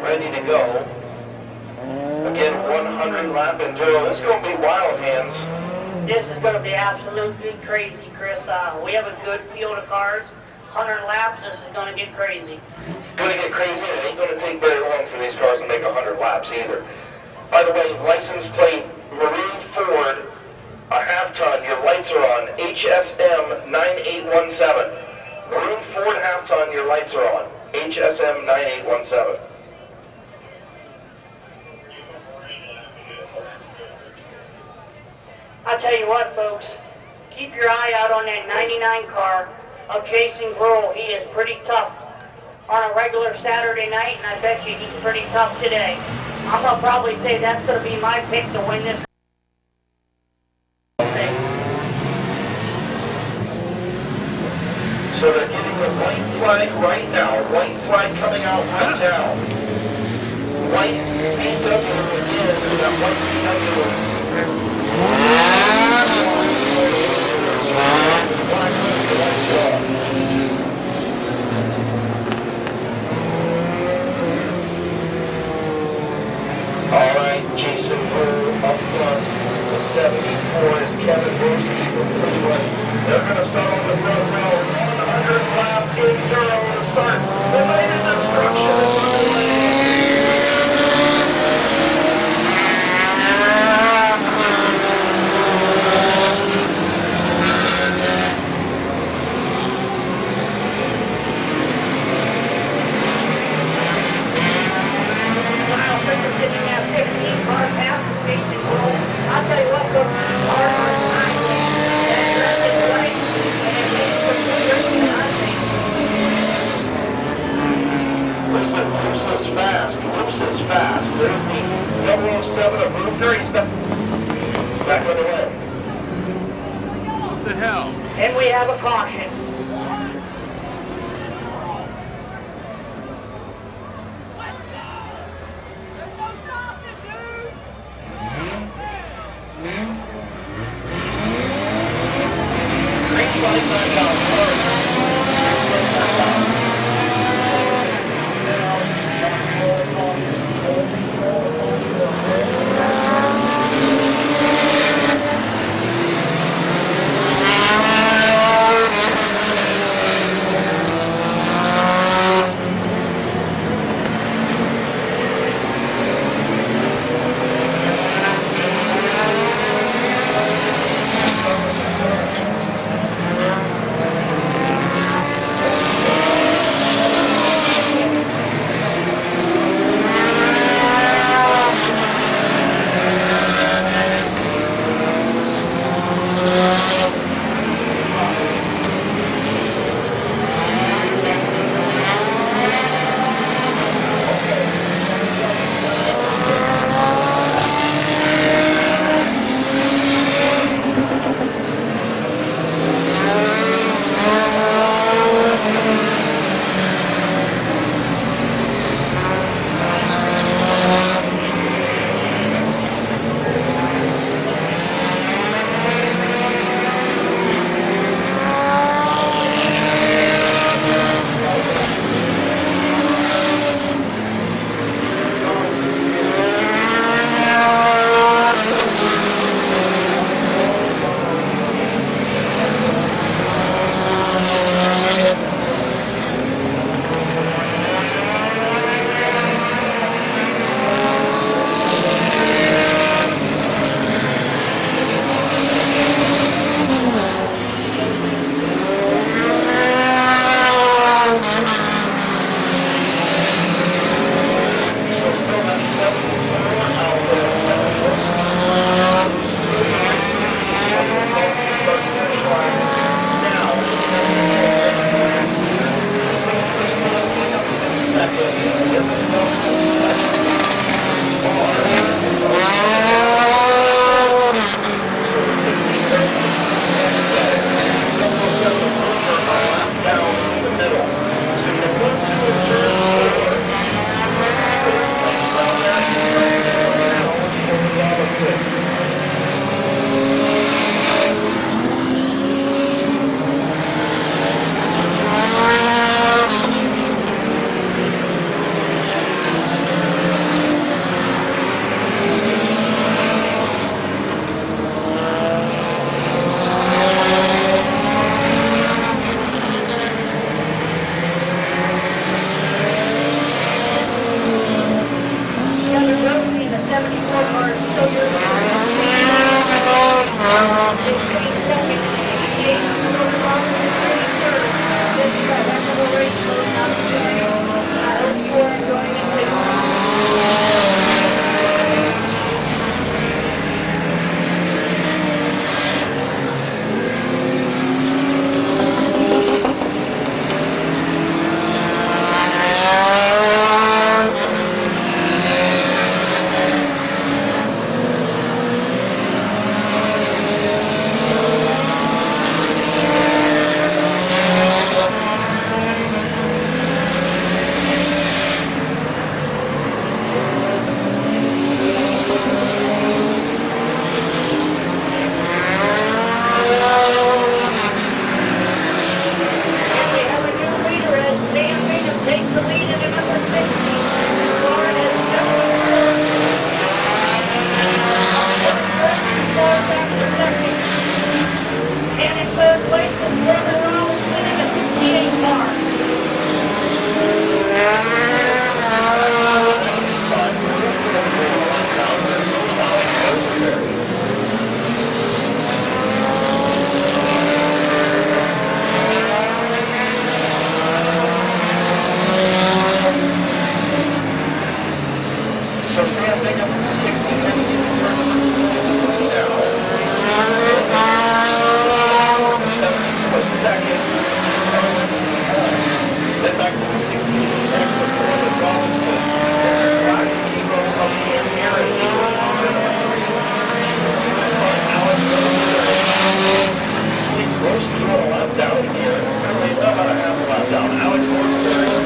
ready to go. Again, 100 lap enduro. This is going to be wild, Hands. This is going to be absolutely crazy, Chris. We have a good field of cars. 100 laps, this is going to get crazy. Going to get crazy, and it ain't going to take very long for these cars to make 100 laps either. By the way, license plate Maroon Ford, a half-ton. Your lights are on. HSM 9817. Maroon Ford half-ton, your lights are on. HSM 9817. I'll tell you what, folks, keep your eye out on that 99 car of Jason Grohl. He is pretty tough on a regular Saturday night, and I bet you he's pretty tough today. I'm going to probably say that's going to be my pick to win this thing. So they're getting the white flag right now. White flag coming out right now. White BMW again. That white BMW. All right, Jason Grohl up front. The 74 is Kevin Broski from Cleveland. They're going to start on the front row. 100 lap enduro to start. The night of destruction is underway. I'll tell you what, folks, hard on time. That's right. And it leads to racing, I think. Loose is fast. Loose is fast. There's the 007 of Roofer. He's back on the way. What the hell? And we have a caution. So Sam, pick up 16, 17, turn down. 70 to a second. Then back to the 16, exit for the Robinson. Black Zero up here, Aaron. Alex Roski on a lap down here. Really about a half a lap down. Alex Roski.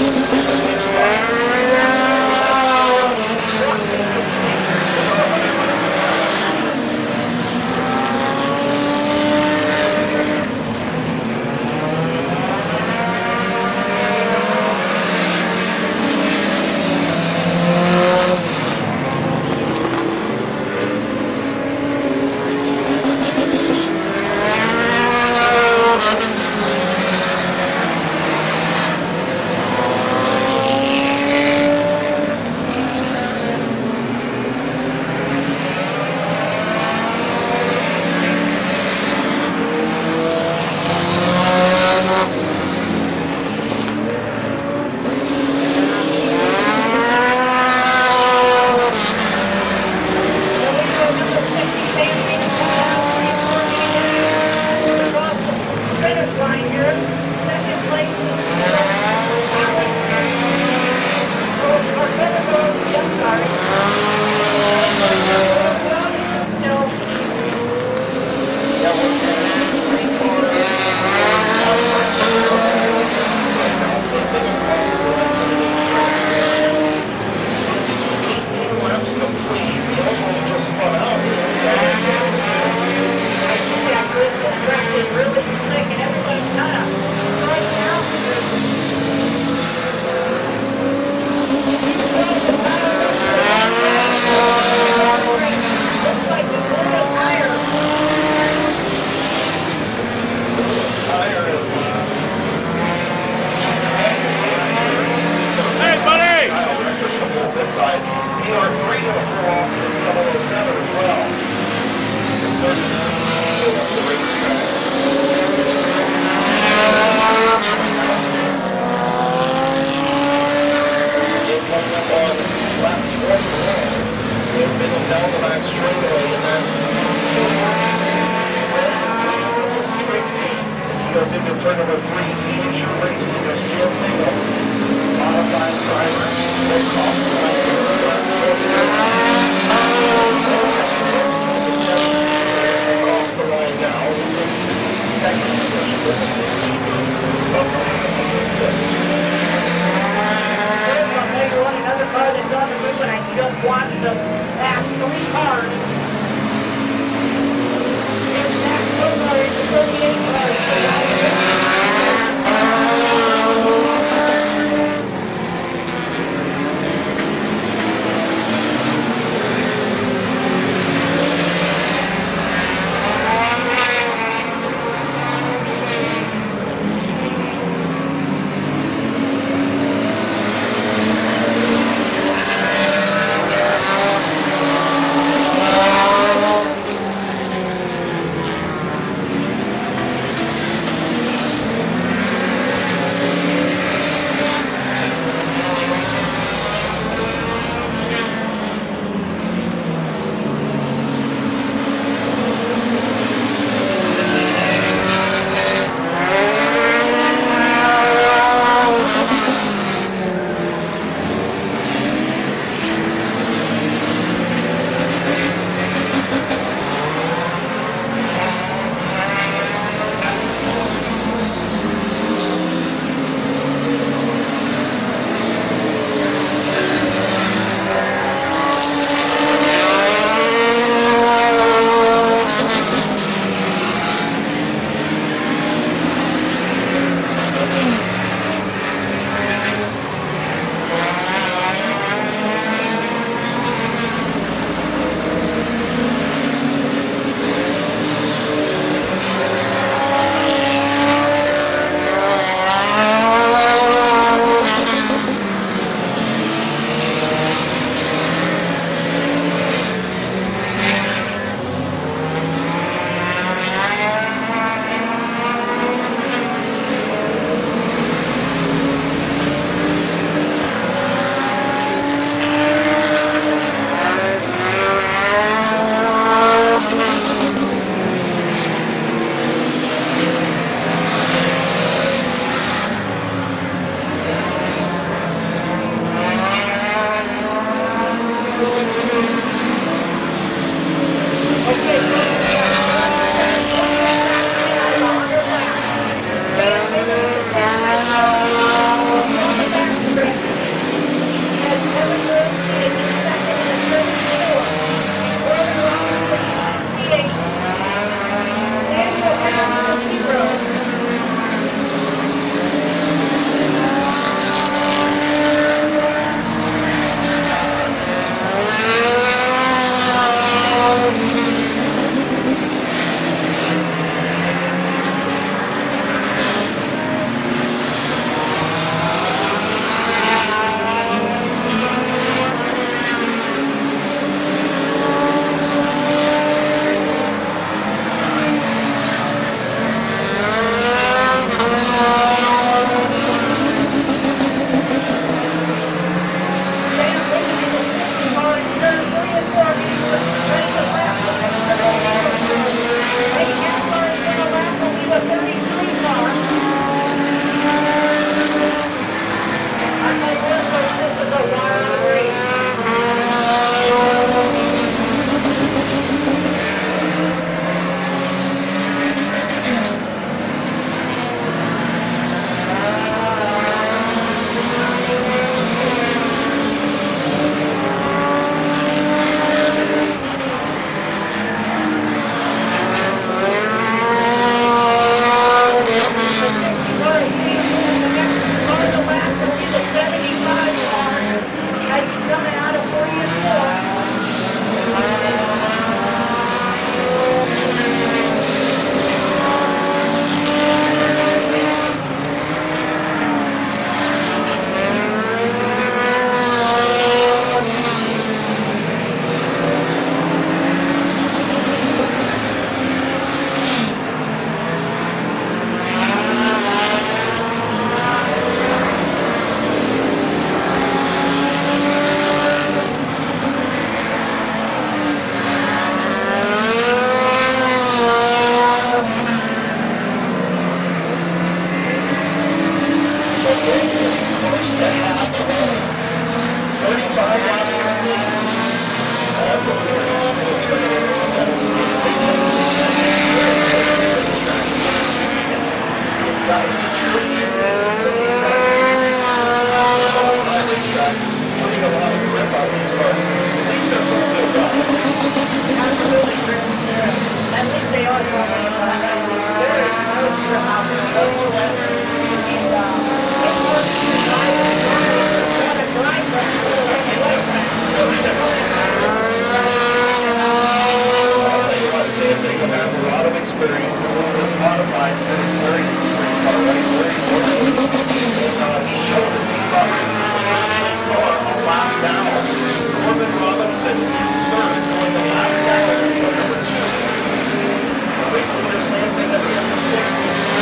Goes into turn number 3, Future Racing, their seal single. Modified driver, they cross the line. Across the line now. Second position. I'll tell you what, another car that's on the move, and I just watched the past 3 cars. It's that car, it's the 38 car. Absolutely, Chris. At least they are something, but I mean, very close to how we go to it. And, it's hard to drive it. You want to drive them a little bit away from it. Same thing, you have a lot of experience, a little bit modified, very he showed us he's about his car a lap down. Corbin Robinson is third, going a lap down for number 2. Racing the same thing at the end of 60.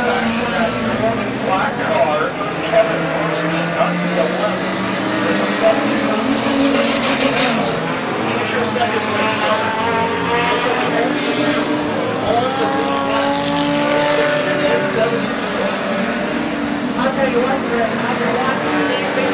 Back to that Corbin black car is Kevin Morrison, not to the left. There's a 70 now. He's your second place number. Look at the only on the lead lap. I'll tell you what, Chris, after watching the thing,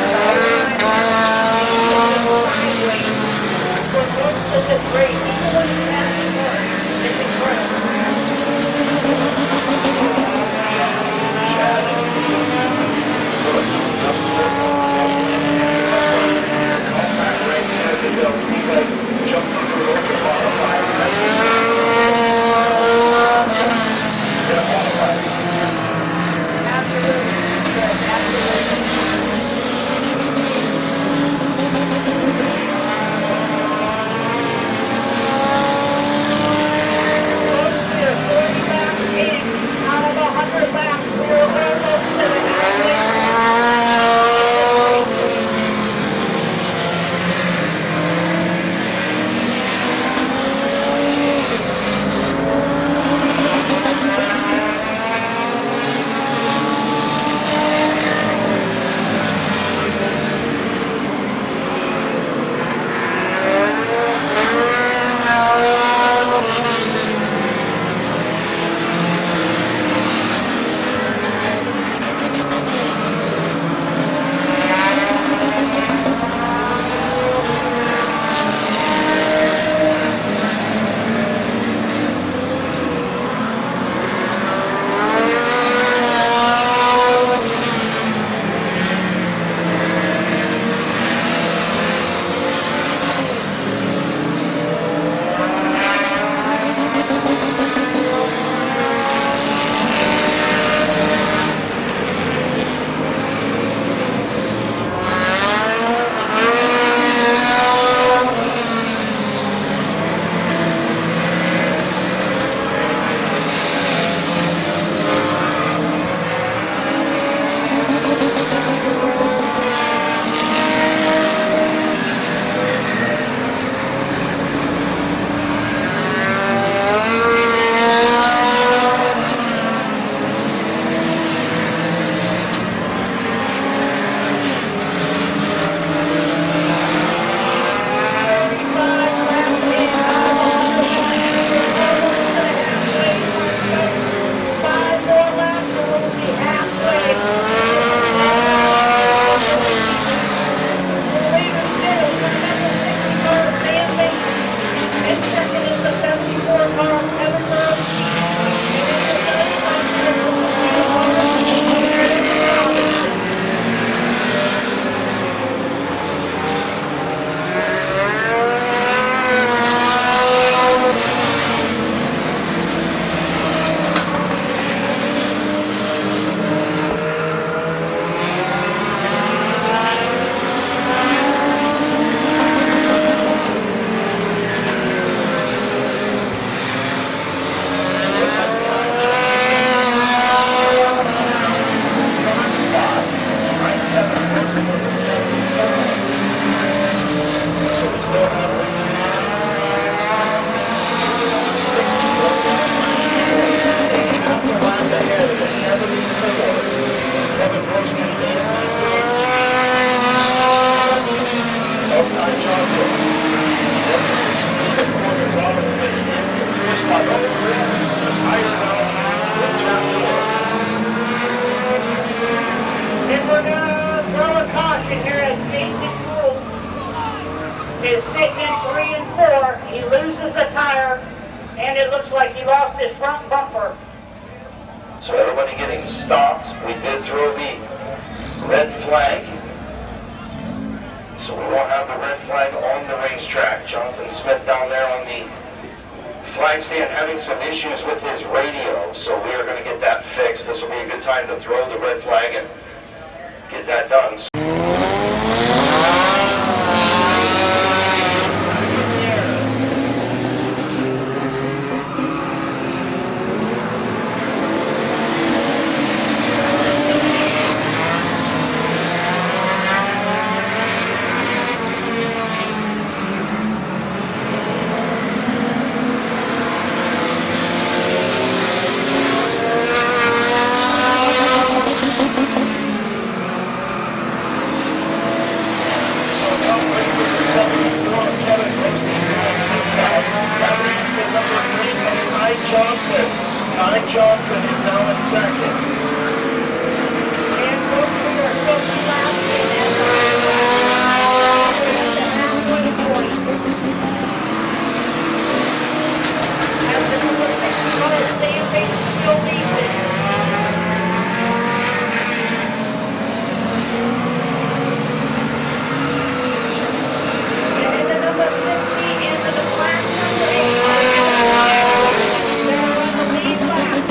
is sitting in 3 and 4. He loses a tire, and it looks like he lost his front bumper. So everybody getting stopped. We did throw the red flag. So we won't have the red flag on the racetrack. Jonathan Smith down there on the flag stand having some issues with his radio. So we are going to get that fixed. This will be a good time to throw the red flag and get that done. Ty Johnson is now in second. And folks, we are still 2 laps in, and we're at the halfway point. As the number 6 car stamping still leads it. And in the number 50 into the black number 8. They're on the lead lap.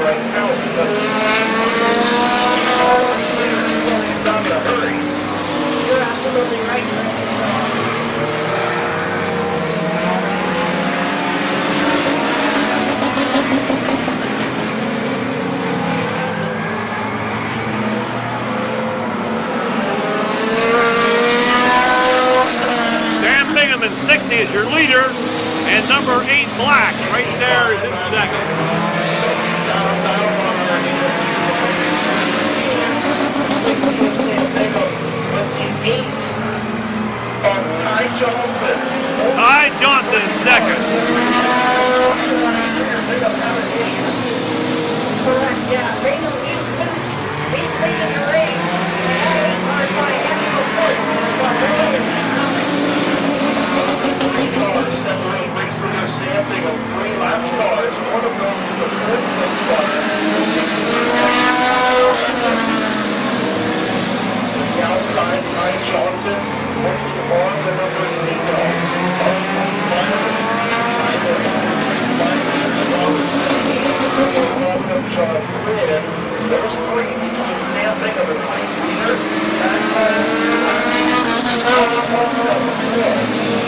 right now because he's not in a hurry. You're absolutely right, Chris. Dan Binghamon, 60 is your leader, and number 8 Black right there is in second. Ty Johnson. Ty Johnson in second. Correct, yeah. Bingham, he's leading the race. That 8 car's by a half a foot. But really, Three cars separate race leader Sam Bingham. 3 lap cars. One of those is the fourth place car. The outside, Ty Johnson. Working on the number 0. There's 3 between Sam Bingham and race leader.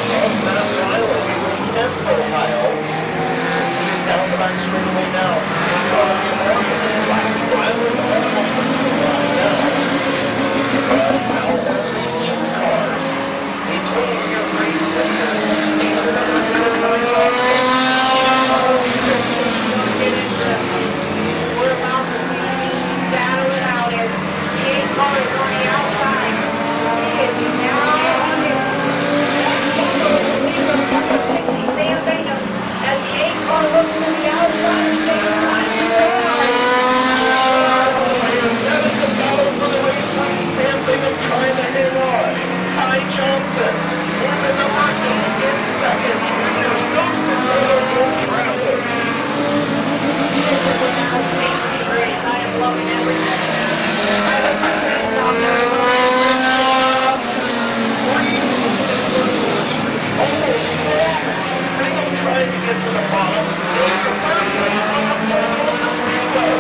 That's Matt Riley, 10th Ohio. Down the back straightaway now. Riley almost now. Now only 2 cars between your race leader and the number 2 we're about to battle it out here. The 8 car is on the outside. He is now on it. Sam Bingham, as the 8 car looks to the outside, Sam Bingham trying to hang on. Ty Johnson in the number 8 in second. Leaders goes to zero in traffic. I am loving every minute. I hope my fans out there Bingham trying to get to the bottom. Goes to first place on the pole of the speedway.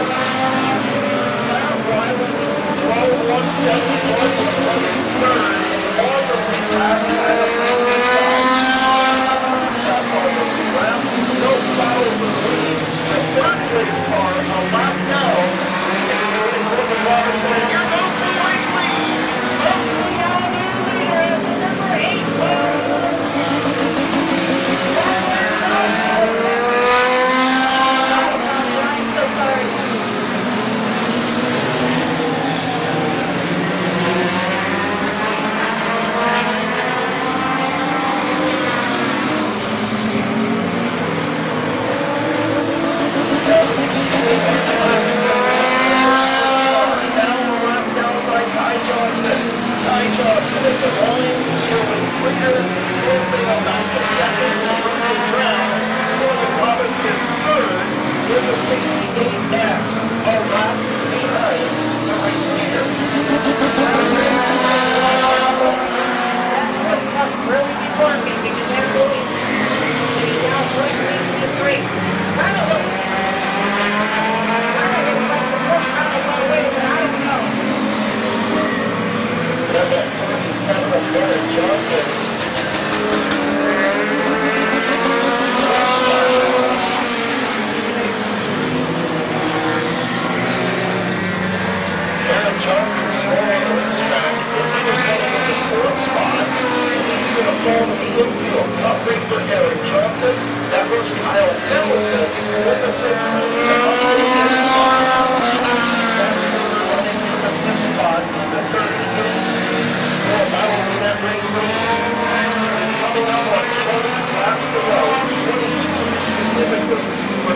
Matt Riley, 12-171 was running third on the lead lap. No foul for the lead. The third place car a lap down. Corbin Robertson, and here goes the race lead. hopefully out of their leader is the number 8 car.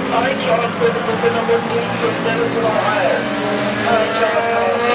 Ty Johnson with the number 8 from Denison, Ohio. Ty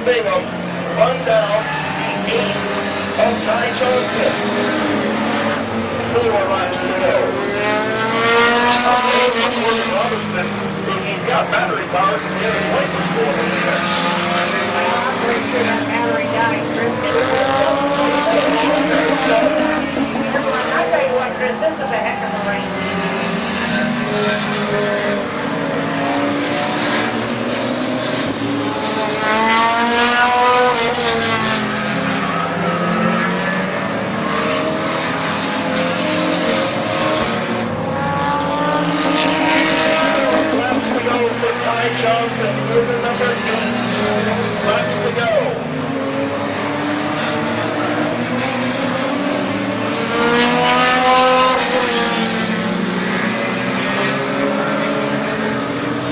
Bingham, run down the 8 of Ty Johnson. 4 laps to go. Robertson, he's got battery power because he has his license going in there. I'm pretty sure that battery died, Chris. I'll tell you what, Chris, this is a heck of a race. Laps to go for Ty Johnson with the number 8. Laps to go.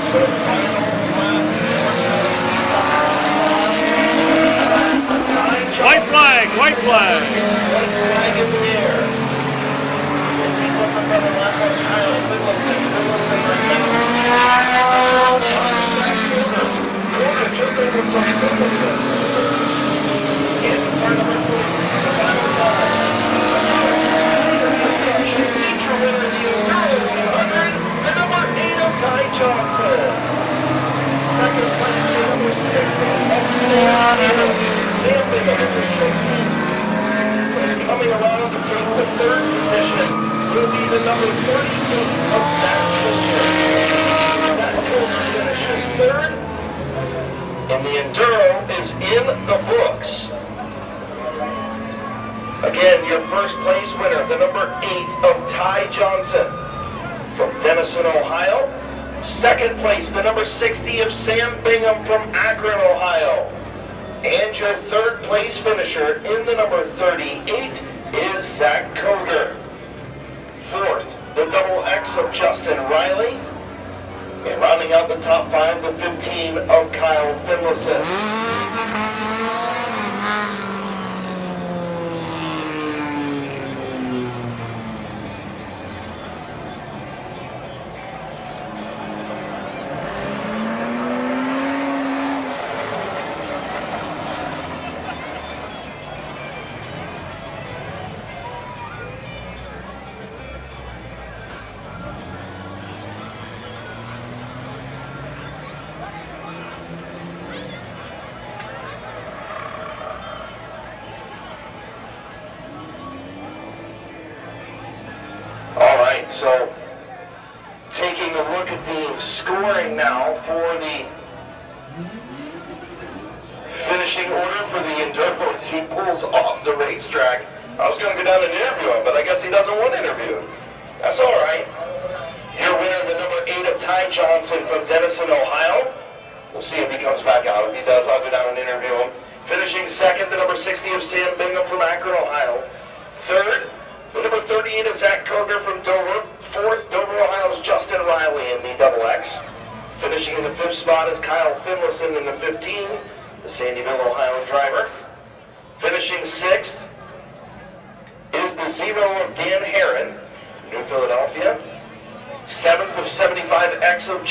So final lap. White flag, white flag. White flag in the air. As he puts another lap on Kyle Finlayson. Corner just over to Finlayson. In turn number 4, the final time. Feature winner of the Euro 100, the number 8 of Ty Johnson. Second place to number 60 of Sam Bingham, number 60. Coming around to take the third position will be the number 38 of Zach Pilcher. Zach Pilcher finishes third, and the Enduro is in the books. Again, your first place winner, the number 8 of Ty Johnson from Denison, Ohio. Second place, the number 60 of Sam Bingham from Akron, Ohio. And your third place finisher in the number 38 is Zach Koger. Fourth, the double X of Justin Riley. And rounding out the top 5, the 15 of Kyle Finlayson. So, taking a look at the scoring now for the finishing order for the Enduro as he pulls off the racetrack. I was going to go down and interview him, but I guess he doesn't want to interview. That's all right. Your winner, the number 8 of Ty Johnson from Denison, Ohio. We'll see if he comes back out. If he does, I'll go down and interview him. Finishing second, the number 60 of Sam Bingham from Akron, Ohio. Third, the number 38 is Zach Koger from Dover. Fourth, Dover, Ohio's Justin Riley in the double X. Finishing in the 5th spot is Kyle Finlayson in the 15, the Sandyville, Ohio driver. Finishing 6th is the 0 of Dan Herron, New Philadelphia. 7th of 75X of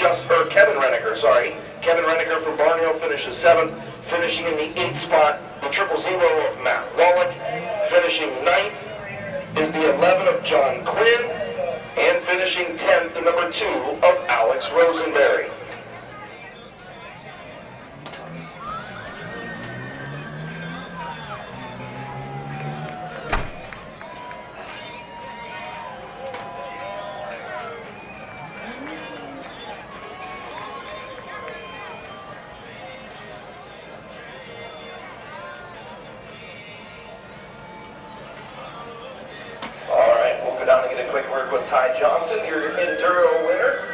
Kevin Renniker, Kevin Renniker from Barnhill finishes 7th. Finishing in the 8th spot, the 000 of Matt Wallach. Finishing 9th is the 11 of John Quinn, and finishing 10th, the number 2 of Alex Rosenberry. Down and get a quick word with Ty Johnson, your Enduro winner.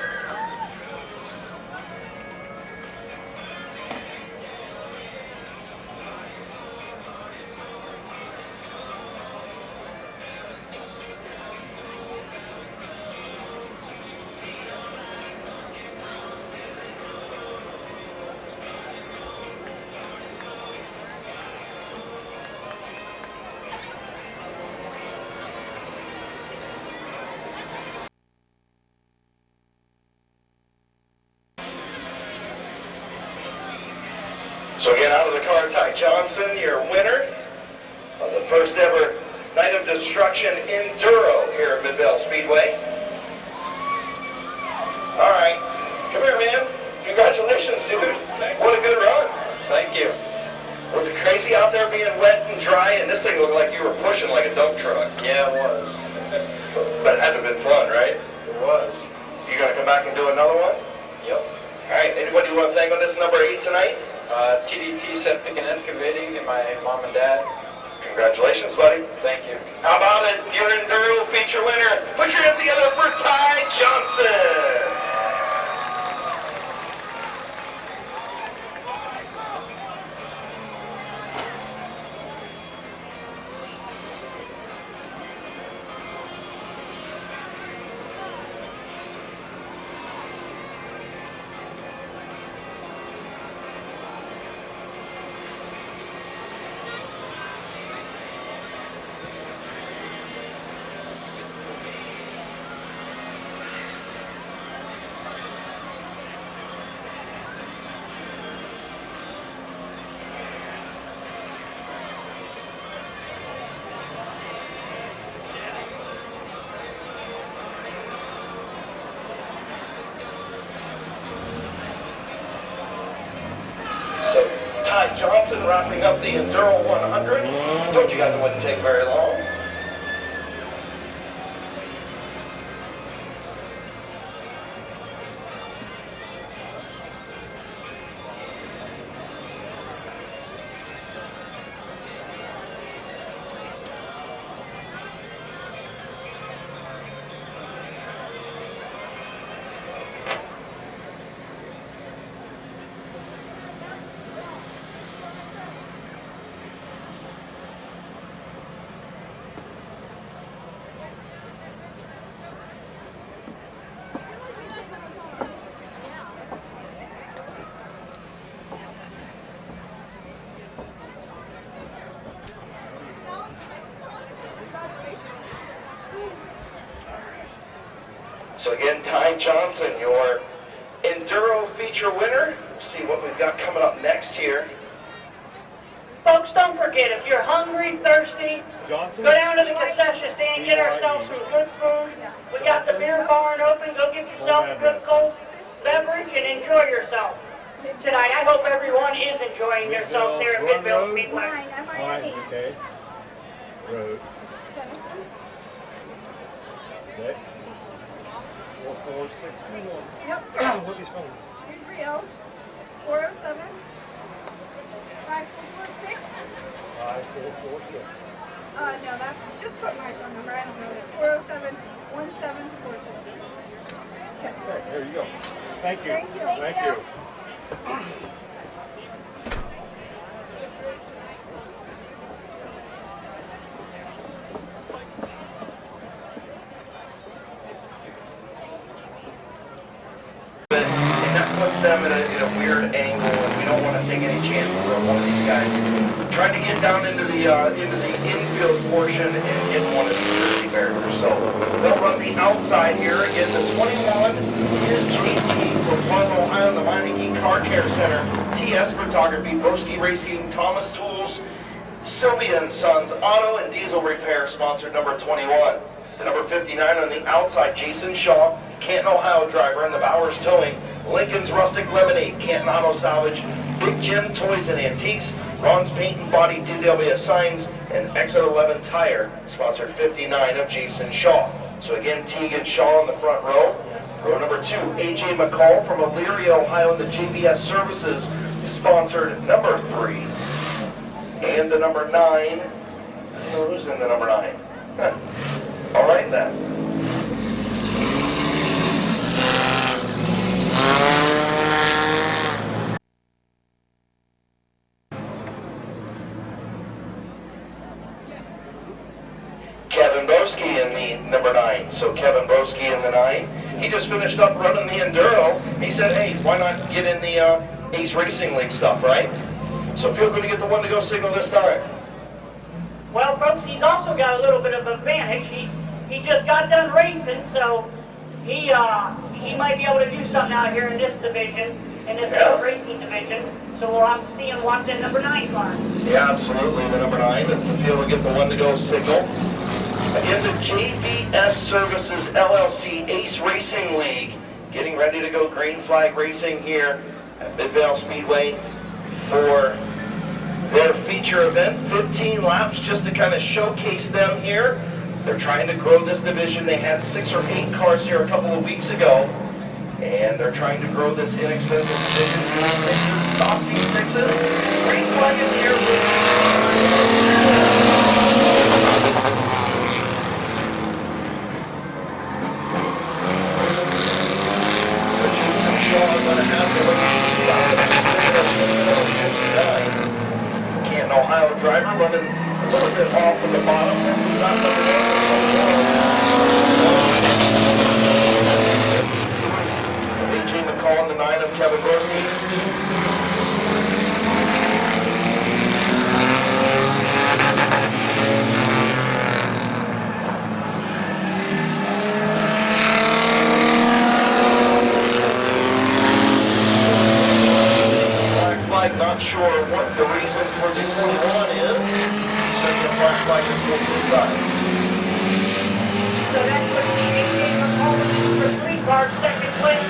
So again, out of the car, Ty Johnson, your winner of the first ever Night of Destruction Enduro here at Midvale Speedway. All right, come here, man. Congratulations, dude. What a good run. Thank you. Was it crazy out there being wet and dry, and this thing looked like you were pushing like a dump truck? Yeah, it was. But it had to have been fun, right? It was. You gonna come back and do another one? Yep. All right, anybody you want to thank on this number 8 tonight? TDT Septic and Excavating and my mom and dad. Congratulations, buddy. Thank you. How about it? Your Enduro feature winner. Put your hands together for Ty Johnson. So, Ty Johnson wrapping up the Enduro 100. Told you guys it wouldn't take very long. So again, Ty Johnson, your Enduro feature winner. Let's see what we've got coming up next here. Folks, don't forget, if you're hungry, thirsty, Johnson? go down to the concession stand, get ourselves some good food. We got the beer barn open. Go get yourself a good cold beverage and enjoy yourself tonight. I hope everyone is enjoying themselves here at Midvale Speedway. Fine, okay. Road. Okay. 4460. Yep. What's his phone? 330 407 5446. 5446. No, that's just put my phone number. I don't know. It's 407 1742. Okay, there you go. Thank you. Thank you. Thank you. And that puts them in a weird angle, and we don't want to take any chances on one of these guys trying to get down into the infield portion and get one of these jersey barriers. So they'll run the outside here. Again, the 21 is JT from Warren, Ohio, the Miami Car Care Center, TS Photography, Broski Racing, Thomas Tools, Sylvia and Sons Auto and Diesel Repair, sponsored number 21. The number 59 on the outside, Jason Shaw, Canton, Ohio driver, and the Bowers Towing, Lincoln's Rustic Lemonade, Canton Auto Salvage, Big Jim Toys and Antiques, Ron's Paint and Body, DW Signs, and Exit 11 Tire, sponsored 59 of Jason Shaw. So again, Tegan Shaw in the front row. Row number 2, AJ McCall from Elyria, Ohio, and the JBS Services, sponsored number 3. And the number 9, who's in the number 9? All right then. Kevin Broski in the number 9. So Kevin Broski in the 9. He just finished up running the Enduro. He said, hey, why not get in the Ace Racing League stuff, right? So feel good to get the one to go signal this time. Well, folks, he's also got a little bit of advantage. He just got done racing, so he might be able to do something out here in this division, in this racing division. So I'm seeing one's in number 9 car. Yeah, absolutely. The number 9 is the field will get the one to go signal. Again, the JBS Services LLC Ace Racing League getting ready to go green flag racing here at Midvale Speedway for their feature event. 15 laps just to kind of showcase them here. They're trying to grow this division. They had 6 or 8 cars here a couple of weeks ago, and they're trying to grow this inexpensive division. Softy sixes, green flag in the air. Canton, Ohio driver running a little bit off from the bottom. Not number 1. AJ McCall on the 9 of Kevin Gorski. Not sure what the reason for the 21 is. Says the black flag is full inside. So that's what the AJ McCall for 3 cars, second place.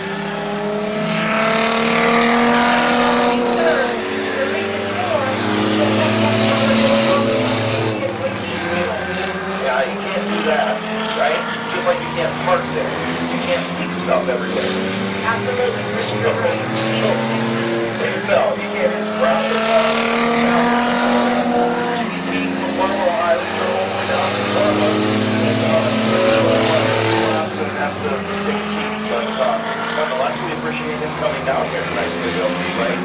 Third, the reason for the Yeah, you can't do that, right? Just like you can't park there. You can't leave stuff everywhere. Absolutely. No, you can't just grab the car. GT from Marble Island, go all the way down to Marble, and have to take a seat. But nonetheless, we appreciate him coming down here tonight to go right?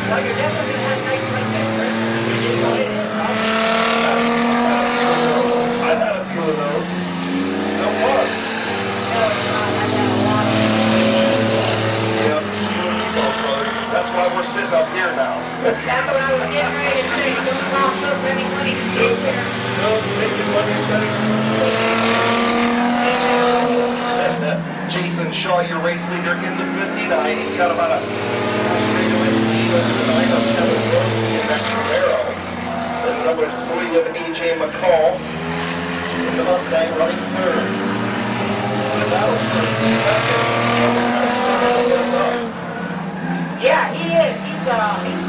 Well, you're definitely going to have nights like this, Chris. It is what it is, huh? I've had a few of those. No fun. No, it's not. I've had a lot of Yep. That's why we're sitting up here now. That's what I was getting ready to say. Don't cost us any money to stay here. No, thank you, money, Jason Shaw, your race leader in the 59. He's got about a straightaway lead over the 9 of Kevin Gorski in that Camaro. Then number 3 of AJ McCall in the Mustang running third. That was Yeah, he is. He's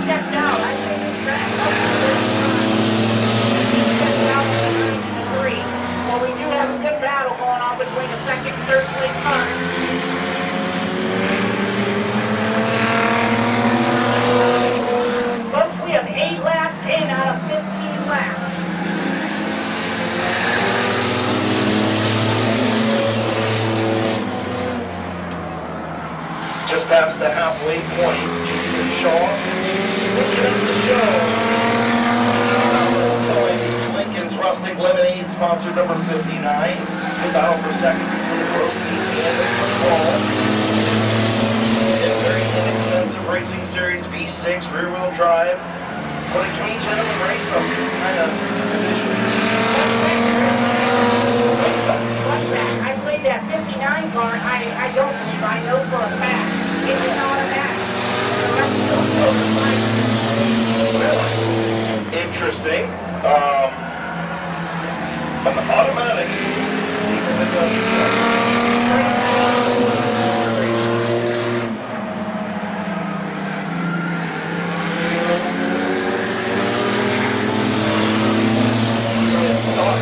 stepped out. I think he's tracked up to 30 He's stepped out to 93. Well, we do have a good battle going on between the second and third place cars. Folks, we have 8 laps, 10 out of 15 laps. just past the halfway point. Jason Shaw looking at the show. Lincoln's Rustic Lemonade, sponsor number 59. Good battle for second between the Groski and the McCall. In very inexpensive Racing Series V6 rear-wheel drive. Put a cage in them and race them. Kind of conditions. I played that 59 car. I don't believe I know for a fact. It's an automatic. Interesting. An automatic.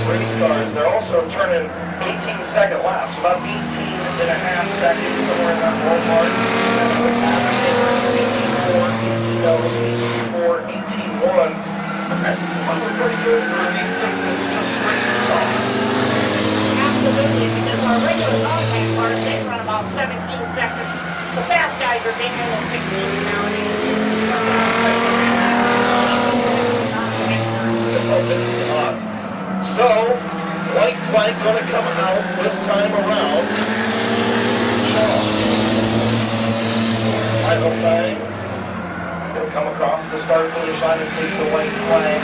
Race cars, they're also turning 18-second laps, about 18 and a half seconds, somewhere in that ballpark. 18-4, 18-1. That's pretty good for a V6 that's just straight off. Absolutely, because our regular compact cars, they run about 17 seconds. The fast guys are taking almost 16 nowadays. So, white flag going to come out this time around. Final time. Going to come across the start finish line and take the white flag.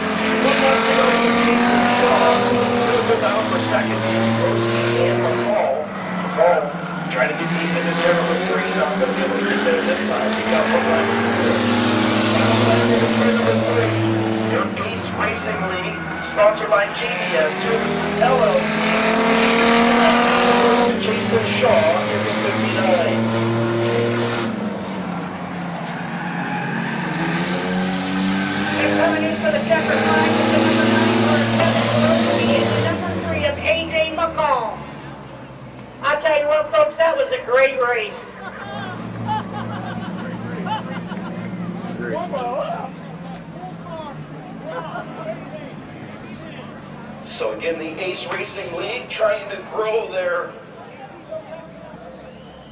Good battle for second. Groski and McCall. McCall trying to get deep into turn number 3. Not going to be able to get there this time. He got one lap. sponsored by JBS Services LLC. Jason Shaw is in 59. And coming in for the checkered flag is the number 9 car of Kevin Brosby and the number 3 of AJ McCall. I'll tell you what, folks, that was a great race. So again, the Ace Racing League trying to grow their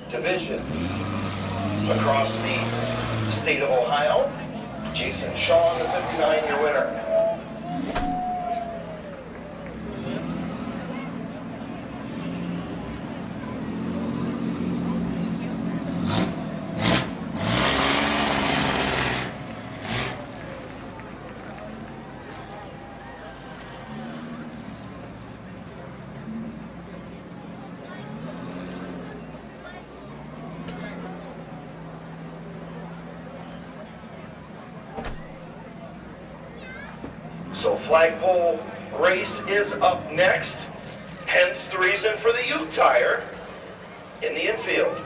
division across the state of Ohio. Jason Shaw, the 59, your winner. So flagpole race is up next, hence the reason for the youth tire in the infield.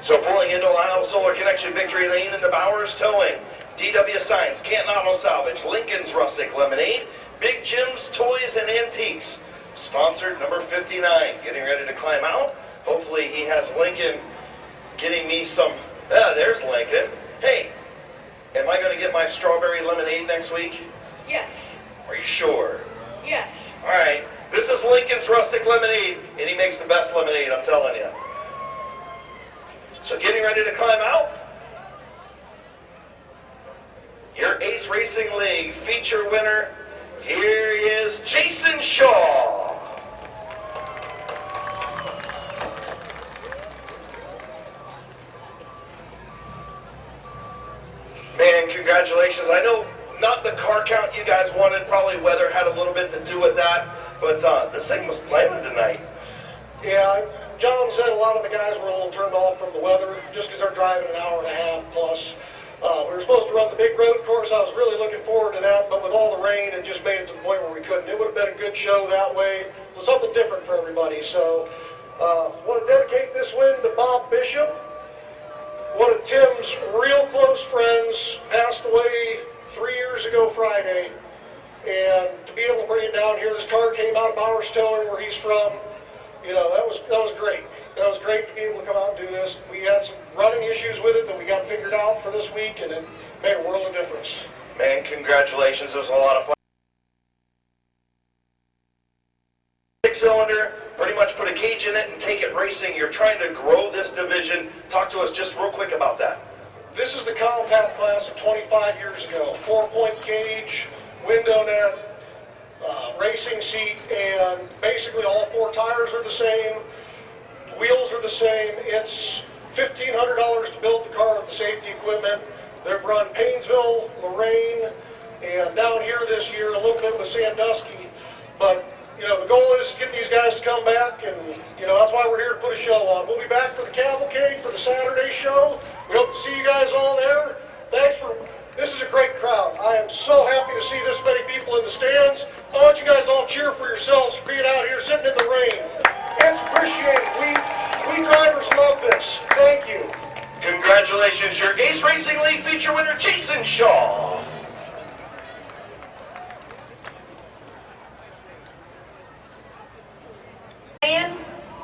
So pulling into Ohio Solar Connection Victory Lane in the Bowers Towing, DW Signs, Canton Auto Salvage, Lincoln's Rustic Lemonade, Big Jim's Toys and Antiques, sponsored number 59, getting ready to climb out. Hopefully he has Lincoln getting me some, there's Lincoln. Hey, am I going to get my strawberry lemonade next week? Yes, Are you sure? yes. All right, this is Lincoln's Rustic Lemonade, and he makes the best lemonade, I'm telling you. So getting ready to climb out, your Ace Racing League feature winner, here he is, Jason Shaw. Man, congratulations. I know not the car count you guys wanted, probably weather had a little bit to do with that, but this thing was planning tonight. Yeah, John said a lot of the guys were a little turned off from the weather just because they're driving an hour and a half plus. We were supposed to run the big road course. I was really looking forward to that, but with all the rain, it just made it to the point where we couldn't. It would have been a good show that way. It was something different for everybody. So want to dedicate this win to Bob Bishop. One of Tim's real close friends passed away 3 years ago Friday. And to be able to bring it down here, this car came out of Bowers Towing, where he's from. You know, that was great. That was great to be able to come out and do this. We had some running issues with it that we got figured out for this week, and it made a world of difference. Man, congratulations. It was a lot of fun. Six-cylinder, pretty much put a cage in it and take it racing. You're trying to grow this division. Talk to us just real quick about that. This is the compact class of 25 years ago. 4-point cage, window net, racing seat, and basically all 4 tires are the same, wheels are the same. It's $1,500 to build the car with the safety equipment. They've run Paynesville, Lorraine, and down here this year a little bit with Sandusky. But you know, the goal is to get these guys to come back, and you know, that's why we're here to put a show on. We'll be back for the cavalcade for the Saturday show. We hope to see you guys all there. This is a great crowd. I am so happy to see this many people in the stands. I want you guys to all cheer for yourselves for being out here sitting in the rain. It's appreciated. We drivers love this. Thank you. Congratulations, your Ace Racing League feature winner, Jason Shaw. And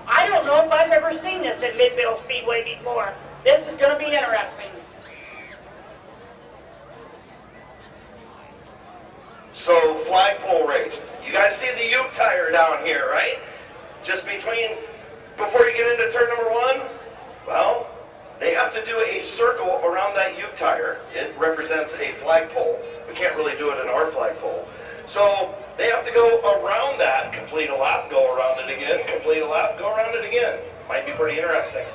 I don't know if I've ever seen this at Midvale Speedway before. This is going to be interesting. So, flagpole race. You guys see the Ute tire down here, right? Just before you get into turn number 1, well, they have to do a circle around that Ute tire. It represents a flagpole. We can't really do it in our flagpole. So, they have to go around that, complete a lap, go around it again, complete a lap, go around it again. Might be pretty interesting.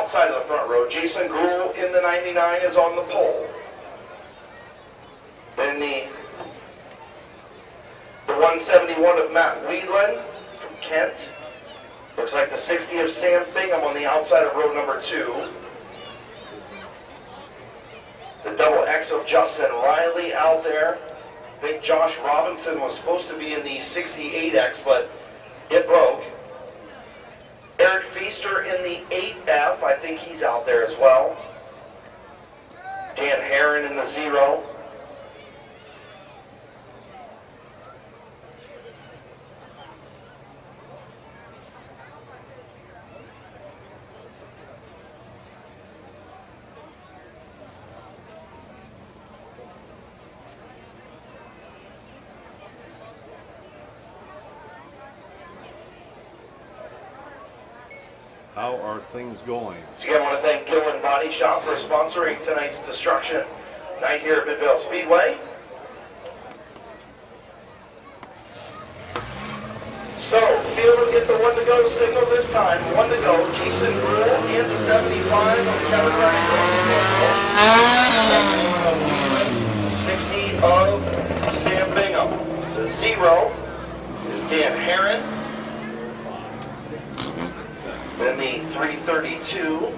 outside of the front row. Jason Gruhl in the 99 is on the pole. Then the 171 of Matt Whelan from Kent. Looks like the 60 of Sam Bingham on the outside of row number 2. The double X of Justin Riley out there. I think Josh Robinson was supposed to be in the 68X, but it broke. Eric Feaster in the 8F, I think he's out there as well. Dan Herron in the 0. How are things going? So again, I want to thank Gillen Body Shop for sponsoring tonight's destruction night here at Midvale Speedway. So, be able to get the 1 to go signal this time. 1 to go. Jason Gruhl into 75 on Kevin Ryan. 60 of Sam Bingham. The 0 is Dan Herron. Then the 332.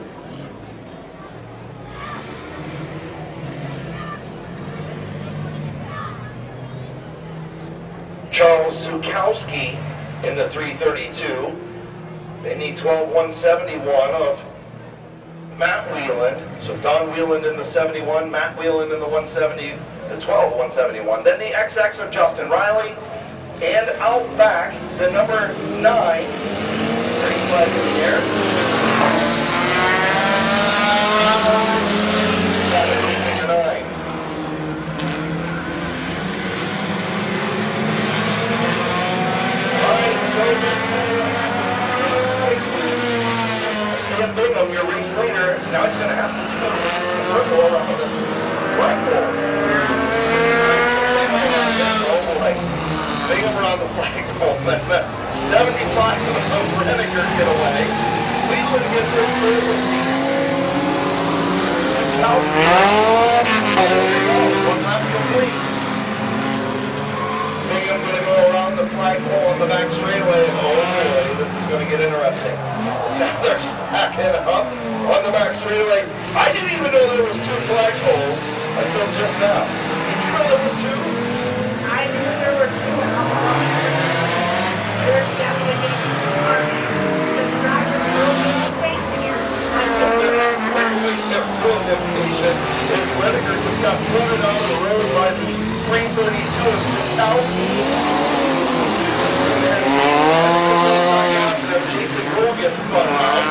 Charles Zukowski in the 332. They need 12-171 of Matt Whelan. So Don Whelan in the 71, Matt Whelan in the 170, the 12-171. Then the XX of Justin Riley. And out back, the number 9. Pretty flag in the air. Nine. Sam Bingham, your race leader. Now he's going to have to do a circle around this flagpole. Oh boy. Bingham around the flagpole. 75 of Renniger get away. Cleveland gets this through. One lap complete. Bingham going to go around the flagpole on the back straightaway. Oh boy, this is going to get interesting. Now they're stacking up on the back straightaway. I didn't even know there was 2 flagpoles until just now. Did you know there was 2? I knew there were 2. There's definitely the driver's real space here. Is Renniger just got flooded out of the road by the 332 of Zukowski. And then Jason Gruhl gets spun around.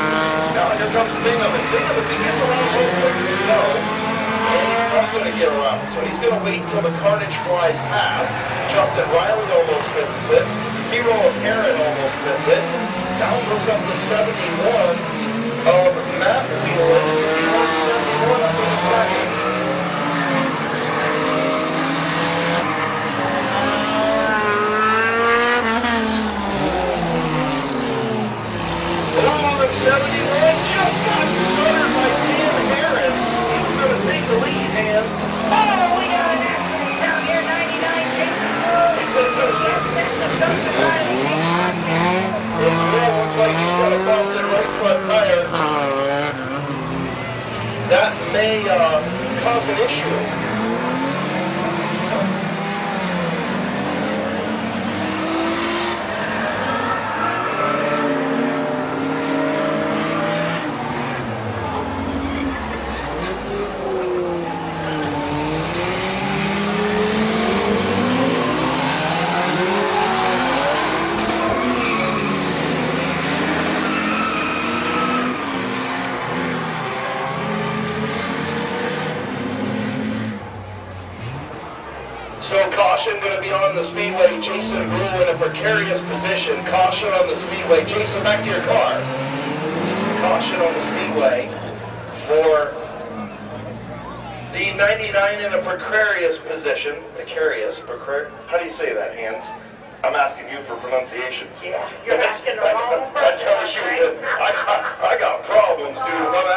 Now here comes Bingham, and Bingham, if he gets around a little quicker to go, and he's not going to get around. So he's going to wait until the carnage flies past. Justin Riley almost misses it. 0 of Aaron almost missed it. Down goes up to 71 of Matt Whelan. 71 up in the second. Oh, the 71 just got stuttered by Dan Harris. He's going to take the lead, and Oh, we got an accident down here, 99 Jason Road. it looks like he's got a busted right front tire. That may cause an issue. So caution going to be on the speedway. Jason Gruhl in a precarious position. Caution on the speedway. Jason, back to your car. Caution on the speedway for the 99 in a precarious position. Precarious, how do you say that, Hans? I'm asking you for pronunciations. Yeah, you're asking the wrong person. I tell you, I got problems, dude. When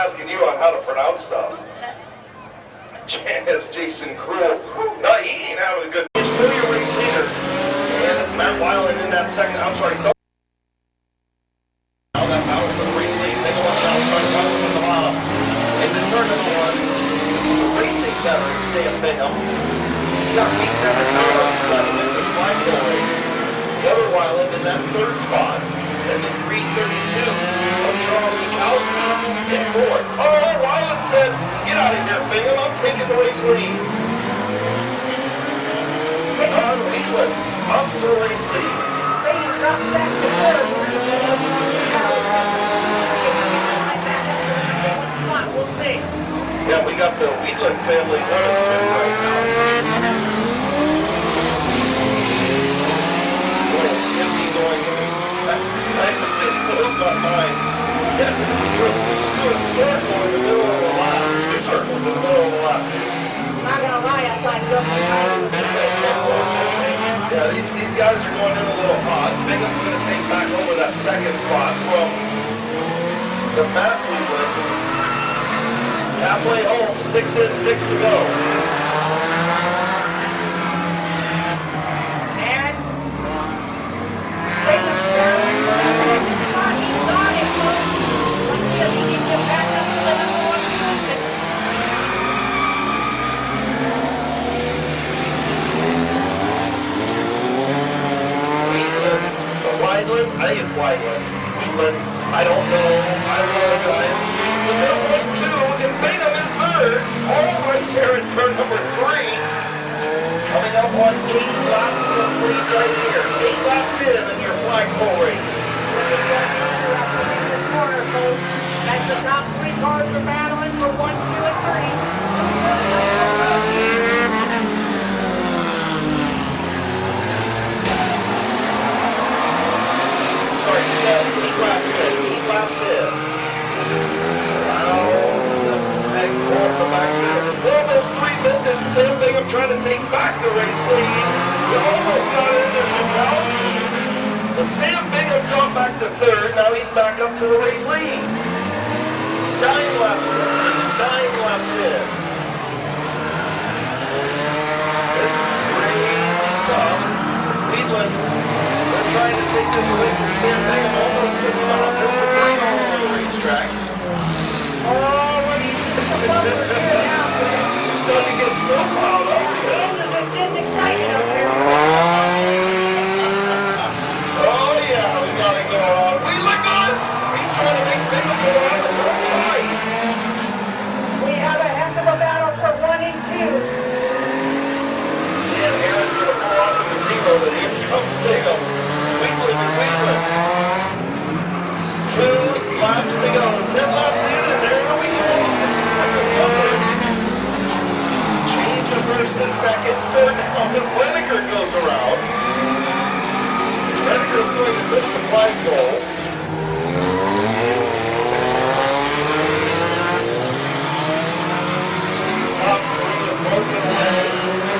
against Jason Cruel. No, he ain't having a good. It's really a race leader. And Matt Weiland in that second. I'm sorry. Now that battle for the race lead. They go on the outside. Weiland from the bottom. Into turn number one. The racing veteran Sam Bingham. He got beat 7 in the flagpole race. The other Weiland in that third spot. And the 332 of Charles Sikowski in fourth. Oh, Weiland said, "Get out of here, Bingham. I'm taking the race lead." Don Wheatland up to the race lead. Bingham dropped back to third. We'll see. Yeah, we got the Wheatland family 1 and 2 right now. Boy, it's empty going. I just closed my mind. Yeah, do a circle in the middle of the lap. 2 circles in the middle of the lap. Not gonna lie, I thought you were Yeah, these guys are going in a little hot. Bingham's going to take back over that second spot from the Matt Wheatland. Halfway home, 6 in, 6 to go. And Bingham's down. He got it, folks. Let's see if he can get back up to the number 1 position. Wineland? I think it's Wineland. Wheatland? I don't know. I apologize. But they're 1-2, and Bingham in third. All right there in turn number 3. Coming up on 8 laps of the lead right here. 8 laps in your flagpole race. As the top 3 cars are battling for 1, 2, and 3. Sorry, 8 laps in. 8 laps in. Wow. Big pull from back there. Almost 3 missed it. Sam Bingham trying to take back the race lead. You almost got in there, Sikowski. But Sam Bingham dropped back to third. Now he's back up to the race lead. 9 laps in. 9 laps in. This is crazy stuff. Wheatland, they're trying to take this away from Sam Bingham. Almost took him out. There's the green all over the racetrack. Already Starting to get so loud up here. It's getting excited up here. Oh yeah, we got it going on. Wheatland good. He's trying to make Bingham go around the circle twice. We have a heck of a battle for 1 and 2. And Aaron's going to pull out of the zero, but here comes Bingham. Wheatland and Wheatland. 2 laps to go. 10 laps in, and there we go. Change of first and second. Third down, and Weniger goes around. Weniger's going to miss the flagpole. Top 3 have broken away.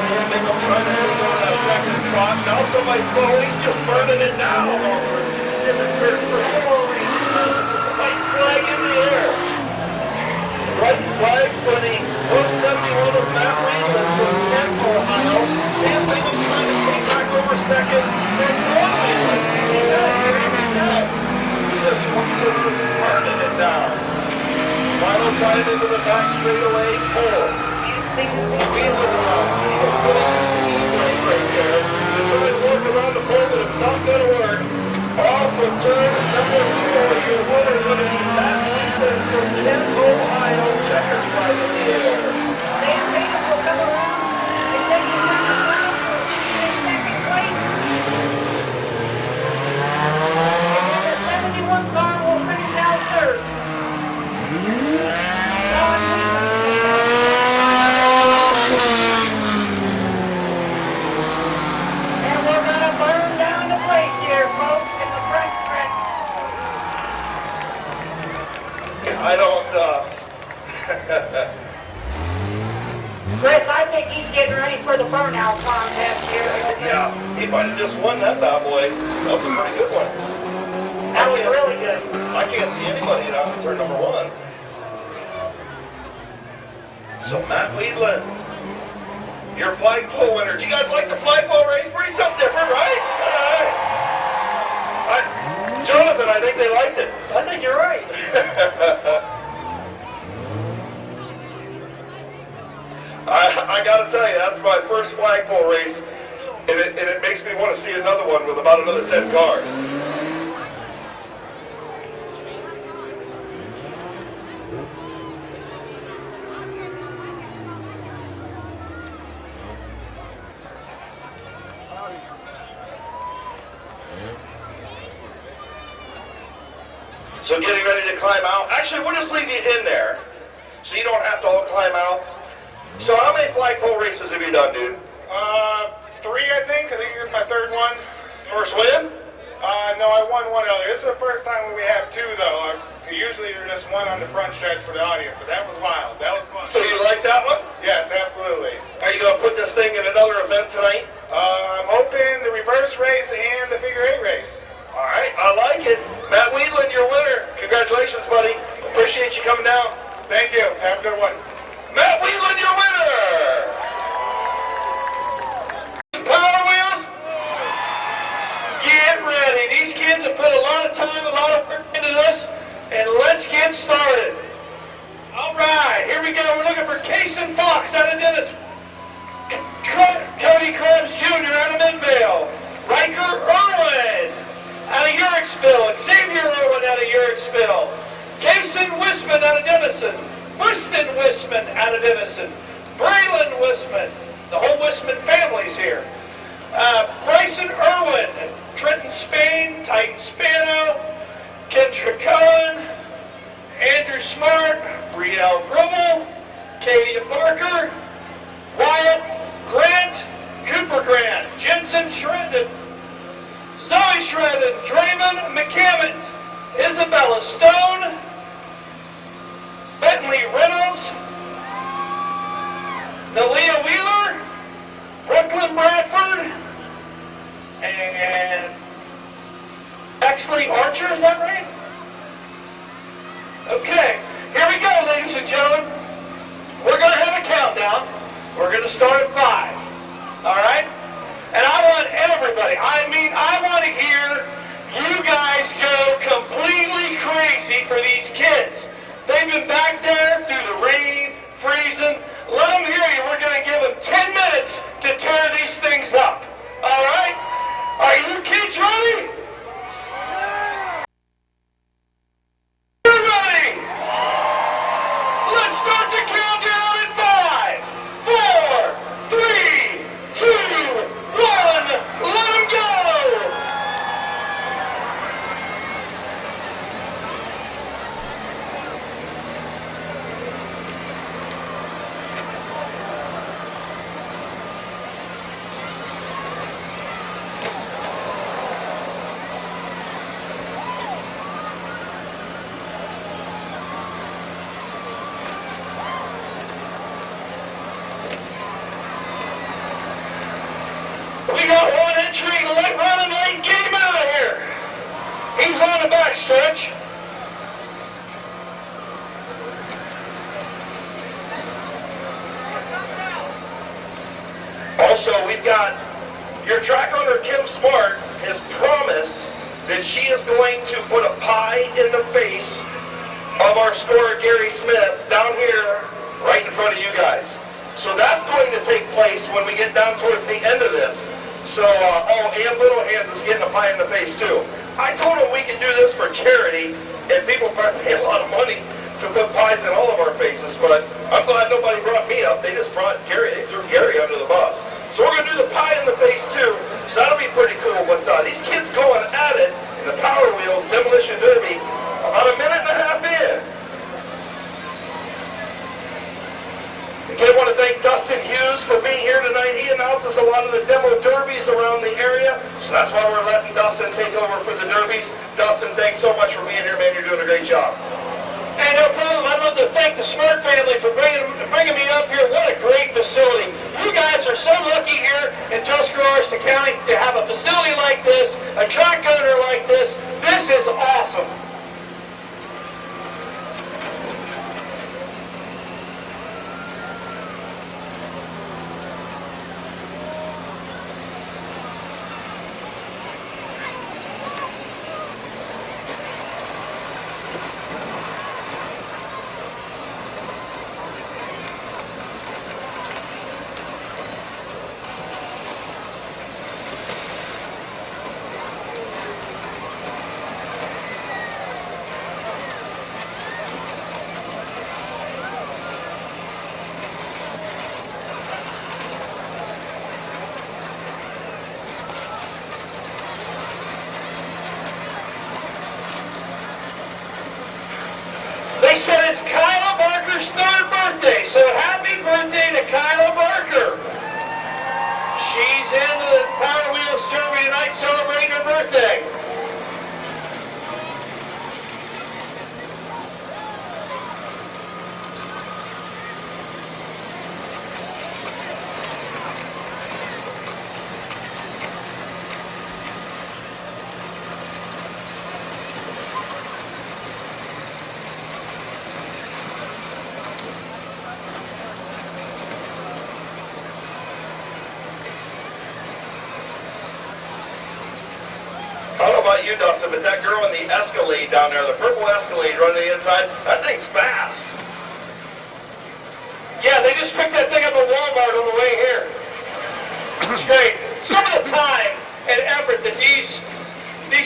Sam Bingham trying to take over that second spot. Now somebody's going. He's just burning it down over in the turn for 4. White flag in the air. White flag for the 171 of Matt Wheatland from Kent, Ohio. Sam Bingham trying to take back over second. And Wheatland. He just burning it down. Final time into the back straightaway. 4. Wheatland around. Right there. They're trying to work around the pole, but it's not going to work. Off of turn number 4, your winner is going to be Matt Wheatland from Kent, Ohio. Checkers flag in the air. Sam Bingham will come around and take the second round in second place. And the 71 car will finish out third. And we're gonna burn down the place here, folks, in the French press. I don't, Chris, I think he's getting ready for the burnout contest here. yeah, he might have just won that bad boy. That was a pretty good one. That was really good. I can't see anybody after turn number 1. So Matt Wheatland your flagpole winner. Do you guys like the flagpole race? Pretty something different, right? Jonathan, I think they liked it. I think you're right. I gotta tell you, that's my first flagpole race, and it makes me want to see another one with about another 10 cars. So getting ready to climb out. Actually, we'll just leave you in there, so you don't have to all climb out. So how many flagpole races have you done, dude? 3, I think. I think this is my 3rd one. First win? No, I won one earlier. This is the first time when we have 2, though. Usually there's just one on the front stretch for the audience, but that was wild. That was fun. So you like that one? Yes, absolutely. Are you going to put this thing in another event tonight? I'm hoping the reverse race and the figure 8 race. All right, I like it. Matt Wheatland, your winner. Congratulations, buddy. Appreciate you coming down. Thank you. Have a good one. Matt Wheatland, your winner. Power Wheels, get ready. These kids have put a lot of time, a lot of work into this, and let's get started. All right, here we go. We're looking for Kason Fox out of Dennis. Cody Krebs Jr. out of Midvale. Riker Irwin out of Uricksville. Xavier Irwin out of Uricksville. Kason Wisman out of Denison. Whiston Wisman out of Denison. Braylon Wisman. The whole Wisman family's here. Bryson Irwin, Trenton Spain, Titan Spano, Kendra Cohen, Andrew Smart, Brielle Grubble, Katie Barker, Wyatt Grant, Cooper Grant, Jensen Shredden, Zoe Shredden, Draymond McCammett, Isabella Stone, Bentley Reynolds, Nalia Wheeler, Brooklyn Bradford, and Exley Archer, is that right? Okay, here we go, ladies and gentlemen. We're going to have a countdown. We're going to start at 5, all right? And I want everybody, I want to hear you guys go completely crazy for these kids. They've been back there through the rain, freezing. Let them hear you. We're going to give them 10 minutes to tear these things up. All right? Are you kids ready? You're ready. Let's start the countdown in 5, 4, 3, 2, 1. Let them go. We got one entry, running late. Get him out of here. He's on the back stretch. Also, we've got your track owner, Kim Smart, has promised that she is going to put a pie in the face of our scorer, Gary Smith, down here right in front of you guys. So that's going to take place when we get down towards the end of this. So, and Little Hands is getting a pie in the face too. I told him we could do this for charity, and people pay a lot of money to put pies in all of our faces, but I'm glad nobody brought me up. They just brought Gary, they threw Gary under the bus. So we're going to do the pie in the face too, so that'll be pretty cool. But these kids going at it in the Power Wheels Demolition Derby about a minute and a half in. Again, I want to thank Dustin Hughes for being here tonight. He announces a lot of the demo derbies around the area, so that's why we're letting Dustin take over for the derbies. Dustin, thanks so much for being here, man. You're doing a great job. Hey, no problem. I'd love to thank the Smart family for bringing me up here. What a great facility. You guys are so lucky here in Tuscarawas County to have a facility like this, a track owner like this. This is awesome. Kyla's 3rd birthday, so happy birthday to Kyla Barker. She's in the Power Wheels Derby tonight celebrating her birthday. I don't know about you, Dustin, but that girl in the Escalade down there, the purple Escalade running the inside, that thing's fast. Yeah, they just picked that thing up at Walmart on the way here. It's great. Some of the time and effort that these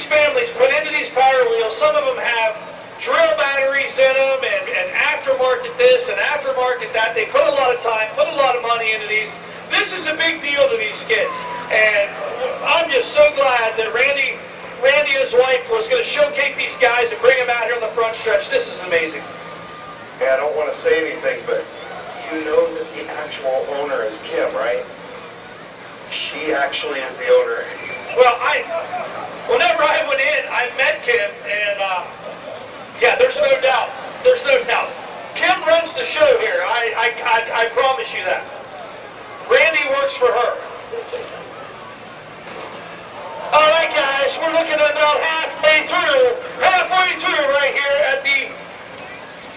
families put into these Power Wheels, some of them have drill batteries in them and aftermarket this and aftermarket that. They put a lot of time, put a lot of money into these. This is a big deal to these kids. And I'm just so glad that Randy and his wife was going to showcase these guys and bring them out here on the front stretch. This is amazing. Yeah, I don't want to say anything, but you know that the actual owner is Kim, right? She actually is the owner. Well, whenever I went in, I met Kim, and yeah, there's no doubt. There's no doubt. Kim runs the show here. I promise you that. Randy works for her. All right, guys, we're looking at about halfway through right here at the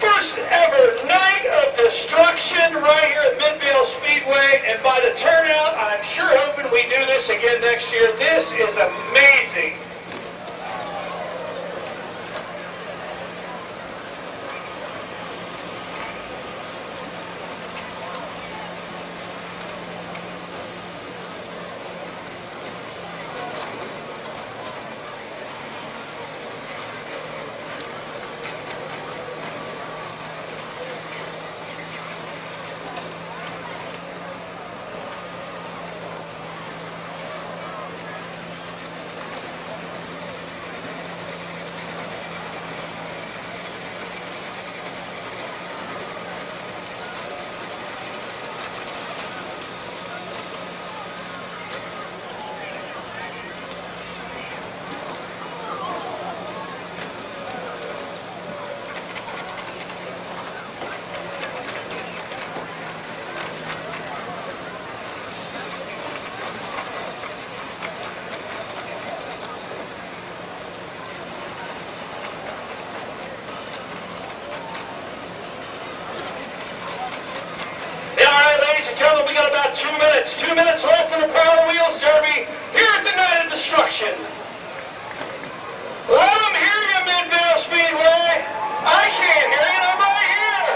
first ever Night of Destruction right here at Midvale Speedway. And by the turnout, I'm sure hoping we do this again next year. This is amazing. We got about 2 minutes. 2 minutes left in the Power Wheels Derby here at the Night of Destruction. Let them hear you, Midvale Speedway. I can't hear you. I'm right here.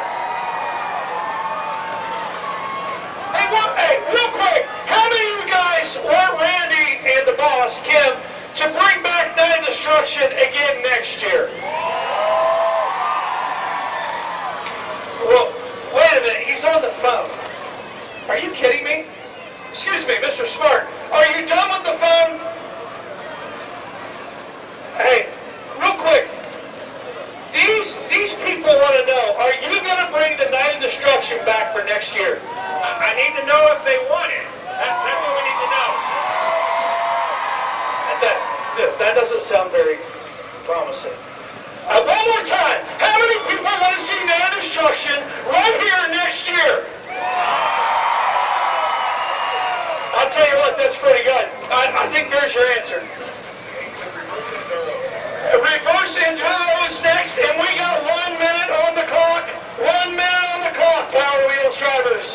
Hey, real quick. How many of you guys want Randy and the boss, Kim, to bring back Night of Destruction again next year? Well, wait a minute. He's on the phone. Are you kidding me? Excuse me, Mr. Smart. Are you done with the phone? Hey, real quick. These people want to know, are you going to bring the Night of Destruction back for next year? I need to know if they want it. That's what we need to know. That doesn't sound very promising. One more time. How many people want to see Night of Destruction right here next year? I'll tell you what, that's pretty good. I think there's your answer. Reverse Enduro is next, and we got 1 minute on the clock. 1 minute on the clock, Power Wheels drivers.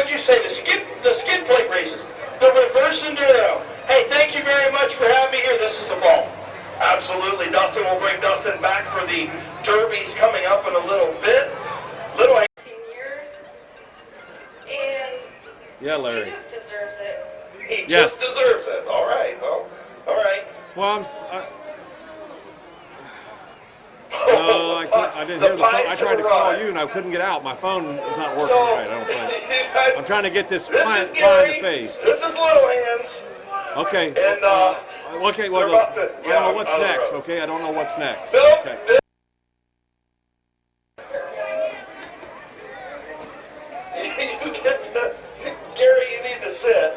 what'd you say? The skid plate races. The reverse enduro. Hey, thank you very much for having me here. This is a ball. Absolutely, Dustin. We'll bring Dustin back for the derbies coming up in a little bit. Little. Years, and Yeah, he Larry. just deserves it. He Yes. just deserves it. All right. Well, all right. Well, no, I didn't hear the phone. I tried to call you and I couldn't get out. My phone is not working right. I don't think. I'm trying to get this pie in the face. This is Little Hands. Okay. And Okay. Well, they're about to- I don't know what's on the next. road. Okay. I don't know what's next. Bill, Okay. Bill. You get the, Gary, you need to sit.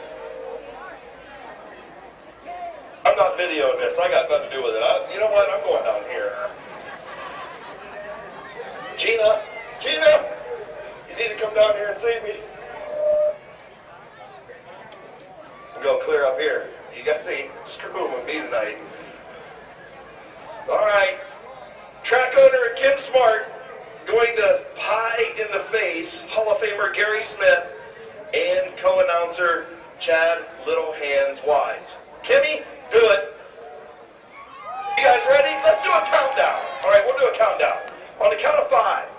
I'm not videoing this. I got nothing to do with it. You know what? I'm going down here. Gina, you need to come down here and save me. I'm going clear up here. You guys ain't screwing with me tonight. All right. Track owner Kim Smart going to pie in the face Hall of Famer Gary Smith and co-announcer Chad Little Hands Wise. Kimmy, do it. You guys ready? Let's do a countdown. All right, we'll do a countdown. On the count of 5,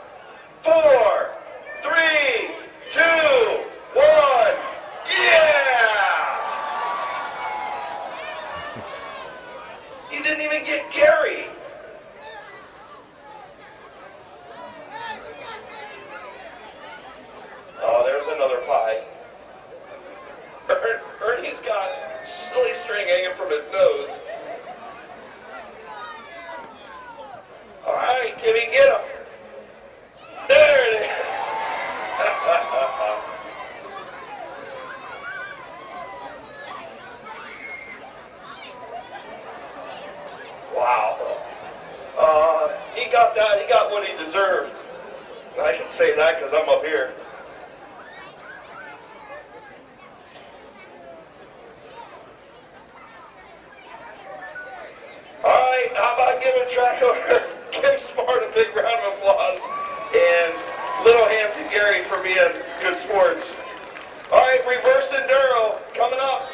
4, 3, 2, 1. Yeah! You didn't even get Gary. Oh, there's another pie. Ernie's got silly string hanging from his nose. All right, Kimmy, get him. There it is. Wow. He got that. He got what he deserved. And I can say that because I'm up here. All right, how about giving track owner Kim Smart a big round of applause and Little Hands and Gary for being good sports. All right, reverse enduro coming up.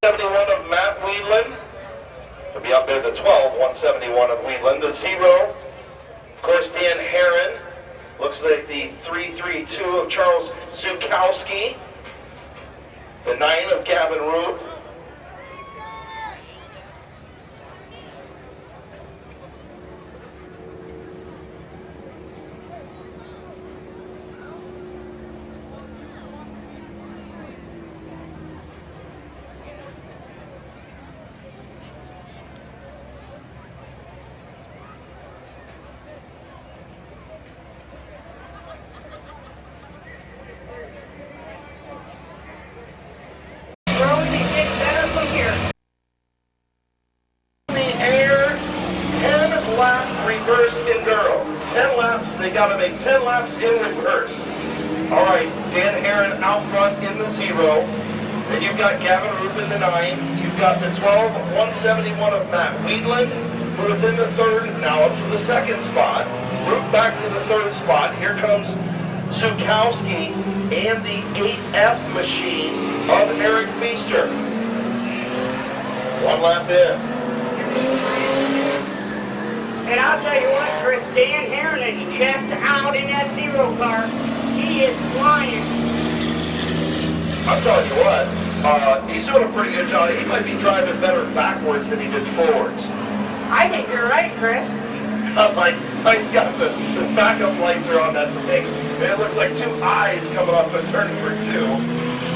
71 of Matt Wheatland. He'll be up there, the 12, 171 of Wheatland. The 0, of course, Dan Herron. Looks like the 332 of Charles Zukowski. The 9 of Gavin Root. Growing and getting better from here. The air 10 lap reverse enduro. 10 laps, they got to make 10 laps in reverse. All right, Dan Herron out front in the 0. Then you've got Gavin Root in the 9. You've got the 12, 171 of Matt Wheatland, who is in the 3rd, now up to the 2nd spot. Root back to the 3rd spot. Here comes Zukowski and the 8F machine of Eric Feaster. 1 lap in. And I'll tell you what, Chris, Dan Herron is checked out in that 0 car. He is flying. I'm telling you what, he's doing a pretty good job. He might be driving better backwards than he did forwards. I think you're right, Chris. Like he's got the backup lights are on that thing. And it looks like 2 eyes coming off the turn for 2.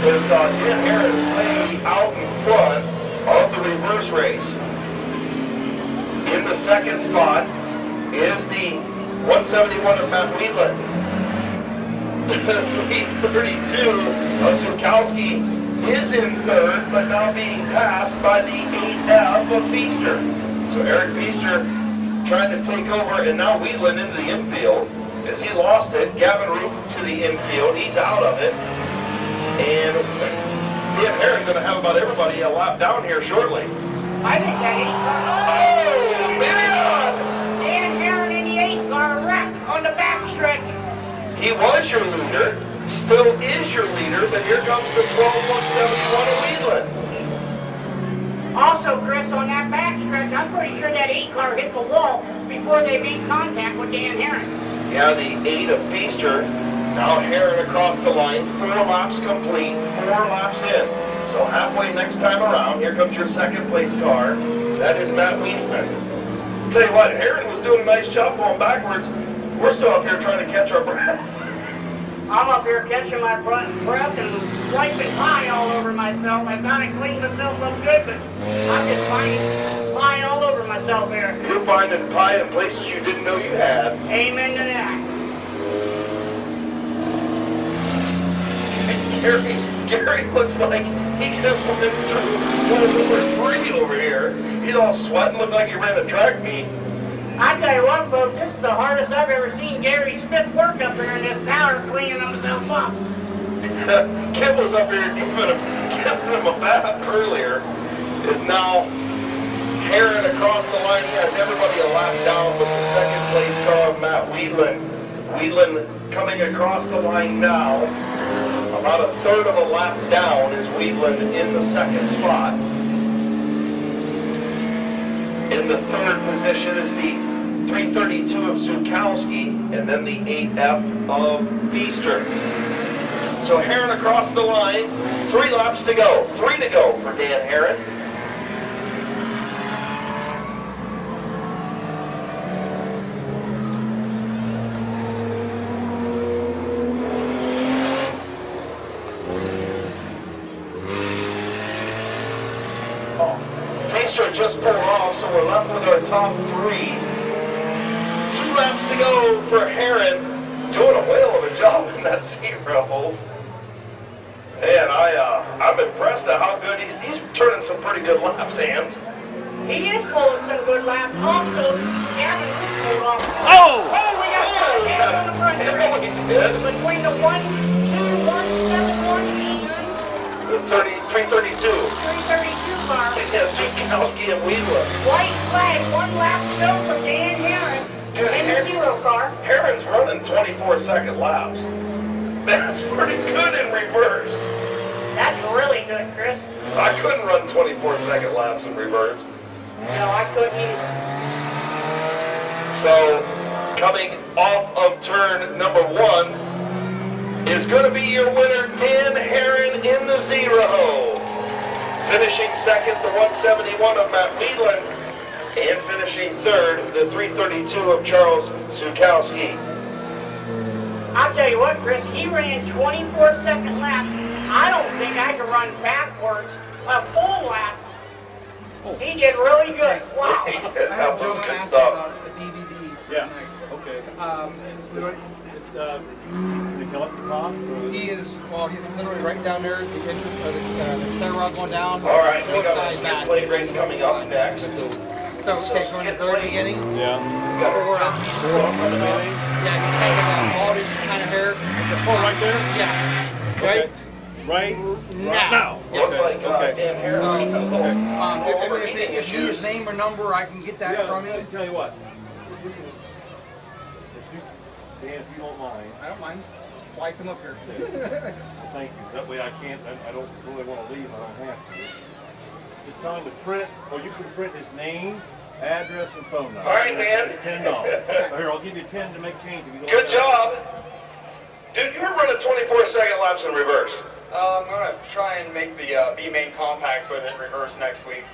There's Dan Herron way out in front of the reverse race. In the 2nd spot is the 171 of Matt Wheatland. 332 of Zukowski is in 3rd, but now being passed by the 8F of Feaster. So Eric Feaster trying to take over, and now Wheatland into the infield as he lost it. Gavin Root to the infield. He's out of it. And Dan Herron's going to have about everybody a lap down here shortly. I think that he's... Oh, maybe not. Dan He was your leader, still is your leader, but here comes the 12-171 of Wheatland. Also, Chris, on that backstretch, I'm pretty sure that 8 car hit the wall before they made contact with Dan Herron. Yeah, the 8 of Feaster. Now Herron across the line. 4 laps complete, 4 laps in. So halfway next time around, here comes your second place car. That is Matt Wheatman. Tell you what, Herron was doing a nice job going backwards. We're still up here trying to catch our breath. I'm up here catching my breath and wiping pie all over myself. I've got to clean myself up good, but I'm just finding pie all over myself here. You're finding pie in places you didn't know you had. Amen to that. Gary looks like he just went through number 3 over here. He's all sweating, looking like he ran a track meet. I tell you what, folks, this is the hardest I've ever seen Gary Smith work up here in this tower cleaning himself up. Kim was up here giving him a bath earlier. Is now Herron across the line. He has everybody a lap down with the second place car of Matt Wheatland. Wheatland coming across the line now. About a third of a lap down is Wheatland in the second spot. In the third position is the 332 of Zukowski, and then the 8F of Feaster. So Herron across the line, 3 laps to go. 3 to go for Dan Herron. Just pulled off, so we're left with our top 3. 2 laps to go for Herron. Doing a whale of a job in that 0. And I'm impressed at how good he's turning some pretty good laps, Hans. He is pulling some good laps. Also, Gavin pulled off. Oh! Oh, we got 2 hands on the front stretch. Between the 1-2-1-7-1 and The 332. 332 car. Yeah, Zukowski and Wheatland. White flag, 1 lap to go for Dan Herron. Good. In the 0 car. Herron's running 24-second laps. That's pretty good in reverse. That's really good, Chris. I couldn't run 24-second laps in reverse. No, I couldn't either. So, coming off of turn number 1 is going to be your winner, Dan Herron in the 0. Finishing second, the 171 of Matt Wheatland, and finishing third, the 332 of Charles Zukowski. I'll tell you what, Chris, he ran 24-second laps. I don't think I could run backwards a full lap. He did really good. Wow. That was good stuff. The DVD. Yeah. Okay. Can you come up the top? He is, well, he's literally right down there at the entrance of the center rod going down. All right, we got a skid plate race coming up next. So, okay, going to the very beginning. Yeah. Got Or, our yeah, he's kind of that bald kind of hair. Oh, right there? Yeah. Okay. Right? Right Now. Looks like Okay. Dan Herron. So, overheating if you need issues. his name or number, I can get that Yeah, from you. let me tell you what. Dan, if you don't mind. I don't mind. Why come up here? Thank you. That way I don't really want to leave. I don't have to. Just tell him to print, or you can print his name, address, and phone number. All right, man. It's $10. Here, I'll give you 10 to make change if you don't. Good job. Dude, you were running 24-second laps in reverse. I'm going to try and make the B-main compacts with it reverse next week.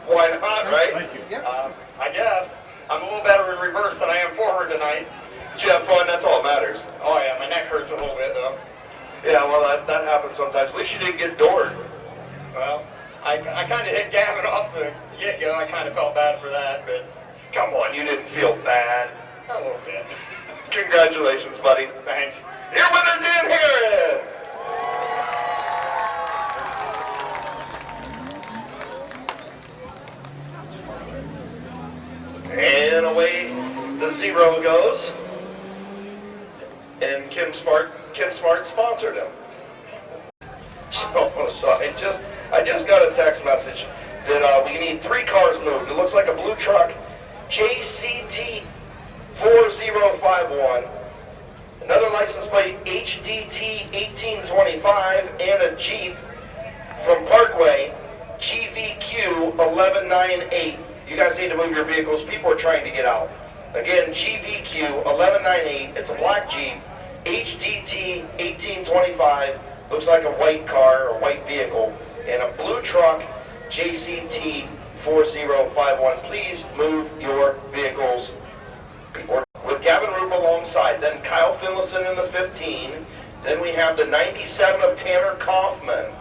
Why not, right? Thank you. I guess. I'm a little better in reverse than I am forward tonight. Did you have fun? That's all that matters. Oh yeah, my neck hurts a little bit though. Yeah, well, that happens sometimes. At least you didn't get doored. Well, I kind of hit Gavin off the get-go. I kind of felt bad for that, but Come on, you didn't feel bad. a little bit. Congratulations, buddy. Thanks. Your winner, Dan Herron. And away the 0 goes. And Kim Smart sponsored him. So I just got a text message that we need 3 cars moved. It looks like a blue truck, JCT 4051. Another license plate, HDT 1825, and a Jeep from Parkway, GVQ 1198. You guys need to move your vehicles. People are trying to get out. Again, GVQ 1198. It's a black Jeep, HDT 1825. Looks like a white car or white vehicle. And a blue truck, JCT 4051. Please move your vehicles. People with Gavin Roop alongside. Then Kyle Finlayson in the 15. Then we have the 97 of Tanner Kaufman.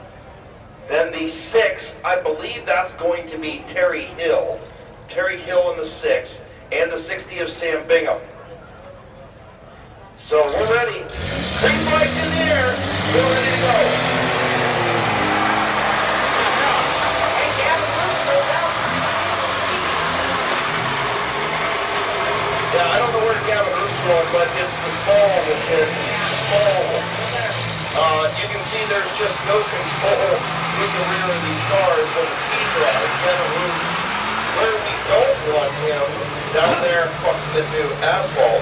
Then the 6, I believe that's going to be Terry Hill. Terry Hill in the 6. And the 60 of Sam Bingham. So we're ready. Green lights in the air. We're ready to go. Yeah, I don't know where Gavin Roop's going, but it's the small. You can see there's just no control with the rear of these cars when the speeds are at. Gavin Roop, where we don't want him, down there across the new asphalt.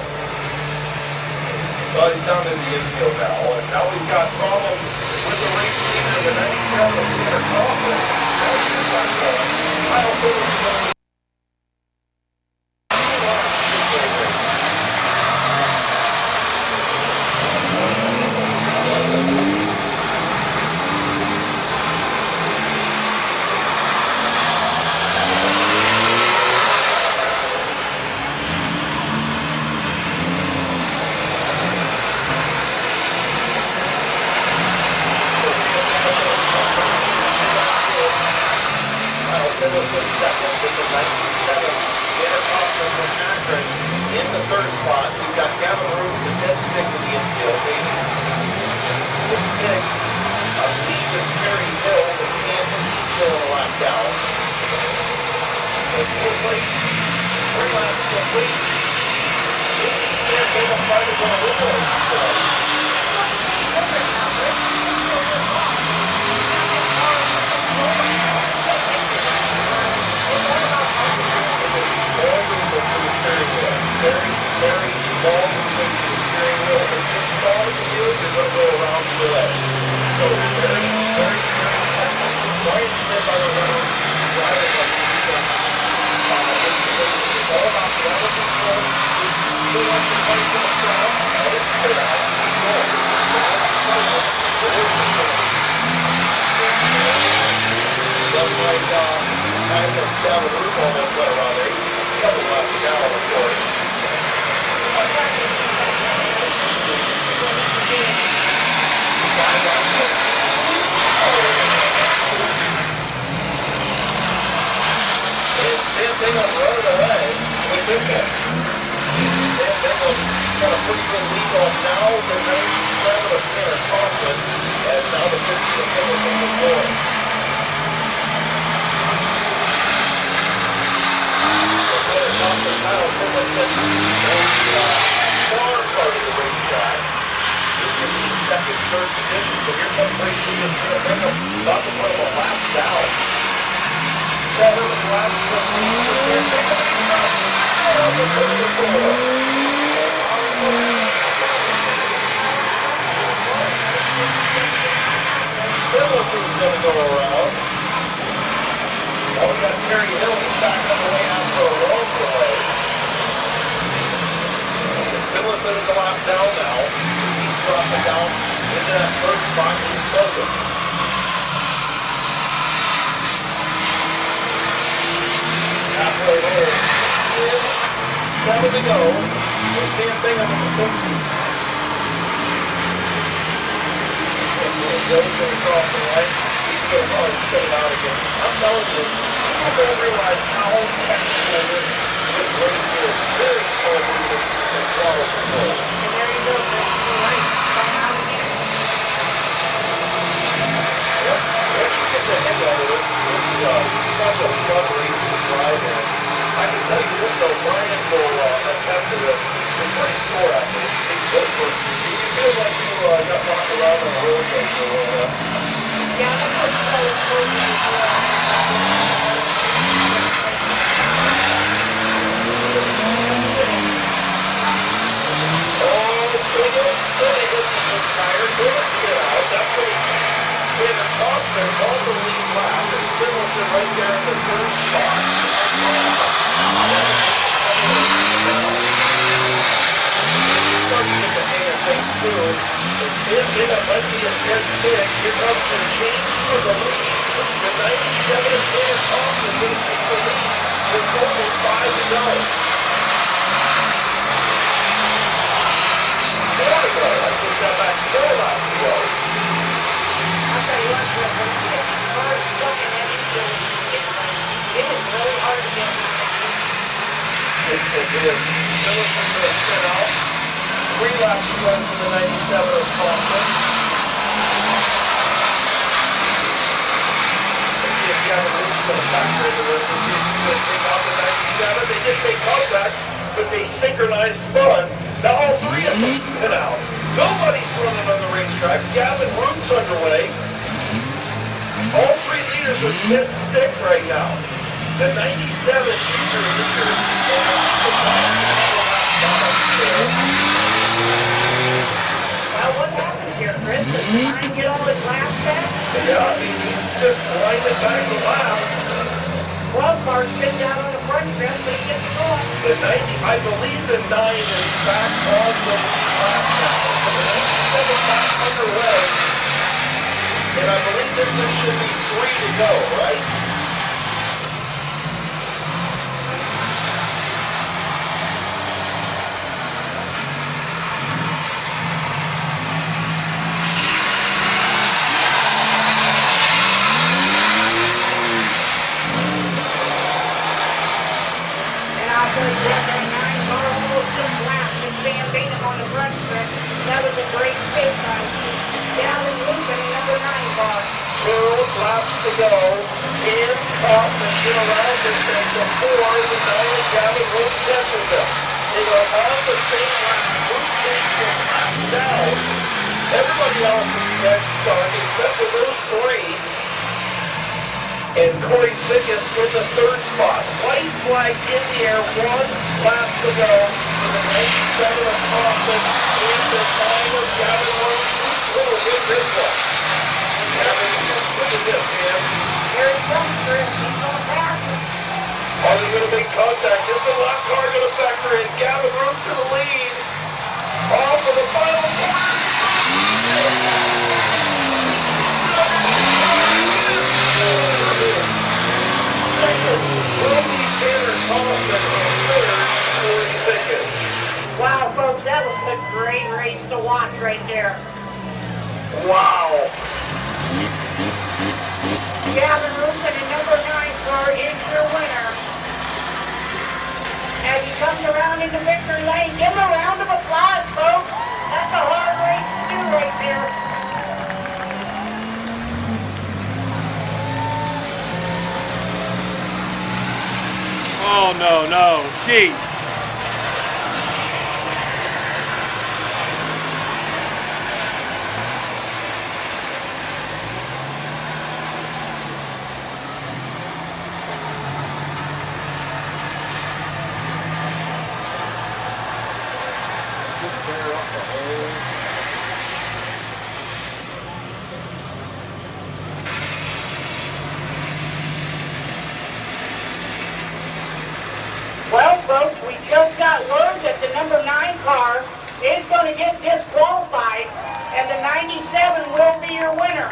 Well, he's down in the infield now, and now we've got problems with the race leader, the 97 of Tanner Kaufman. I don't think it's going to be in the third spot. We've got Gavin Roop, the dead stick in the infield, baby. The 6, I believe is Terry Hill, the 10, he's still in the lap down. It's complete. 3 laps complete. They're going to fight it on a little. Very small movement to the steering wheel. If you're small to do it, you're going to go around to the left. So very quiet step by the runner, driving like it's all about relative control. You don't want to fight to the ground, let it spit out, just like I know Gavin Roop almost went around there. He's a couple laps down, of course. Sam Bingham running away with this one. Sam Bingham got a pretty good lead off now. The 97 of Tanner Kaufman, and now the 50 of Finlayson on the floor. Kyle Finlayson on the far part of the racetrack. This could be second, third position. So here comes race leader Sam Bingham, about to put him a lap down. 7 laps complete for Sam Bingham. Finlayson's going to go around. Now we got Terry Hill, he's back on the way out for a roll delay. Finlayson is a lap down now. He's dropping down into that third spot. He's focused. Halfway there. 7 to go. With Sam Bingham in the 60. Joe's going to cross the line. He's going to probably spit it out again. I'm telling you, people don't realize how technical this race is. Very slow movement and throttle control. And there you go, that's the right. Come out again. Yep, once you get the hang of it, it's such a fun race to drive in. I can tell you this though, Brian will attest to this. It's pretty sore out there. It's good for you. You feel like you got knocked around on a roller coaster or whatever. Yeah, that's what it's called as well. Oh, right there in the third spot. Start to get the hang of things too. It might be a dead stick. Here comes the change for the lead. The 97 is Taylor Thompson going to take the lead with 4.5 to go. 4 to go. I just got back 4 laps to go. I'll tell you what, Chris, when you get these cars stuck in that infield, it is really hard to get them. It is. Millicent will spin out. 3 laps to go for the 97 of Thompson. Let's see if Gavin Root's going to factor into this. Let's see if he's going to take out the 97. They did make contact, but they synchronized spun. Now all 3 of them spin out. Nobody's running on the racetrack. Gavin Root's underway. All 3 leaders are spin stick right now. The 97 junior leader. Well, what happened here, Chris? Did he try and get all his laps back? Yeah, he's just winding back the lap. 12 cars spin down on the front stretch, but he gets going. The 90, I believe the 9 is back on the lap now. So the 97 back underway. And I believe this one should be 3 to go, right? Laps to go, in, top, and get around distance before the 9 of Gavin Root catches them. They are on the same lap. Root takes them laps down. Everybody else is next start except for those 3. And Corey Sickes in the 3rd spot. White flag in the air, 1 lap to go for the 97 of Thompson and the 9 of Gavin Root. Who's going to win this one? Gavin, look at this, man. Here he comes, Chris. He's going to pass him. Are they going to make contact? Is the lap car going to factor in? Gavin Root to the lead. Off of the final corner. Will be Tanner Thompson and 3rd, Corey Sickes. Wow, folks, that was a great race to watch right there. Wow. Gavin Root in the number 9 car is your winner. As he comes around into victory lane, give him a round of applause, folks. That's a hard race to do right there. Oh, no, jeez. Well, folks, we just got word that the number 9 car is going to get disqualified, and the 97 will be your winner.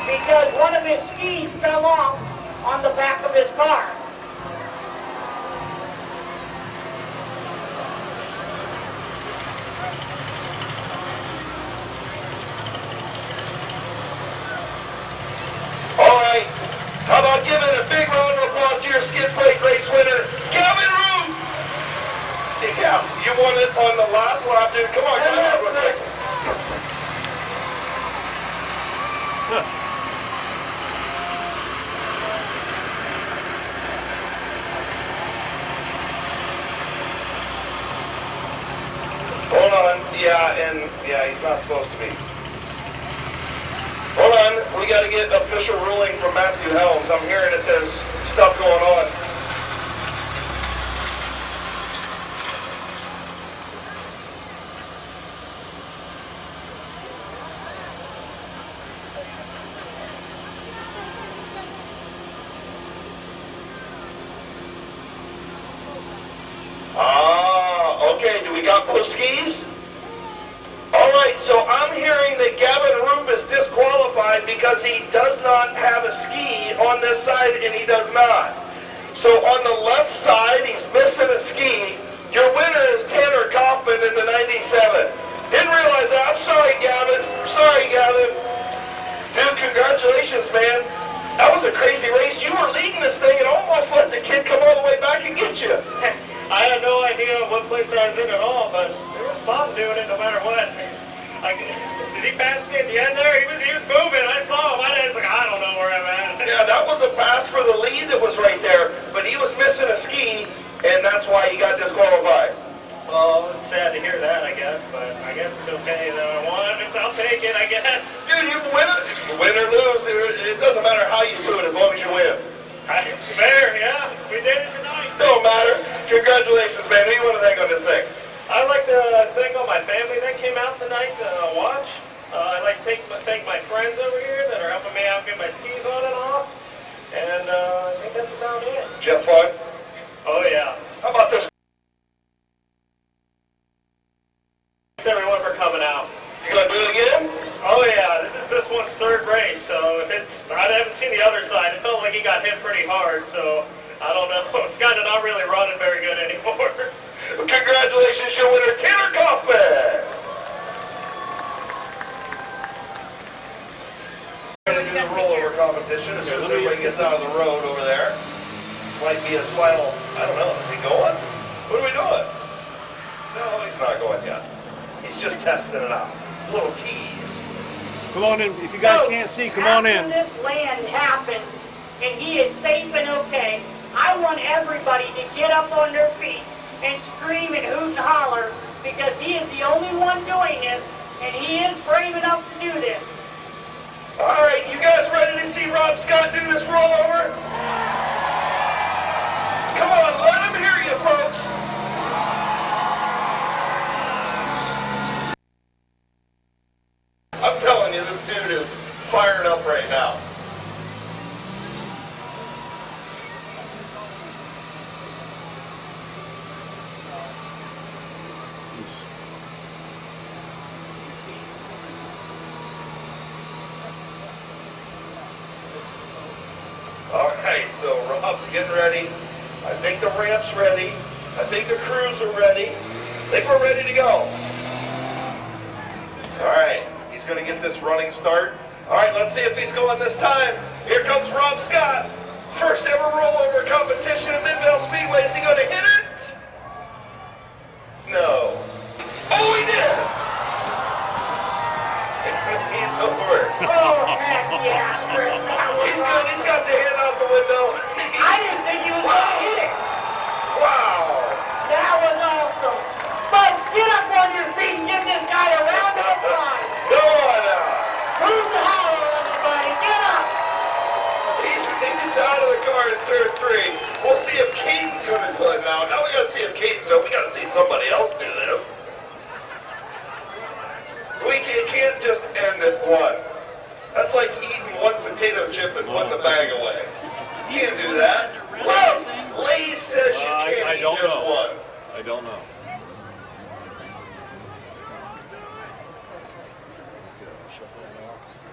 Because one of his skis fell off on the back of his car. All right. How about giving a big round of applause to your skid plate race winner, Gavin Root? Yeah, you won it on the last lap, dude. Come on, come on, real quick. Hold on. Yeah, he's not supposed to be. Hold on, we got to get official ruling from Matthew Helms. I'm hearing that there's stuff going on. got both skis? All right, so I'm hearing that Gavin Roop is disqualified because he does not have a ski on this side, and he does not. So on the left side, he's missing a ski. Your winner is Tanner Kaufman in the 97. Didn't realize that. I'm sorry, Gavin. Sorry, Gavin. Dude, congratulations, man. That was a crazy race. You were leading this thing and almost let the kid come all the way back and get you. I had no idea what place I was in at all, but it was fun doing it no matter what. Did he pass me at the end there? He was moving. I saw him. I was like, I don't know where I'm at. Yeah, that was a pass for the lead that was right there, but he was missing a ski, and that's why he got disqualified. Well, it's sad to hear that, I guess, but I guess it's okay that I won. I'll take it, I guess. Dude, you win or lose, it doesn't matter how you do it as long as you win. Fair, yeah. We did it tonight. Don't matter. Congratulations, man. Who do you want to thank on this thing? I'd like to thank all my family that came out tonight to watch. I'd like to thank my friends over here that are helping me out get my skis on and off. And I think that's about it. Jeff Fun? Oh, yeah. How about this? Thanks, everyone, for coming out. You gonna do it again? Oh, yeah. This one's third race, so I haven't seen the other side. It felt like he got hit pretty hard, so I don't know. It's kind of not really running very good anymore. Well, congratulations, your winner, Tanner Kaufman. We're going to do the rollover competition as soon as everybody gets out of the road over there. This might be his final, I don't know, is he going? What are we doing? No, he's not going yet. He's just testing it out. A little tease. Come on in. If you guys can't see, come on in. After this land happens, and he is safe and okay, I want everybody to get up on their feet and scream and hoot and holler, because he is the only one doing this, and he is brave enough to do this. All right, you guys ready to see Rob Scott do this rollover? Come on, let him hear you, folks. I'm telling you, this dude is fired up right now. All right, so Rob's getting ready. I think the ramp's ready. I think the crews are ready. I think we're ready to go. All right, he's going to get this running start. All right, let's see if he's going this time. Here comes Rob Scott. First ever rollover competition at Midvale Speedway. Is he going to hit it? No. Oh, he did! He's over. Oh, heck yeah, Chris, that was He's good. He's got the hand out the window. I didn't think he was going to hit it. Wow. That was awesome. Folks, get up on your feet and give this guy a round of applause. Go on now. Who's the holler, everybody? Get up. He's out of the car in turn 3. We'll see if Kate's going to do it now. Now we got to see if Kate's doing it. We got to see somebody else do this. You can't just end at one. That's like eating one potato chip and putting the bag away. You can't do that. Plus, Lee says you can't I eat don't just know. one. I don't know.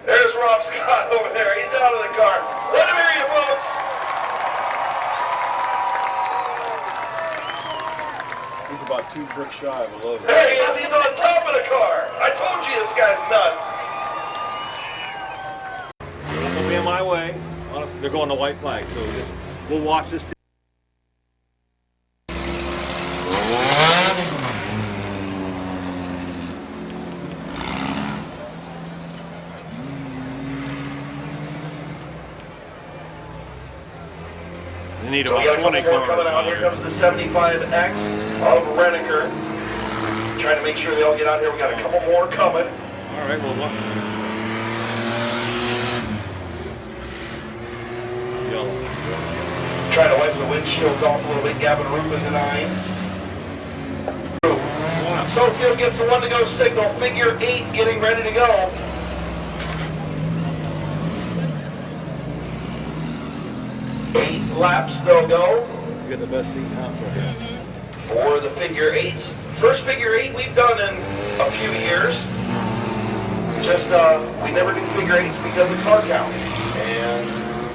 There's Rob Scott over there. He's out of the car. Let him hear you, folks. He's about 2 bricks shy of a load. There he is. He's on top of the car. I told you this guy's nuts. They'll be in my way. Honestly, they're going to white flag, so we'll watch this. They need So we about got a 20 couple more cars coming out. out Here here. comes the 75X of Renneker. Trying to make sure they all get out here. We got a couple more coming. All right, well, what? Yellow. Trying to wipe the windshields off a little bit. Gavin Roop in the 9. Sofield gets the 1 to go signal. Figure 8 getting ready to go. Eight laps they'll go. You got the best seat in house right here. for the figure eights. First figure eight we've done in a few years. Just, we never do figure eights because of car count. And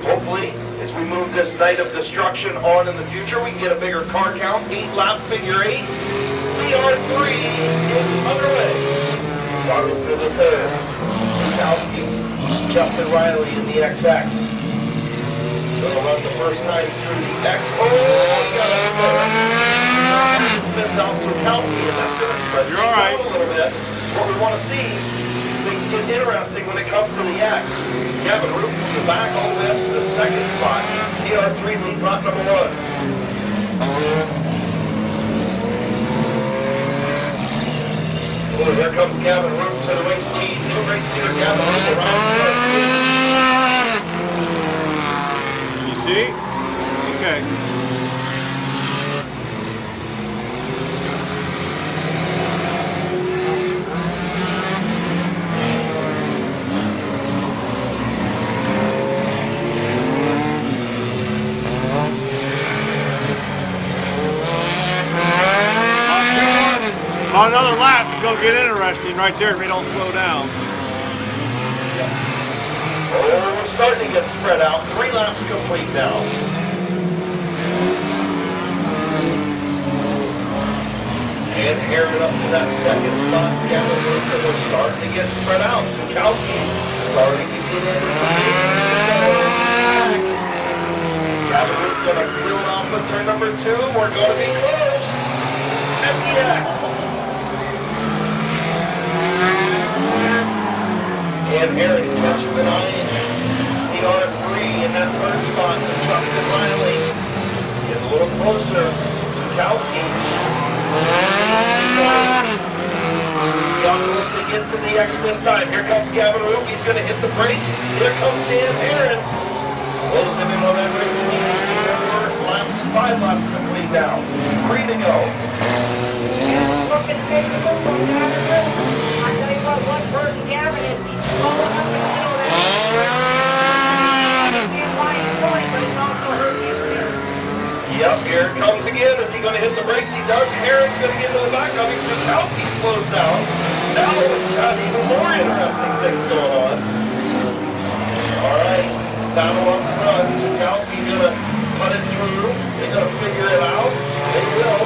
hopefully, as we move this night of destruction on in the future, we can get a bigger car count. 8-lap figure eight. PR3 is underway. Starting for the third. Kowski, Justin Riley in the XX. Gonna run the first time through the X. Oh, he got up there. Spins out to Kowski, and that's gonna spread things out a little bit. What we want to see, things get interesting when it comes to the X. Gavin Root from the back all the way up to the second spot. PR3 leads lap number one. Oh, here comes Gavin Root to the race lead. New race leader Gavin Root around. You see? Okay. On another lap, it's going to get interesting right there if we don't slow down. Oh, we're starting to get spread out. 3 laps complete now. And Aaron up to that second spot. Gavin Root, and we're starting to get spread out. So Kowski starting to get in. Gavin Root's going to build off with turn number 2. We're going to be close at the X. And Aaron catching the 9. PR3 in that third spot. Justin Riley getting a little closer. Kowski. He optimistically gets to the X this time. Here comes Gavin Root. He's going to hit the brakes. Here comes Dan Aaron. Close him in on that race lead. 5 laps complete now. 3 to go. Looking to take the move from Gavin Root. I tell you what, one person Gavin is. He's slowing up in the middle there. He's flying point, but he's also hurting his rear. Yep, here it comes again. Is he going to hit the brakes? He does. Aaron's going to get to the back of him. Kowski slows down. Now it's got even more interesting things going on. All right, battle up front. Kowski's going to cut it through. They're going to figure it out. They will.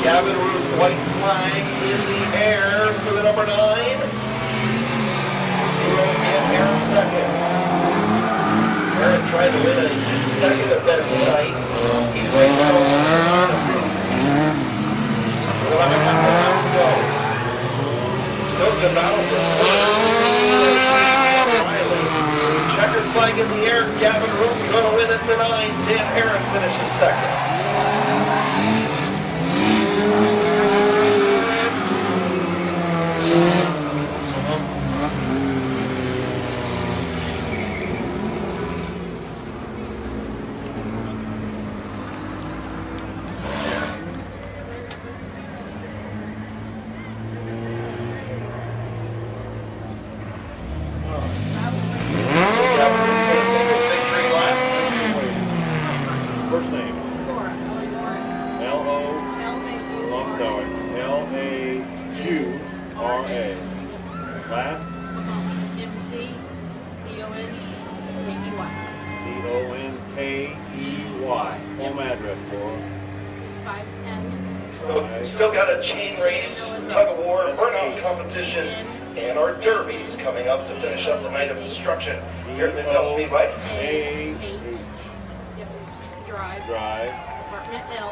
Gavin Root, white flag in the air for the number 9. Aaron second. Aaron trying to win a second at that tonight. He's right now. We'll have a couple of laps to go. Still good battle for Riley. Checkered flag in the air. Gavin Root going to win at the 9. Dan Aaron finishes second. First name? L-A-U-R-A. Last? C-O-N-K-E-Y. Home address, Laura. 510. Still got a chain race, tug of war, burnout competition, and our derbies coming up to finish up the night of destruction here at Midvale Speedway. A-H. Drive. Apartment L.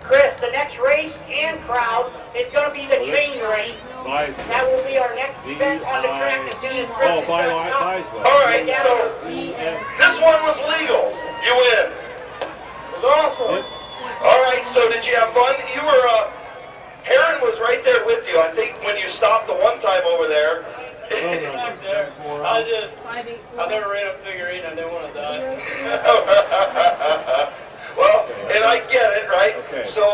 Chris, the next race and crowd is going to be the chain race. That will be our next event on the track as soon as Chris is done. All right, so this one was legal. You win. It was awesome. All right, so did you have fun? You were, Heron was right there with you, I think, when you stopped the one time over there. I never ran a figure eight. I didn't want to die. Well, and I get it, right? Okay. So,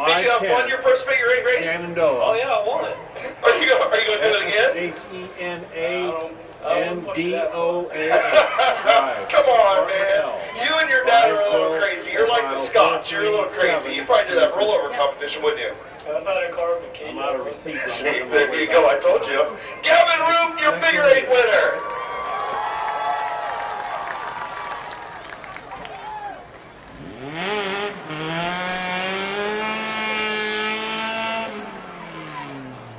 did you have fun your first figure eight race? Shenandoah. Oh yeah, I won it. Are you going to do it again? H-E-N-A. I N-D-O-A-L. Come on, man. You and your dad are a little crazy. You're like the Scots. You're a little crazy. You probably do that rollover competition, wouldn't you? I'm not in car with I'm out of receipts. See, there you go. I told you. Gavin Roop, your figure 8 winner.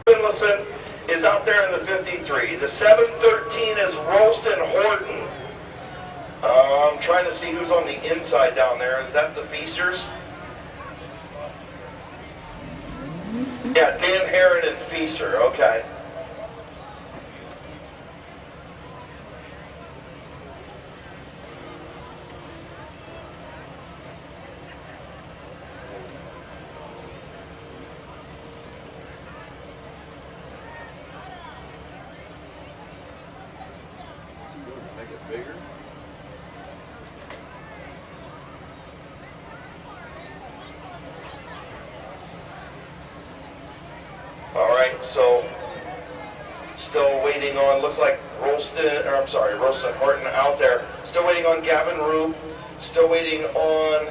Finlayson is out there in the 53. The 713 is Rolston Horton. I'm trying to see who's on the inside down there. Is that the Feasters? Yeah, Dan Herron and Feaster. Okay. Make it bigger. All right, so still waiting on, looks like Rolston Horton out there. Still waiting on Gavin Roop. Still waiting on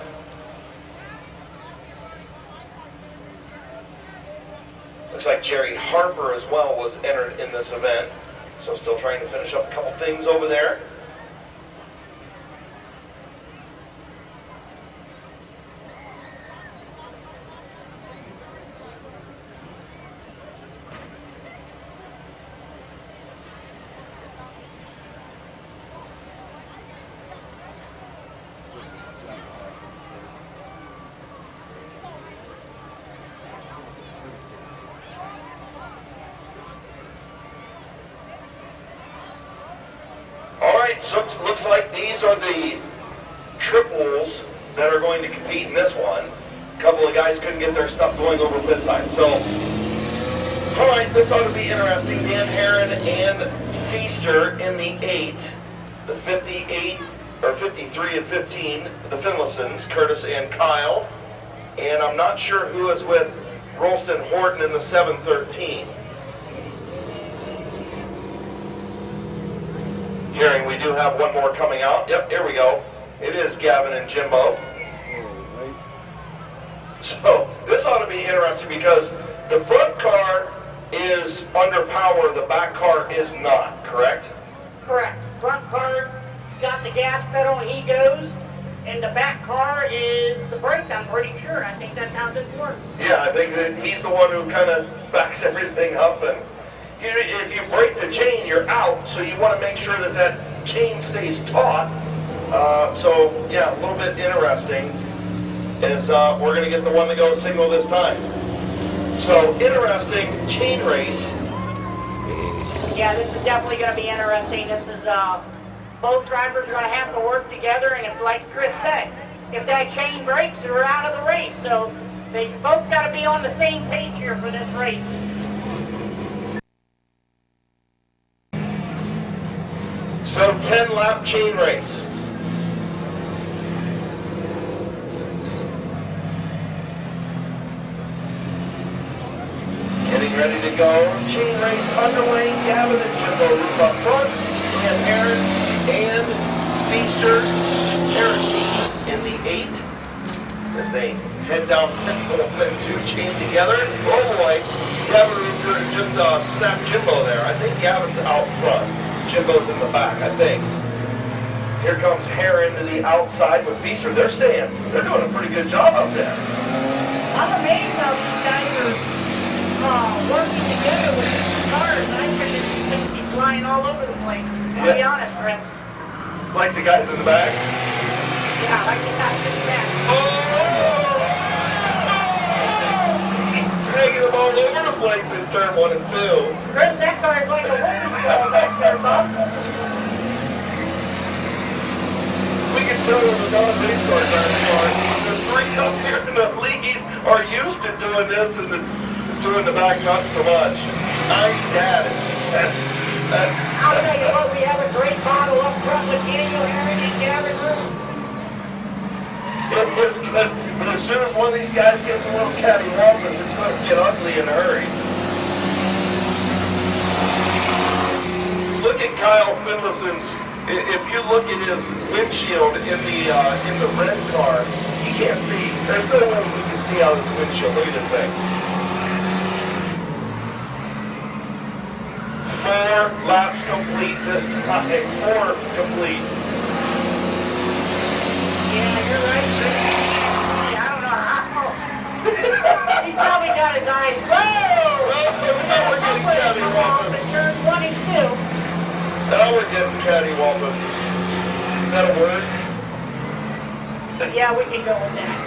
looks like Jerry Harper as well was entered in this event. So still trying to finish up a couple things over there. So it looks like these are the triples that are going to compete in this one. A couple of guys couldn't get their stuff going over pit side. So, all right, this ought to be interesting. Dan Herron and Feaster in the 8, the 58, or 53 and 15, the Finlaysons, Curtis and Kyle. And I'm not sure who is with Rolston Horton in the 713. Hearing we do have one more coming out. Yep, here we go. It is Gavin and Jimbo. So this ought to be interesting because the front car is under power, the back car is not, correct? Correct. Front car got the gas pedal and he goes, and the back car is the brakes, I'm pretty sure. I think that's how this works. Yeah, I think that he's the one who kind of backs everything up, and if you break the chain, you're out, so you want to make sure that that chain stays taut. So, yeah, a little bit interesting is we're going to get the one that goes single this time. So, interesting chain race. Yeah, this is definitely going to be interesting. This is, both drivers are going to have to work together, and it's like Chris said, if that chain breaks, they're out of the race. So, they both got to be on the same page here for this race. So 10-lap chain race. Getting ready to go. Chain race underway. Gavin and Jimbo Roop up front. And Aaron and Feaster Cherokee in the 8 as they head down and 2 chain together. Oh boy, Gavin Roop just snapped Jimbo there. I think Gavin's out front. Jimbo's in the back, I think. Here comes Herron to the outside with Feaster. They're doing a pretty good job up there. I'm amazed how these guys are working together with these cars. I think these things be flying all over the place. I'll be honest, Chris. Like the guys in the back? Yeah, like the guys in the back. Dragging them all over the place in turn 1 and 2. Chris, that car is like a woman's ball back there, Bob. We can tell them the non-race cars aren't. The 3 up here in the lead are used to doing this and doing the back not so much. Nice dad. I'll tell you what, we have a great model up front with Daniel Herron and Gavin Roop. It was good, but as soon as one of these guys gets a little cattywampus, it's going to get ugly in a hurry. look at Kyle Finlayson's. If you look at his windshield in the red car, he can't see. There's no way he can see out his windshield. Look at this thing. 4 laps complete this time. 4 complete. Yeah, you're right. I don't know how. He's probably got his eyes. Whoa! Now we're getting cattywampus. Turn 22. Now we're getting cattywampus. Is that a word? Yeah, we can go with that.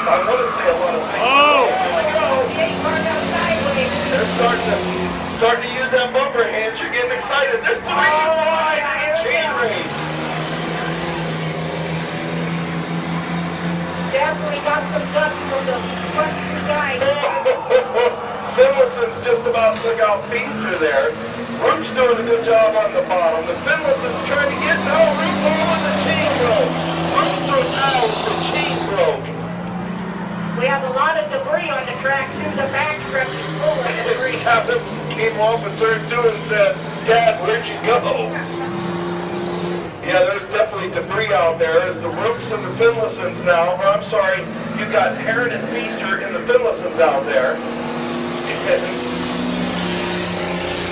I want to say a lot of things. Oh! There we go. The 8 car got sideways. They're starting to use that bumper hands. You're getting excited. There's 3 wide chain race. Definitely got some dust from the front 2 guys. Finlayson's just about took out Feaster there. Roop's doing a good job on the bottom. The Finlayson's trying to get Roop over the chain broke. Roop throws out the chain broke. We have a lot of debris on the track too. The backstretch is full of debris. Captain came off in turn 2 and said, "Dad, where'd you go?" Yeah, there's definitely debris out there. There's the Roops and the Finlaysons now. Or I'm sorry, you've got Heron and Feaster and the Finlaysons out there.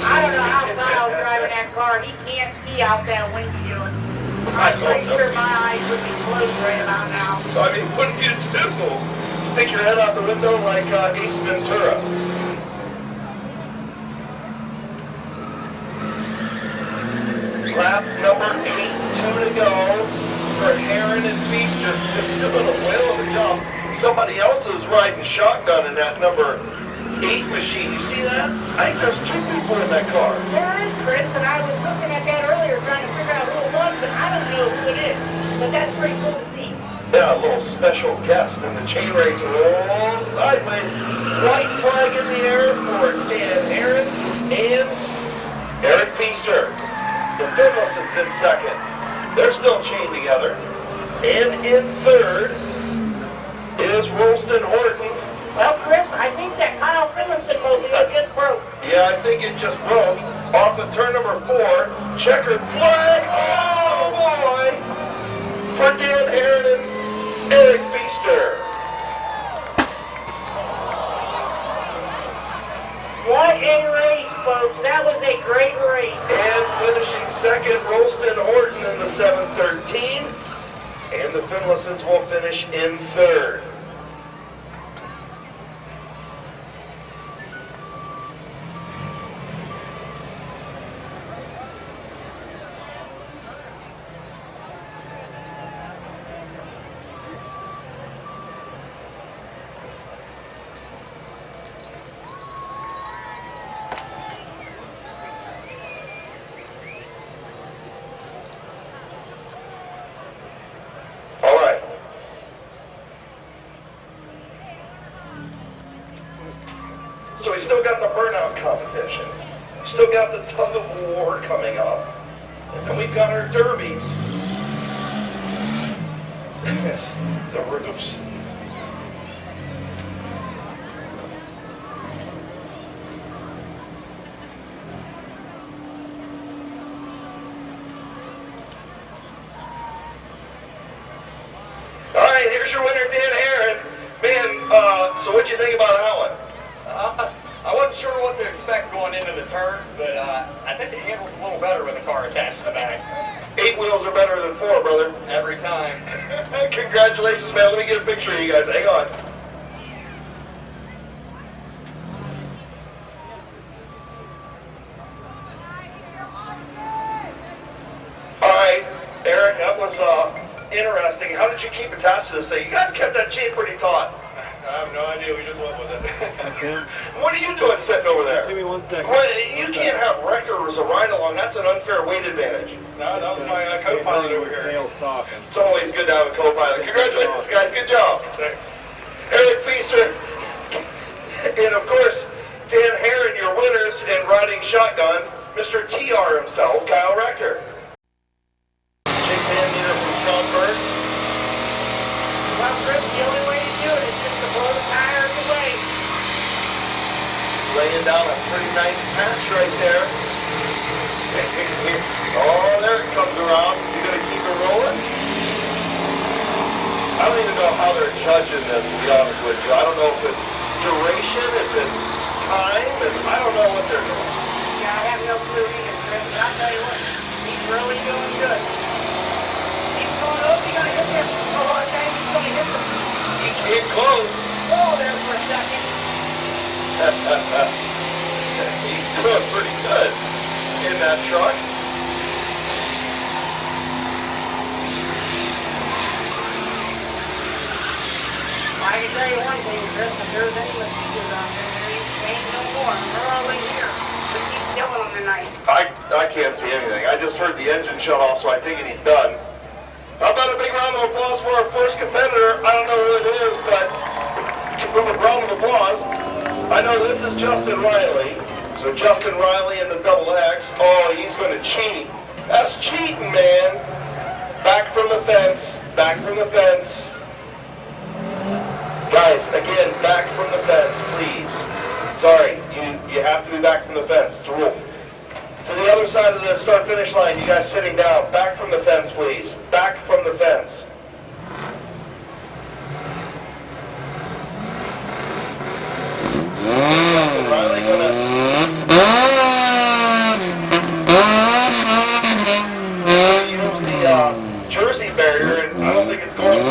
I don't know how Kyle's driving that car. He can't see out that windshield. I'm pretty sure my eyes would be closed right about now. So, I mean, what do you do? Stick your head out the window like Ace Ventura. Lap number 8, 2 to go for Heron and Feaster. Just doing a whale of a job. Somebody else is riding shotgun in that number 8 machine. You see that? I think there's 2 people in that car. There is, Chris, and I was looking at that earlier trying to figure out who it was, and I don't know who it is. But that's pretty cool to see. Yeah, a little special guest, and the chain race rolls sideways. White flag in the air for Dan Heron and Eric Feaster. The Finlaysons in second. They're still chained together. And in third is Rolston Horton. Well, Chris, I think that Kyle Finlayson mobile just broke. Yeah, I think it just broke. Off of turn number 4. Checkered flag. Oh, boy. For Dan Heron and Eric Feaster. What a race, folks. That was a great race. And finishing second, Rolston Horton in the 713. And the Finlaysons will finish in third. So we still got the burnout competition. Still got the tug of war coming up. And then we've got our derbies. The roofs. All right, here's your winner, Dan Heron. Man, so what'd you think about that one? I wasn't sure what to expect going into the turn, but I think it handles a little better with a car attached to the back. 8 wheels are better than 4, brother. Every time. Congratulations, man. Let me get a picture of you guys. Hang on. All right, Eric, that was interesting. How did you keep attached to this thing? You guys kept that chain pretty taut. I have no idea. We just went with it. Tim, What are you doing sitting over there? give me 1 second. Well, you can't have wrecker as a ride-along. That's an unfair weight advantage. No, that was my co-pilot over here. Tails talking. It's always good to have a co-pilot. Congratulations, guys. Good job. Eric Feaster. And, of course, Dan Heron, your winners in riding shotgun. Mr. TR himself, Kyle Rector. Jake Van Meter from Schaumburg. Well, Chris, the only way to do it is just to blow the tires away. Laying laying down a pretty nice patch right there. Oh, there it comes around. You gonna keep it rolling? I don't even know how they're judging this, to be honest with you. I don't know if it's duration, if it's time, and I don't know what they're doing. Yeah, I have no clue either, Chris, but I'll tell you what, he's really doing good. He's going, oh, he's gonna hit this. Oh, I think he's gonna hit this. He came close. Oh, there for a second. He's doing pretty good in that truck. I can tell you one thing, Chris, if there's any mosquitoes out there ain't no more. They're all in here. We keep killing them tonight. I can't see anything. I just heard the engine shut off, so I think he's done. How about a big round of applause for our first competitor? I don't know who it is, but give him a round of applause. I know this is Justin Riley. So Justin Riley in the double X. Oh, he's going to cheat. That's cheating, man. Back from the fence. Back from the fence. Guys, again, back from the fence, please. Sorry, you have to be back from the fence. It's a rule. To the other side of the start-finish line, you guys sitting down. Back from the fence, please. Back from the fence. Riley gonna use the jersey barrier, and I don't think it's going to.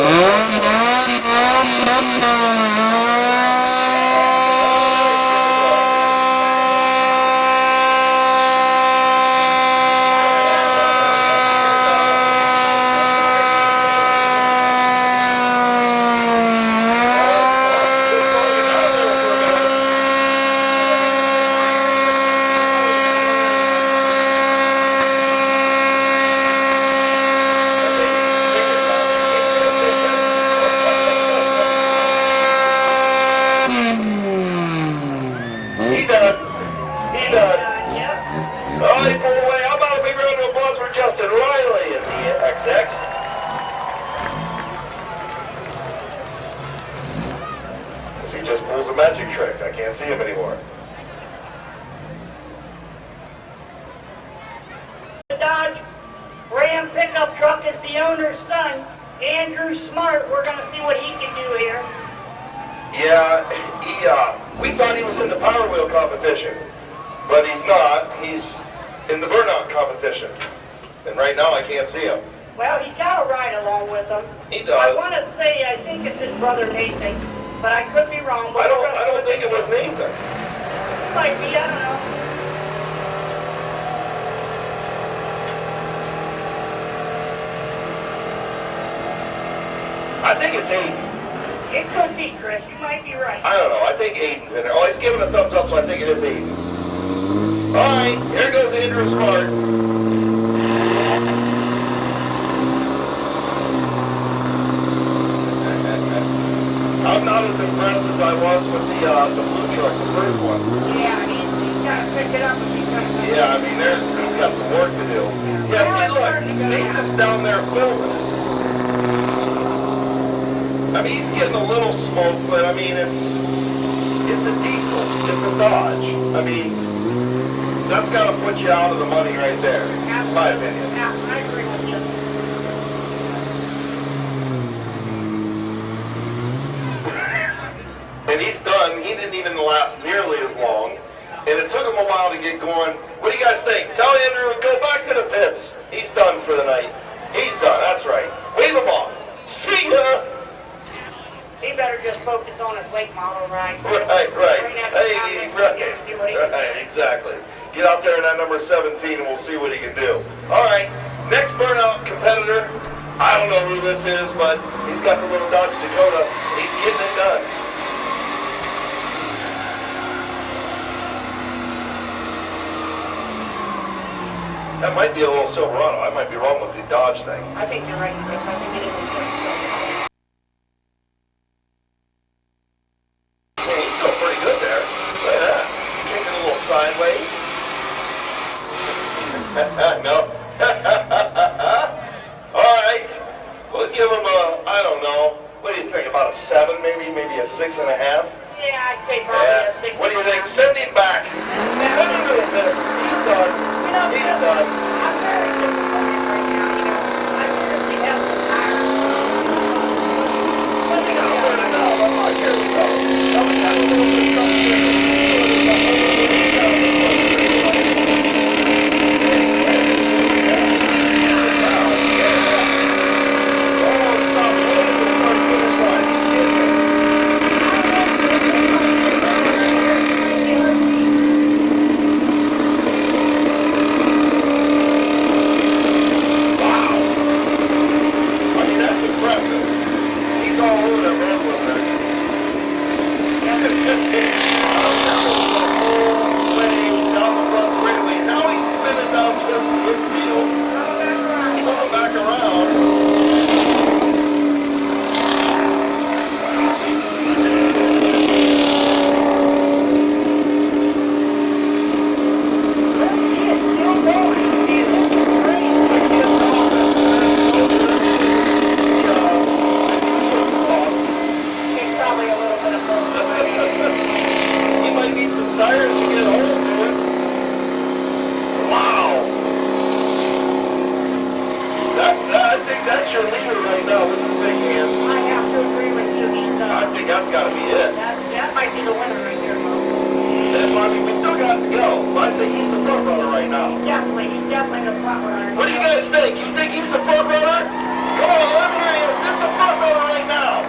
Magic trick. I can't see him anymore. The Dodge Ram pickup truck is the owner's son, Andrew Smart. We're going to see what he can do here. Yeah, we thought he was in the Power Wheel competition, but he's not. He's in the burnout competition. And right now I can't see him. Well, he's got a ride along with him. He does. I want to say, I think it's his brother Nathan, but I could be wrong. But I don't think it was Nathan. Might be, I don't know. I think it's Aiden. It could be, Chris. You might be right. I don't know. I think Aiden's in there. Oh, he's giving a thumbs up, so I think it is Aiden. All right, here goes Andrew Smart. I'm not as impressed as I was with the blue truck, the first one. Yeah, he's got to pick it up if he's going to. Yeah, I mean, he's got some work to do. Yeah, see, look, Nathan's down there filming it. I mean, he's getting a little smoke, but I mean, it's a diesel, it's a Dodge. I mean, that's got to put you out of the money right there, in my opinion. Yeah, I agree with you. And he's done. He didn't even last nearly as long. And it took him a while to get going. What do you guys think? Tell Andrew to go back to the pits. He's done for the night. He's done. That's right. Wave him off. See ya. He better just focus on his late model ride. Right. Hey, right, exactly. Get out there in that number 17 and we'll see what he can do. All right. Next burnout competitor. I don't know who this is, but he's got the little Dodge Dakota. He's getting it done. That might be a little Silverado. I might be wrong with the Dodge thing. I think you're right, Chris. I think it is. Yeah, he's still pretty good there. Look at that. Taking a little sideways. No. All right. We'll give him a, I don't know. What do you think? About a 7, maybe a 6.5? Yeah, Yeah, I'd say probably a 60. What do you think? Send him back. Send him to the pits. He's done. He's done. I'm very disappointed right now, you know. I really have some tires. I'll burn it out. I'm not here to tell him. Tell him that a little bit back around. It's probably a little bit of both. You might need some tires to get home, dude. Wow. I think that's your leader right now with the big hand. I have to agree with you. I think that's got to be it. That might be the winner right there, Mo. I mean, we still got to go. But I'd say he's the front runner right now. He's definitely the front runner. What do you guys think? You think he's the front runner? Come on, let me hear you. Is this the front runner right now?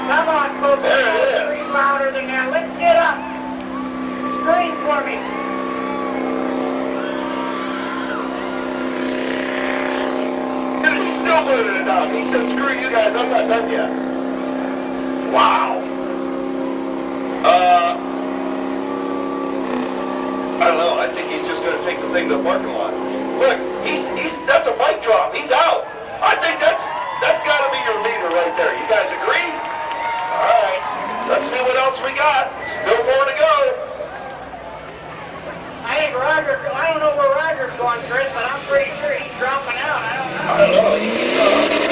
Come on, folks. There it is. Scream louder than that. Let's get up. Scream for me. Dude, he's still burning it down. He said, screw you guys, I'm not done yet. Wow. I don't know. I think he's just going to take the thing to the parking lot. Look, that's a mic drop. He's out. I think that's got to be your leader right there. You guys agree? All right. Let's see what else we got. Still more to go. I think I don't know where Roger's going, Chris, but I'm pretty sure he's dropping out. I don't know. I don't know.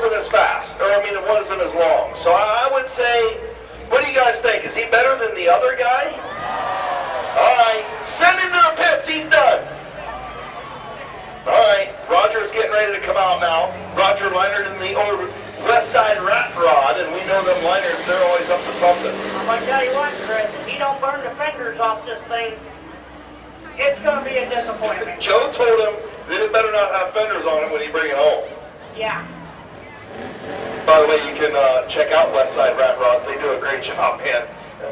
As fast, or I mean it wasn't as long. So I would say, what do you guys think? Is he better than the other guy? All right, send him to the pits, he's done. All right, Roger's getting ready to come out now. Roger Leinert in the West Side Rat Rod, and we know them Leinerts, they're always up to something. I'm going to tell you what, Chris, if he don't burn the fenders off this thing, it's going to be a disappointment. Joe told him that it better not have fenders on it when he bring it home. Yeah. By the way, you can check out Westside Rat Rods. They do a great job, man,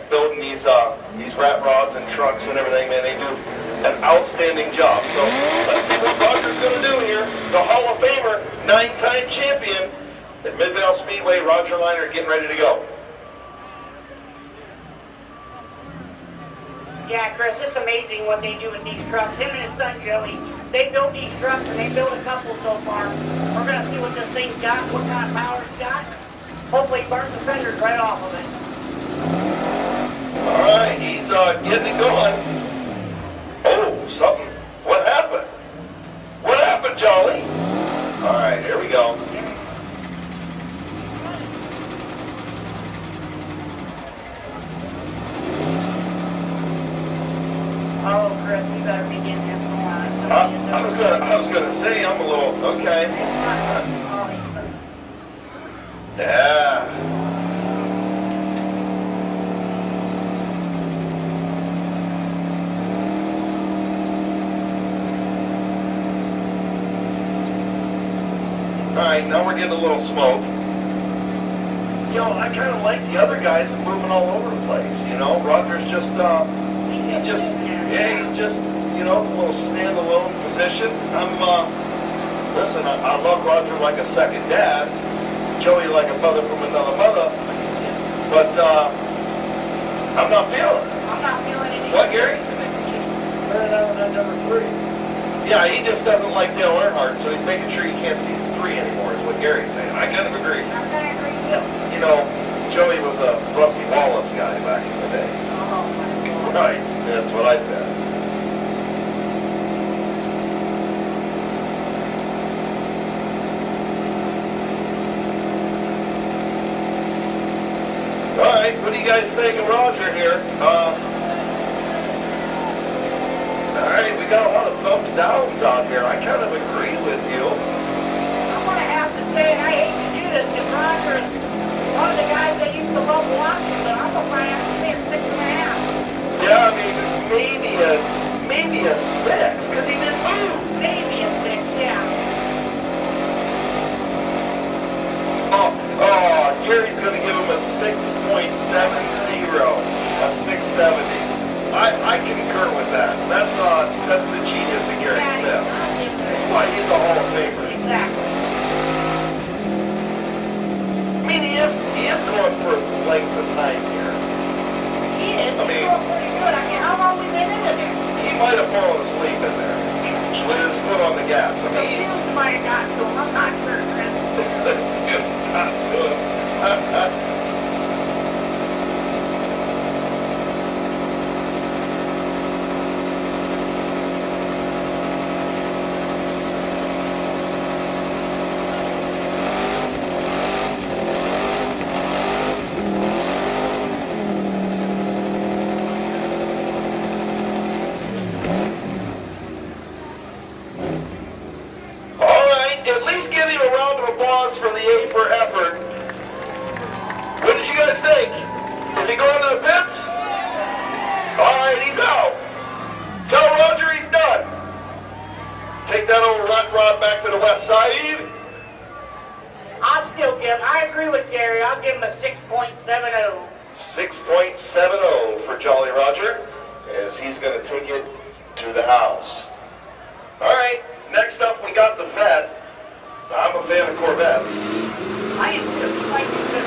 building these rat rods and trucks and everything, man. They do an outstanding job. So let's see what Roger's going to do here. The Hall of Famer, 9-time champion at Midvale Speedway, Roger Leinert, getting ready to go. Yeah, Chris, it's amazing what they do with these trucks. Him and his son, Joey, they built these trucks, and they built a couple so far. We're going to see what this thing's got, what kind of power it's got. Hopefully burn the fenders right off of it. All right, he's getting it going. Oh, something. What happened? What happened, Jolly? All right, here we go. Oh, Chris, you better be getting this going. I was gonna say I'm a little okay. Yeah. right, now we're getting a little smoke. You know, I kind of like the other guys moving all over the place, you know? Roger's just, he's just, you know, a little standalone position. Listen, I love Roger like a second dad, Joey like a mother from another mother, but, I'm not feeling it. I'm not feeling it. What, Gary? Number 3. Yeah, he just doesn't like Dale Earnhardt, so he's making sure he can't see the 3 anymore, is what Gary's saying. I kind of agree. I'm gonna agree too. You know, Joey was a Rusty Wallace guy back in the day. Oh my God. Right, that's what I said. All right, what do you guys think of Roger here? All right, we got a lot of thumbs downs out here. I kind of agree with you. I'm gonna have to say, and I hate to do this, because Roger is one of the guys that used to love watching, but I'm gonna have to say a 6.5. Yeah, I mean, maybe a 6, because he didn't move. Maybe a 6, yeah. Oh, Gary's gonna give him a 6.70, a 670. I concur with that. That's the genius of Gary Smith. That's why he's a Hall of Famer. Exactly. I mean, he is going for length of time here. He is. I mean, He's doing pretty good. I mean, how long we been into this? He might have fallen asleep in there with his foot on the gas. I The mean, fuse might have got to him. I'm not sure, Chris. it's not good. At least give him a round of applause for the A for effort. What did you guys think? Is he going to the pits? All right, he's out. Tell Roger he's done. Take that old rat rod back to the west side. I agree with Gary. I'll give him a 6.70. 6.70 for Jolly Roger, as he's going to take it to the house. All right, next up we got the vet. I'm a fan of Corvettes. I am too. You might be too.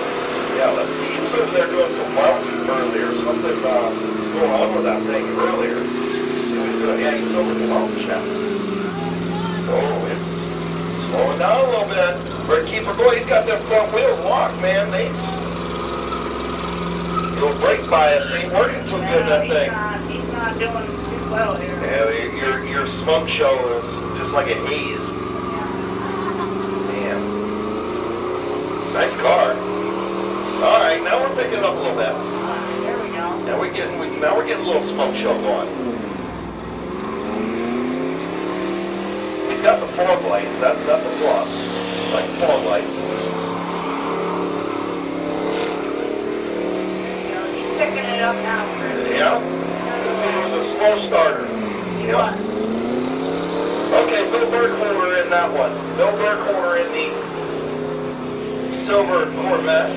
Yeah, let's see. He said they're doing some welding earlier. Something going on with that thing earlier. See what he's doing. Yeah, he's over the weld shaft. Oh, it's slowing down a little bit. Better keep her going. He's got them front wheels locked, man. Little brake bias ain't working so good, that thing. He's not doing too well here. Yeah, your smoke show is just like a haze. Man. Nice car. All right, now we're picking up a little bit. There we go. Now we're getting a little smoke show going. He's got the fog lights. That's a plus. Like fog lights. He's picking it up now, Chris. Yeah. He was a slow starter. He was. Okay, no bird holder in that one. No bird holder in the silver Corvette.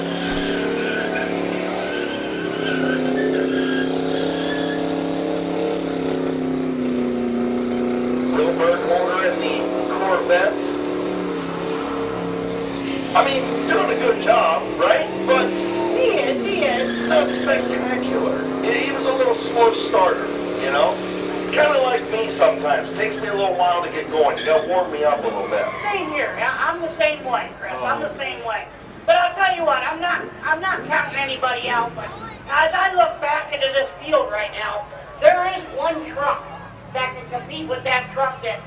Little bird holder in the Corvette. I mean, doing a good job, right? But He is. not spectacular. He was a little slow starter, you know? Kind of like me sometimes. Takes me a little while to get going. You gotta warm me up a little bit. Same here. I'm the same way, Chris. I'm the same way. But I'll tell you what, I'm not counting anybody out, but as I look back into this field right now, there is one truck that can compete with that truck that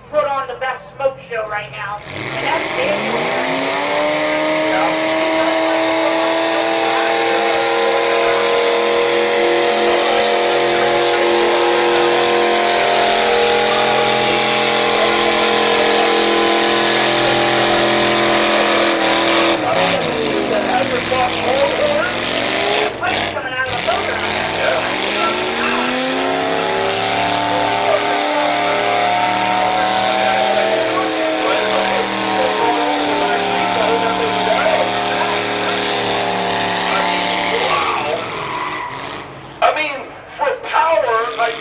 put on the best smoke show right now, and that's Daniel. Pipes coming out of the motor.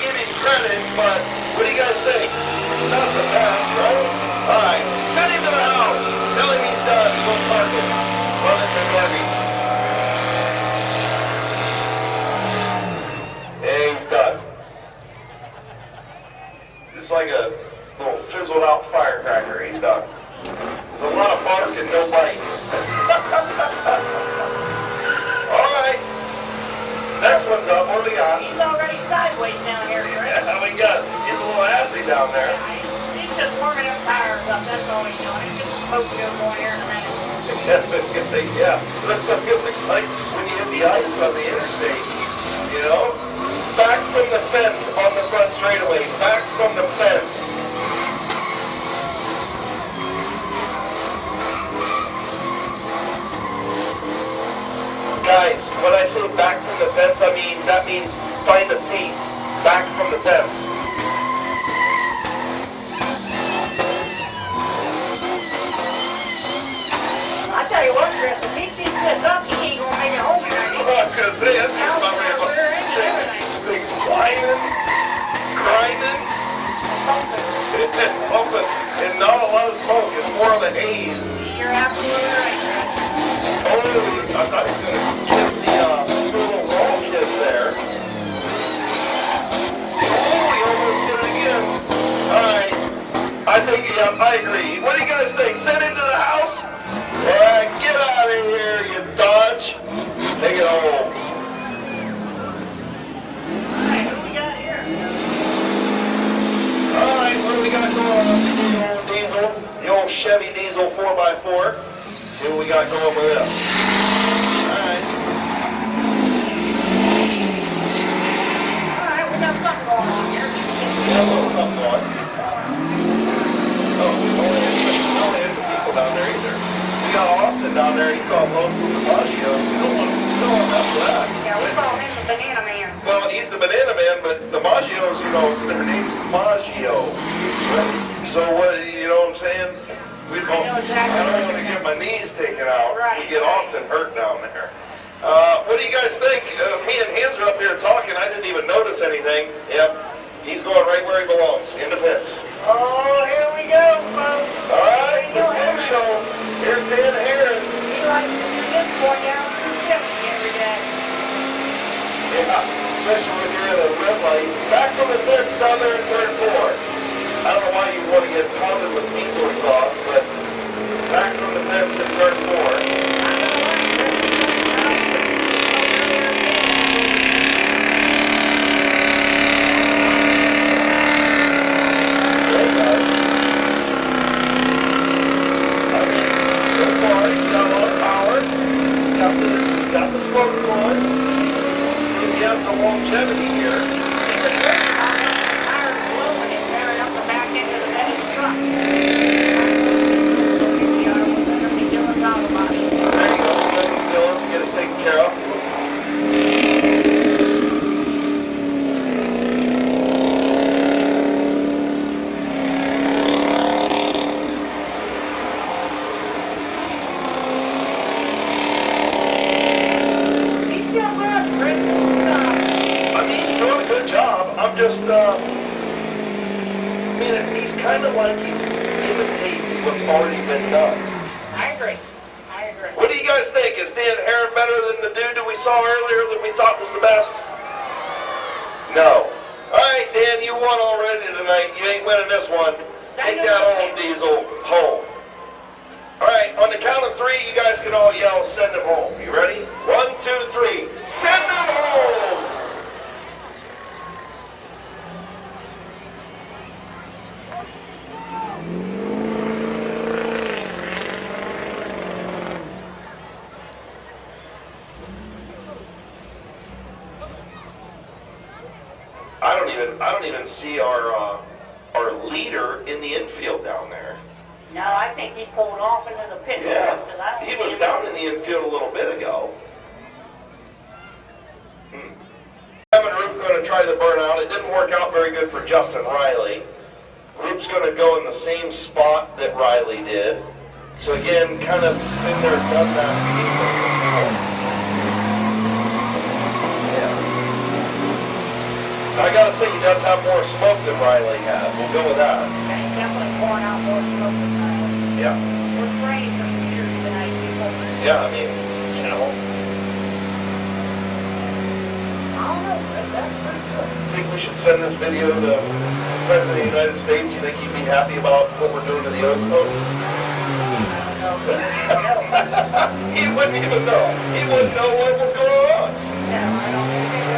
give him credit, but what do you guys think? Not the best, right? All right, send him to the house. Tell him he's done. Go park it. Run it to Debbie. Yeah, he's done. It's like a little fizzled out firecracker. He's done. There's a lot of bark and no bite. All right. Next one's up. What do we got? He's already sideways down here, Chris. Yeah, we got. He's a little assy down there. He's just warming up tires up. That's all he's doing. He's just smoking over going here in a minute. Yeah, that's what it looks like when you hit the ice on the interstate. You know? Back from the fence on the front straightaway. Back from the fence. Guys, when I say back from the fence, I mean, that means find a seat. Back from the fence. I tell you what, Chris, if he keeps this up, he ain't gonna make it home tonight. I was gonna say, that's just about ready to big whining, grinding, pumping, and not a lot of smoke. It's more of a haze. You're absolutely right, Chris. Holy, I thought he was gonna kiss the little wall kiss there. Oh, he almost did it again. All right, I think, yeah, I agree. What do you guys think? Send him to the house? Yeah, get out of here, you dodge. Take it home. Alright, what do we got here? All right, what do we got going on? The old diesel, the old Chevy diesel 4x4. See what we got going with this. All right. Alright, we got something going on here. Yeah, a little something going. Oh, we only had the people down there either. We got Austin down there, he called most of the Maggio. We don't want to mess with that. Yeah, we call him the Banana Man. Well, he's the Banana Man, but the Maggios, you know, their name's Maggio. Right? So what, you know what I'm saying? I don't want to get my knees taken out. Right. We get Austin hurt down there. What do you guys think? Me and Hans are up here talking. I didn't even notice anything. Yep. He's going right where he belongs, in the pits. Oh, here we go, folks. All right, let's go show. Here's Dan Heron. He likes to do this boy down through 50 every day. Yeah, especially when you're at a red light. Back from the fence down there in third floor. I don't know why you want to get pounded with diesel sauce, but back from the fence in third floor. Got the smoke going. He has the longevity here. Tires blowing and tearing up the back end of the bed of the truck. There you go. Send some Dylan to get it taken care of. I'm just, I mean, he's kind of like he's imitating what's already been done. I agree. What do you guys think? Is Dan Heron better than the dude that we saw earlier that we thought was the best? No. All right, Dan, you won already tonight. You ain't winning this one. Take that old diesel home. All right, on the count of three, you guys can all yell, send him home. You ready? 1, 2, 3. Send him home! I don't even see our leader in the infield down there. No, I think he pulled off into the pit. Yeah, he was down in the infield a little bit ago. Kevin Roop going to try the burnout. It didn't work out very good for Justin Riley. Roop's going to go in the same spot that Riley did. So again, kind of been there, done that. 1, I gotta say, he does have more smoke than Riley has. We'll go with that. Yeah, he's definitely pouring out more smoke than Riley. Yeah. We're spraying some meters tonight, people. Yeah, I mean, you know. I don't know, Chris, that's pretty good. Think we should send this video to the President of the United States? You think he'd be happy about what we're doing to the ozone? He wouldn't even know. He wouldn't know what was going on. Yeah, I don't think he will.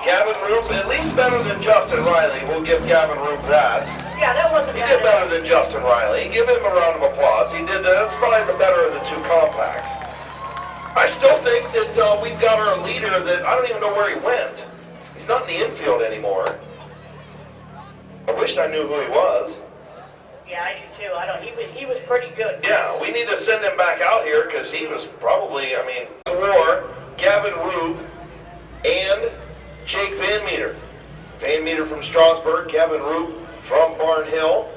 Gavin Roop, at least better than Justin Riley. We'll give Gavin Roop that. Yeah, that wasn't He bad. did better than Justin Riley. Give him a round of applause. He did. That's probably the better of the two compacts. I still think that we've got our leader that I don't even know where he went. He's not in the infield anymore. I wished I knew who he was. Yeah, I do too. I don't. He was pretty good. Yeah, we need to send him back out here because he was probably, I mean, War, Gavin Roop, and Jake Van Meter. Van Meter from Strasburg, Gavin Roop from Barn Hill.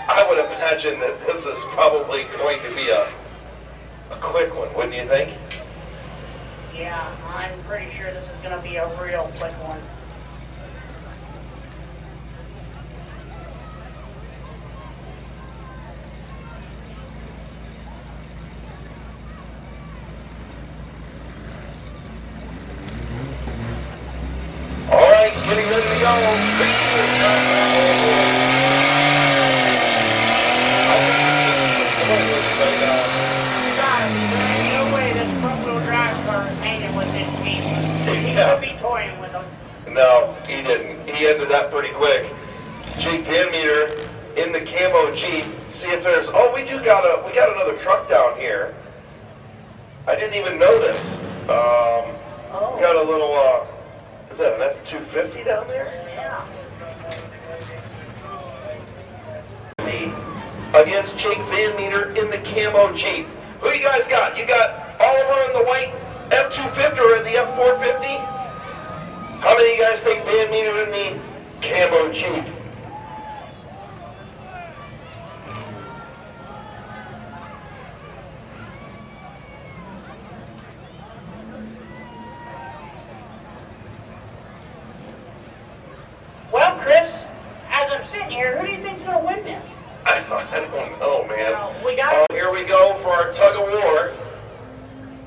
I would imagine that this is probably going to be a quick one, wouldn't you think? Yeah, I'm pretty sure this is going to be a real quick one. All right, getting ready to go. There's no way this front-wheel drive car is hanging with this speed. He Yeah. could be toying with them. No, he didn't. He ended that pretty quick. Jake Van Meter in the camo Jeep. See if there's. Oh, we got another truck down here. I didn't even know this. We got a little. Is that an F-250 down there? Yeah. Against Jake Van Meter in the camo Jeep. Who you guys got? You got Oliver in the white F-250 or in the F-450? How many of you guys think Van Meter in the camo Jeep? Well, Chris, as I'm sitting here, who do you think's going to win this? I don't know, man. We got Here we go for our tug of war.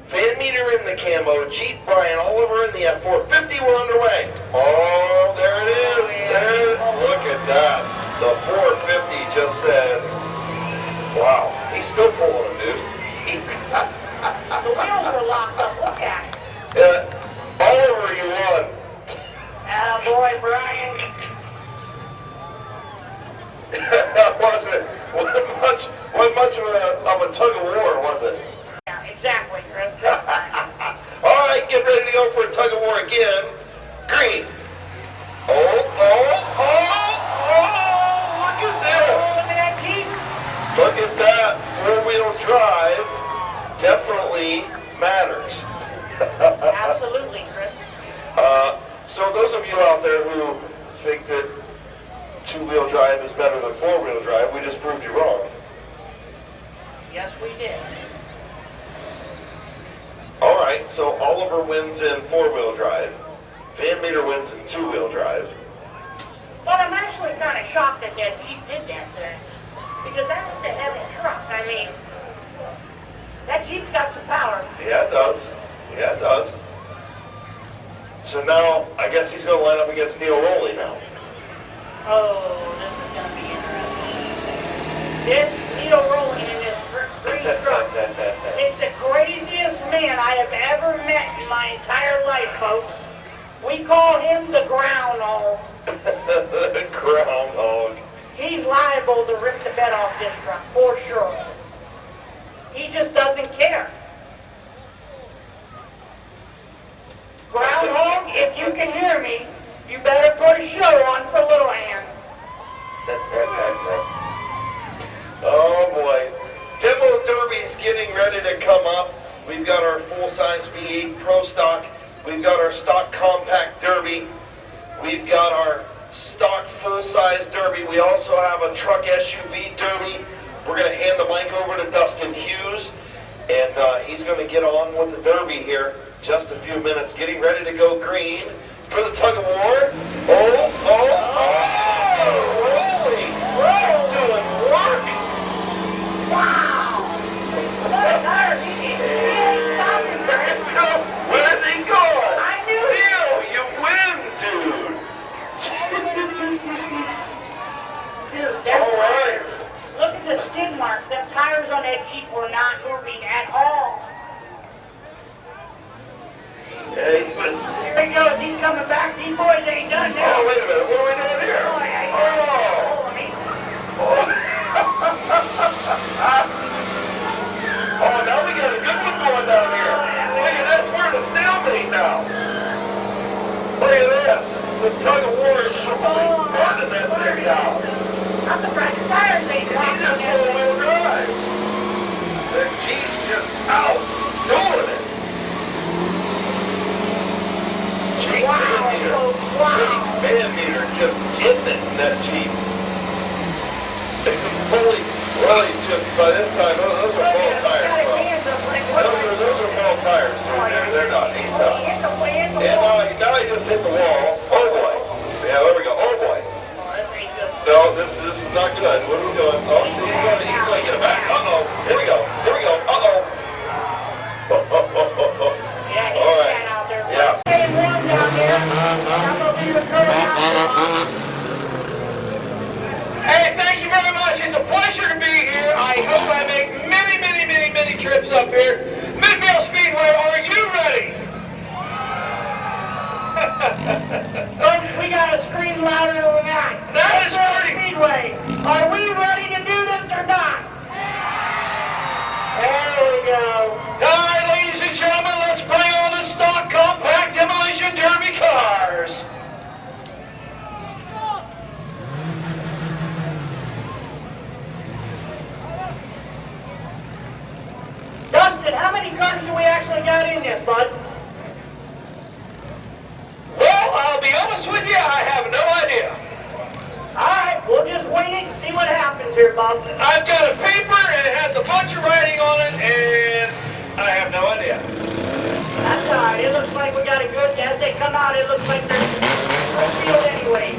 Van Meter in the camo, Jeep, Brian Oliver in the F-450. We're underway. Oh, there it is. There. Look at that. The 450 just said, wow. He's still pulling him, dude. the wheels are locked up. Look at it. Oliver, you won. Boy, Brian. Wasn't much of a tug of war, was it? Yeah, exactly, Chris. All right, get ready to go for a tug of war again. Green. Oh, look at this. Look at that Jeep. Look at that. Four-wheel drive definitely matters. Absolutely, Chris. So those of you out there who think that two-wheel drive is better than four-wheel drive, we just proved you wrong. Yes, we did. All right, so Oliver wins in four-wheel drive. Van Meter wins in two-wheel drive. But I'm actually kind of shocked that that Jeep did that there. Because that's a heavy truck. I mean, that Jeep's got some power. Yeah, it does. Yeah, it does. So now, I guess he's going to line up against Neil Rowley now. Oh, this is going to be interesting. This Neil Rowley in this green truck is the craziest man I have ever met in my entire life, folks. We call him the groundhog. Groundhog. He's liable to rip the bed off this truck, for sure. He just doesn't care. Groundhog, if you can hear me, better put a show on for little hands. Oh boy. Demo Derby's getting ready to come up. We've got our full-size V8 Pro Stock. We've got our stock compact Derby. We've got our stock full-size Derby. We also have a truck SUV Derby. We're going to hand the mic over to Dustin Hughes, and he's going to get on with the Derby here just a few minutes. Getting ready to go green for the tug of war. Rolling. Doing work. Wow! What tires he needs? Where is he going? I knew it. Neil, you win, dude. Dude, that's All right. Look at the skid marks. The tires on that Jeep were not moving at all. Yeah, he was. Here he goes. He's coming back. These boys ain't done now. Oh, wait a minute. What are we doing here? Oh, yeah, Oh, now we got a good one going down here. Look at this. We're in a stalemate now. Look at this. The tug of war is totally burning that thing down. I'm surprised the tires ain't He's popping just yet. four-wheel drive. The Jeep's just out doing it. Wow. Man meter just getting it in that Jeep. Holy, well, he's just, by this time, those are ball tires, bro. Those are ball tires, dude. They're not. He's done. And now he just hit the wall. Oh boy. Yeah, there we go. Oh boy. No, this is not good. What are we doing? Oh, he's going to get it back. Uh-oh. Here we go. Uh-oh. Yeah, all right. out there. Yeah. Staying warm down here. I'm going to be the girl out. Hey, thank you very much. It's a pleasure to be here. I hope I make many trips up here. Midvale Speedway, are you ready? Folks, we got to scream louder than that. That is Midvale pretty. Speedway. Are we ready to do this or not? There we go. All right, ladies and gentlemen, let's bring on the stock compact demolition derby cars. Dustin, how many cars do we actually got in this, bud? Well, I'll be honest with you, I have no idea. All right, we'll just wing it and see what happens here, Bob. I've got a paper and it has a bunch of writing on it, and I have no idea. That's all right. It looks like we got a good, as they come out, it looks like they're full field anyway.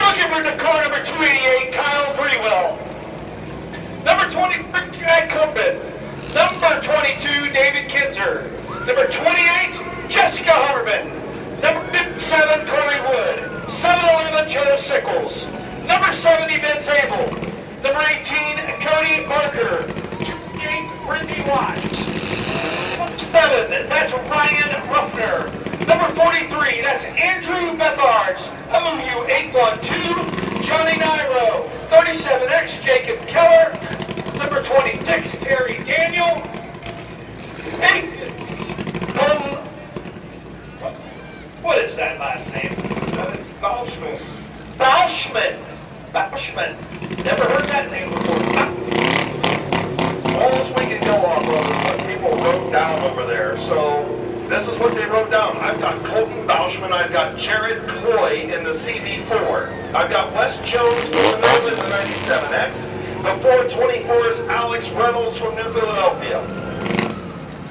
Looking for the car number 288, Kyle Brewell. Number 23, Jack Cumpin. Number 22, David Kinzer. Number 28, Jessica Hartman. Number 57, Corey Wood. 711, Joe Sickles. Number 70, Vince Abel. Number 18, Cody Barker. 28, Brittany Watts. 7, that's Ryan Ruffner. Number 43, that's Andrew Bethards. MOU 812, Johnny Nairo. 37X, Jacob Keller. Number 26, Terry Daniel. What is that last name? That is Bauschman. Bauschman. Never heard that name before. All we can go off of is what people wrote down over there. So this is what they wrote down. I've got Colton Bauschman. I've got Jared Cloy in the CB4. I've got Wes Jones from Monroe in the 97X. The 424 is Alex Reynolds from New Philadelphia.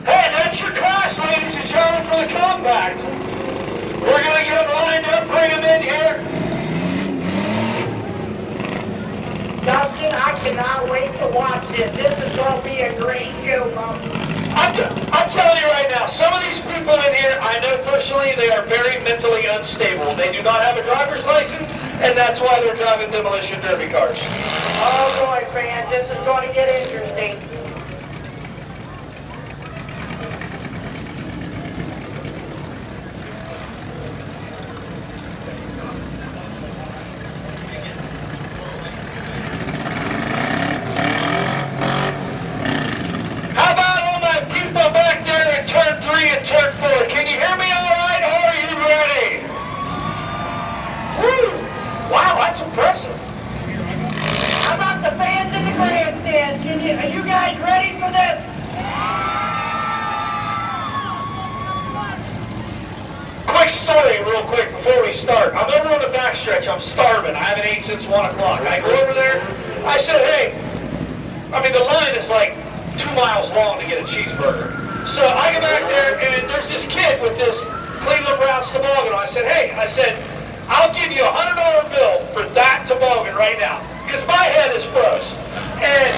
Hey, that's your class, ladies and gentlemen, for the compact. We're going to get them lined up, bring them in here. Dustin, I cannot wait to watch this. This is going to be a great show, Bob. I'm telling you right now, some of these people in here, I know personally, they are very mentally unstable. They do not have a driver's license, and that's why they're driving demolition derby cars. Oh boy, fans, this is going to get interesting. stretch. I'm starving. I haven't eaten since 1 o'clock. I go over there. I said, hey, I mean, the line is like 2 miles long to get a cheeseburger. So I go back there, and there's this kid with this Cleveland Browns toboggan. I said, hey, I'll give you a $100 bill for that toboggan right now, because my head is froze. And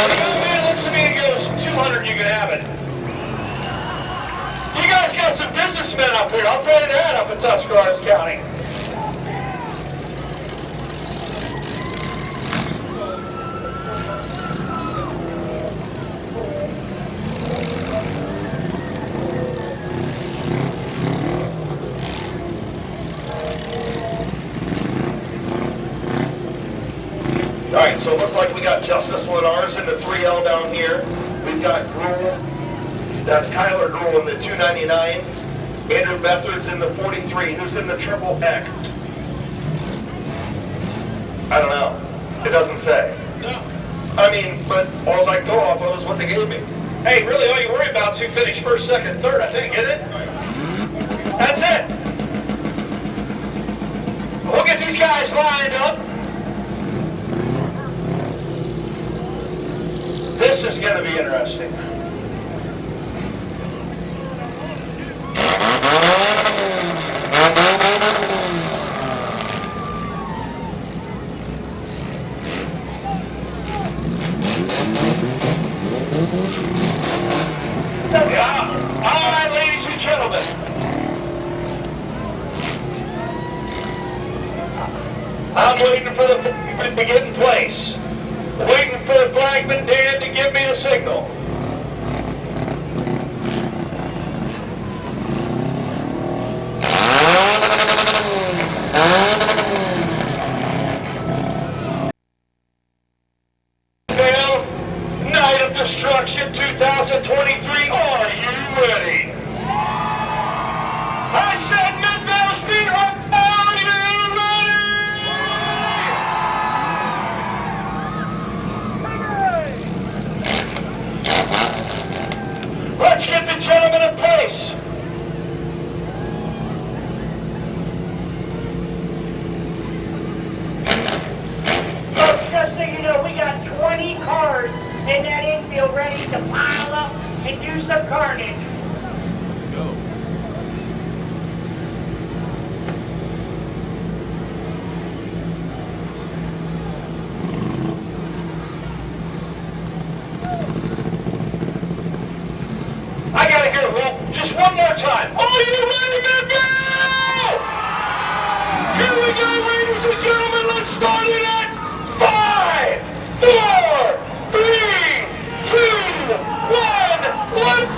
the young man looks at me and goes, 200, you can have it. You guys got some businessmen up here, I'll tell you that, up in Tuscarawas County. All right, so it looks like we got Justice Lenars in the 3L down here. We've got Gruel, that's Kyler Gruel in the 299. Andrew Bethard's in the 43. Who's in the triple X? I don't know. It doesn't say. No. I mean, but all I go off of is what they gave me. Hey, really, all you worry about is who finished first, second, third, I think, isn't it? That's it. We'll get these guys lined up. This is going to be interesting. All right, ladies and gentlemen. I'm waiting for the flagman to get in place. Waiting for the flagman Dan to give me the signal. Midvale, Night of Destruction 2023, are you ready? I said Midvale Speedway, are you ready? Let's get the gentleman in place. Folks, just so you know, we got 20 cars in that infield ready to pile up and do some carnage. Let's go. I gotta hear it just one more time. Are you ready, Midvale? Here we go, ladies and gentlemen. Let's start it at 5, 4, 3, 2, 1, 1.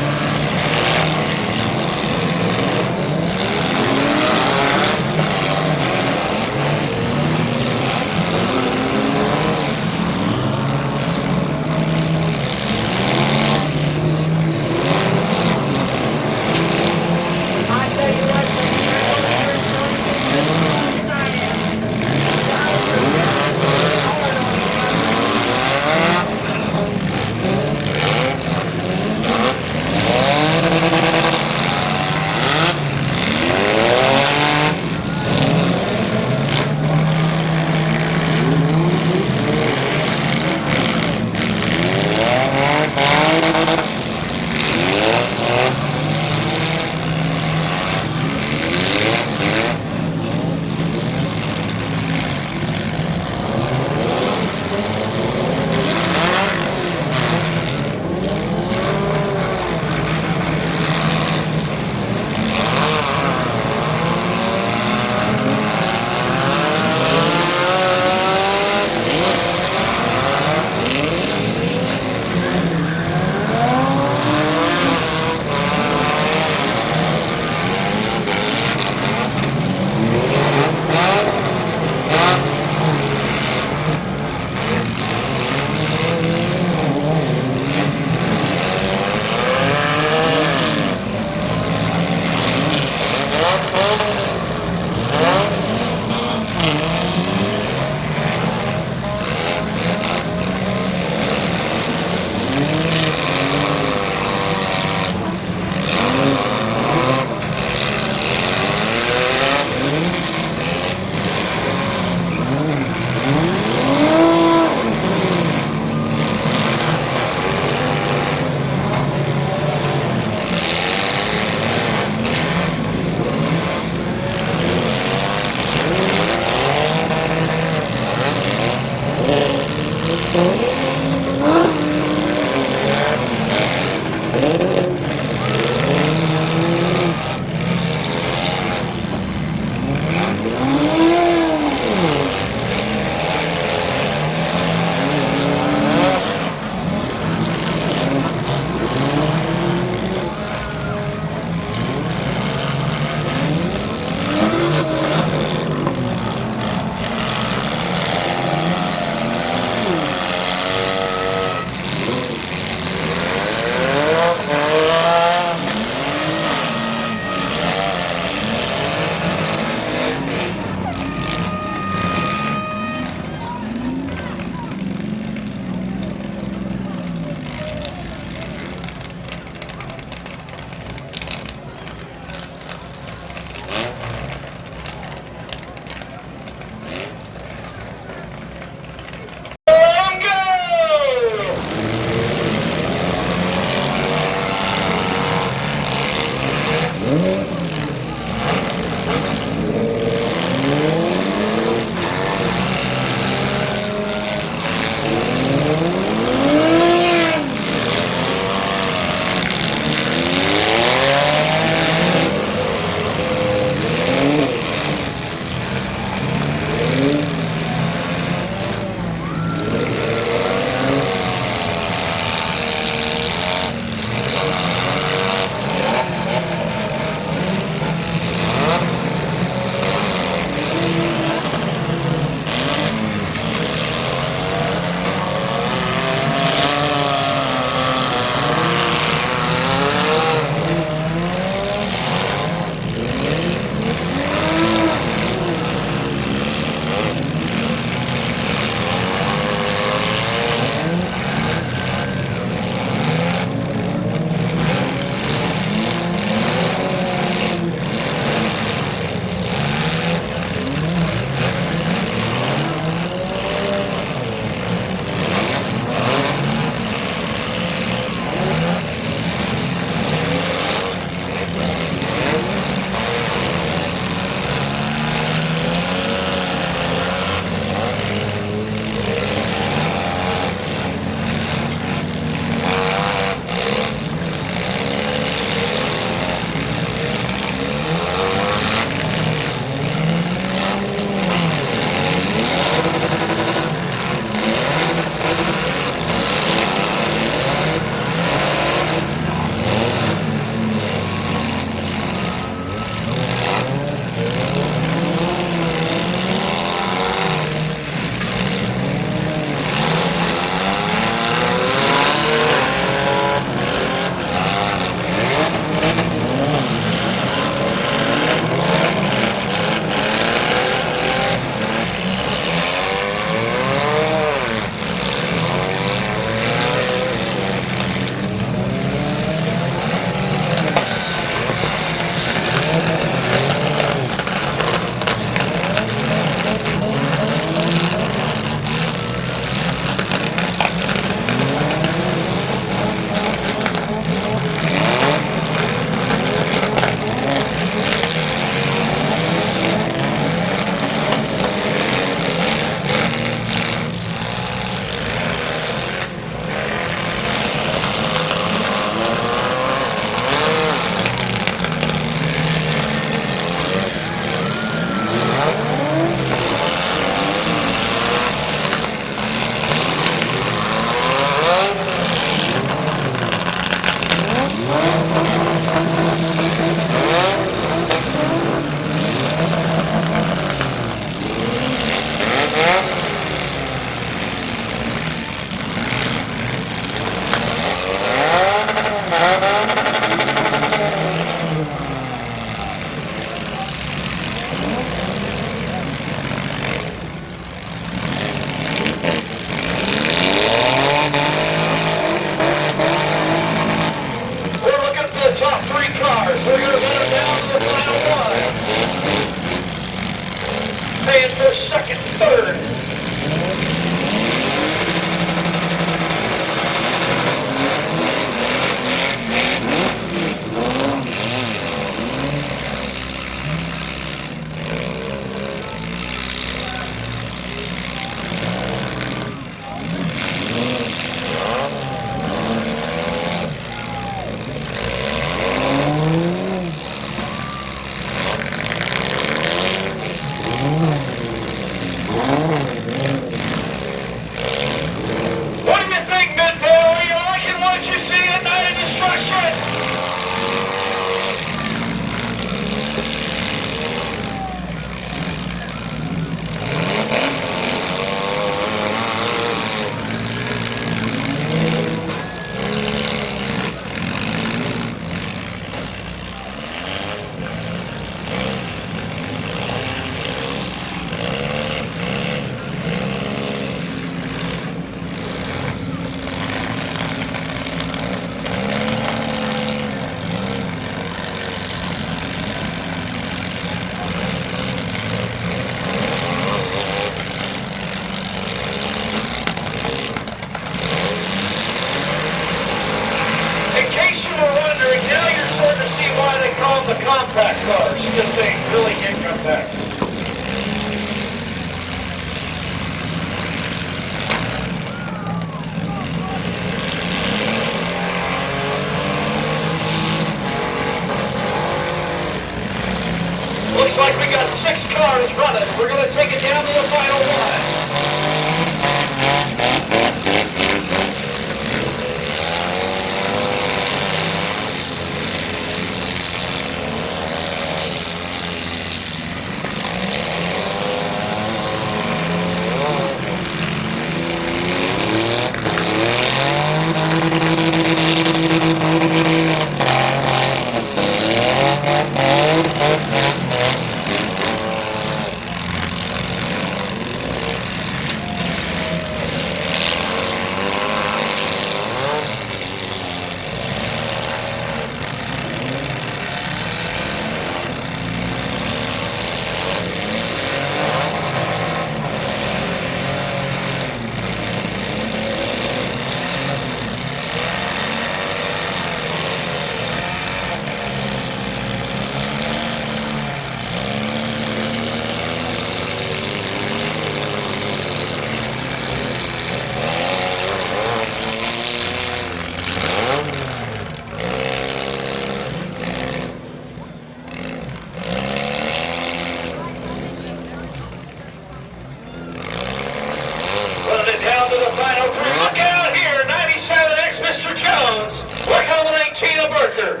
Bob Barker.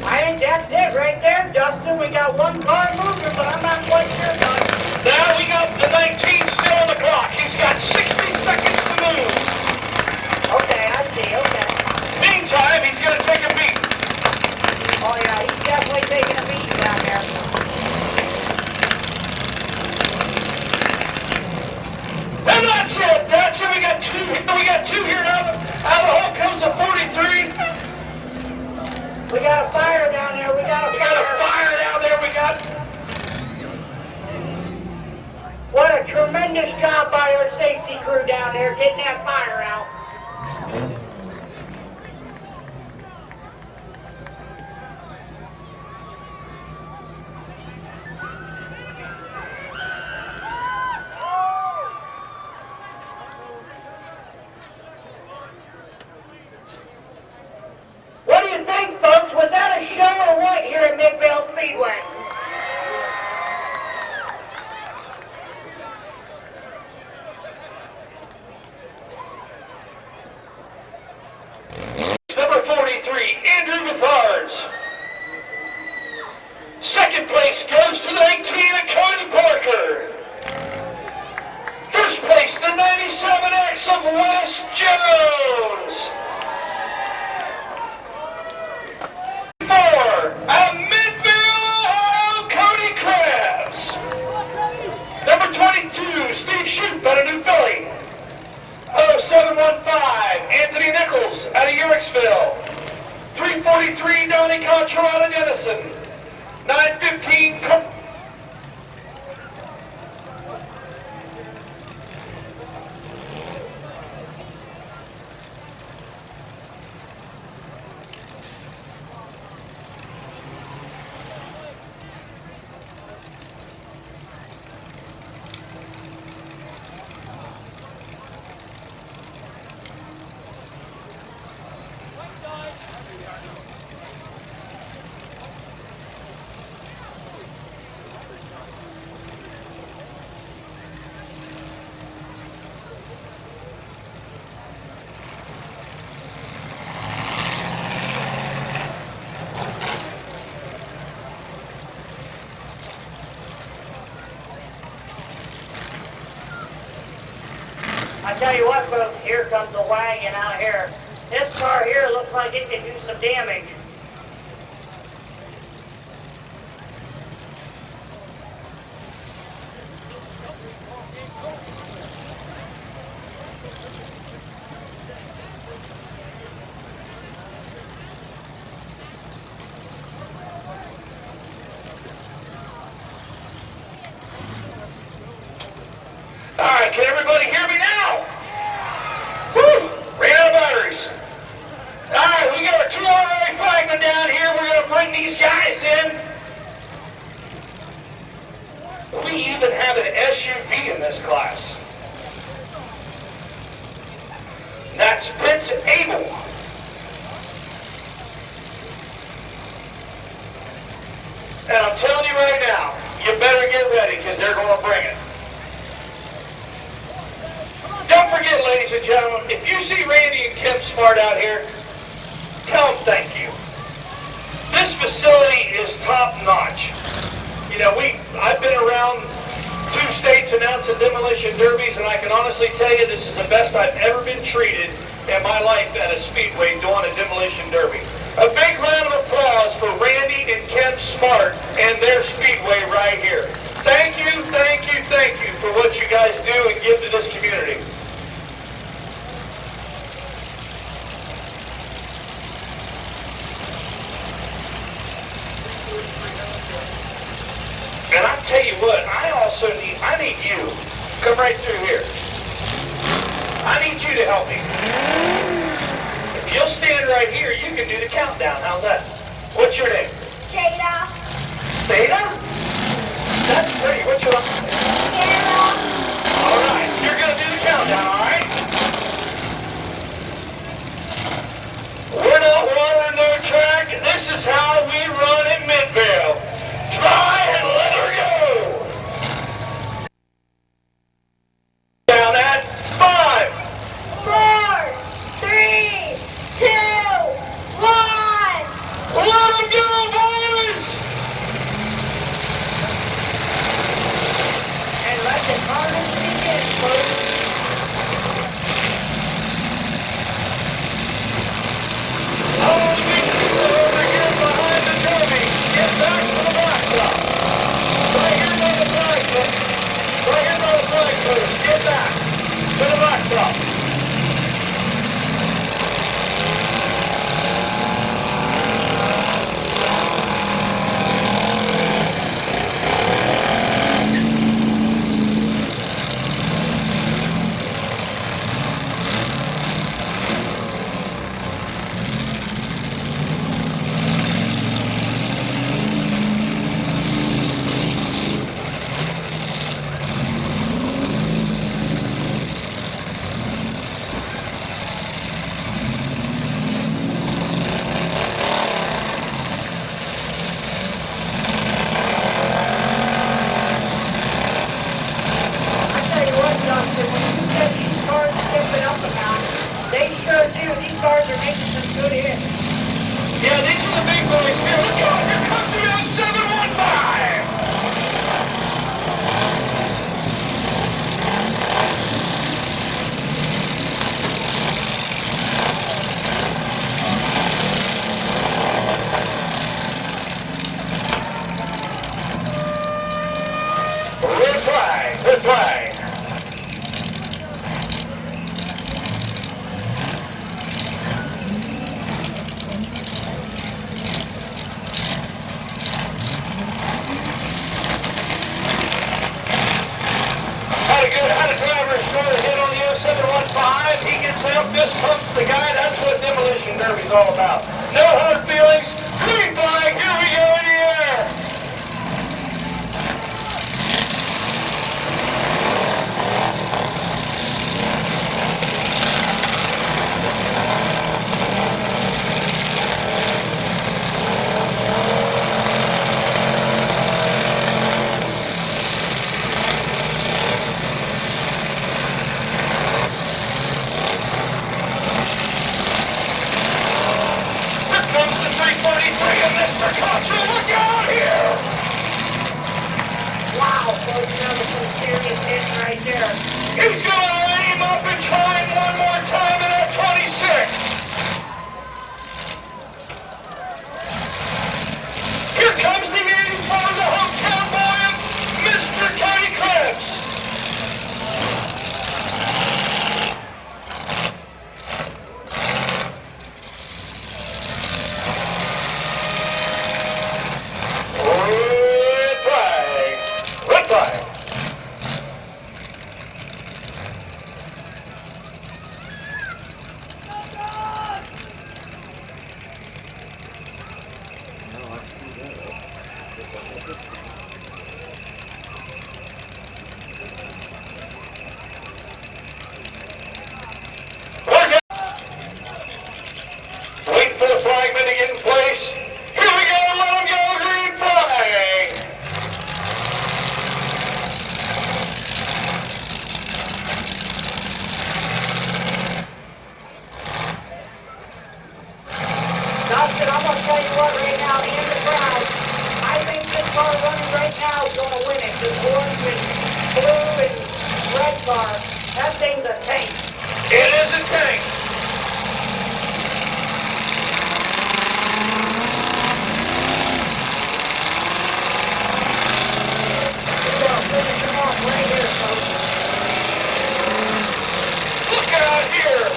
I think that's it right there, Dustin. We got one car moving, but I'm not quite sure about it. Now we got the 19 still on the clock. He's got 60 seconds to move. Okay, I see, okay. Meantime, he's going to take a beat. Oh yeah, he's definitely taking a beating down there. And that's it. That's it. We got two. We got two here. Out of the hole comes a 43. We got a fire down there, we got a fire down there. We got. What a tremendous job by our safety crew down there getting that fire out. What do you think, folks? Was that a show or what here at Midvale Speedway? Number 43, Andrew Bethards. Second place goes to the 19 of Cody Parker. First place, the 97X of Wes Jones. 4, a Mid-Vid, Cody Krabs. Number 22, Steve Shoup out of New Philly. 0715, Anthony Nichols out of Uricksville. 343, Donnie Contra out of Denison. 915, I tell you what, folks, here comes the wagon out here. This car here looks like it can do some damage. All right, can everybody hear me now? Woo! Ran out of batteries. All right, we got a 2 honorary flagman down here. We're going to bring these guys in. We even have an SUV in this class. That's Vince Abel. And I'm telling you right now, you better get ready because they're going to bring it. Don't forget, ladies and gentlemen, if you see Randy and Kim Smart out here, tell them thank you. This facility is top-notch. You know, I've been around 2 states announcing demolition derbies, and I can honestly tell you this is the best I've ever been treated in my life at a speedway doing a demolition derby. A big round of applause for Randy and Kim Smart and their speedway right here. Thank you, thank you, thank you for what you guys do and give to this community. And I tell you what, I need you. Come right through here. I need you to help me. If you'll stand right here, you can do the countdown. How's that? What's your name? Jada. Seda? That's pretty. What's your last name? Sarah. All right, you're going to do the countdown, all right? We're not running no track. This is how we run these cars are making some good hits. Yeah, these are the big boys here. Look out, here comes the 0715. Red flag, red flag. Had a driver score a hit on the 0715. He gets out, just pumps the guy. That's what demolition derby's all about. No hard feelings. Green flag. Here we go in the air. Wow, folks, that was some serious hits right there. He's going to aim up and try him one more time in that 26. Here comes the 84, the hometown boy of Mr. Tony Krebs. Red flag. Red flag. Wait for the flagman to get in place. Here we go, let him go, green flag. Dustin, I'm going to tell you what right now, in the crowd, I think this car running right now is going to win it. This orange and blue and red car, that thing's a tank. It is a tank. We're going to finish them off right here, folks. Look out here.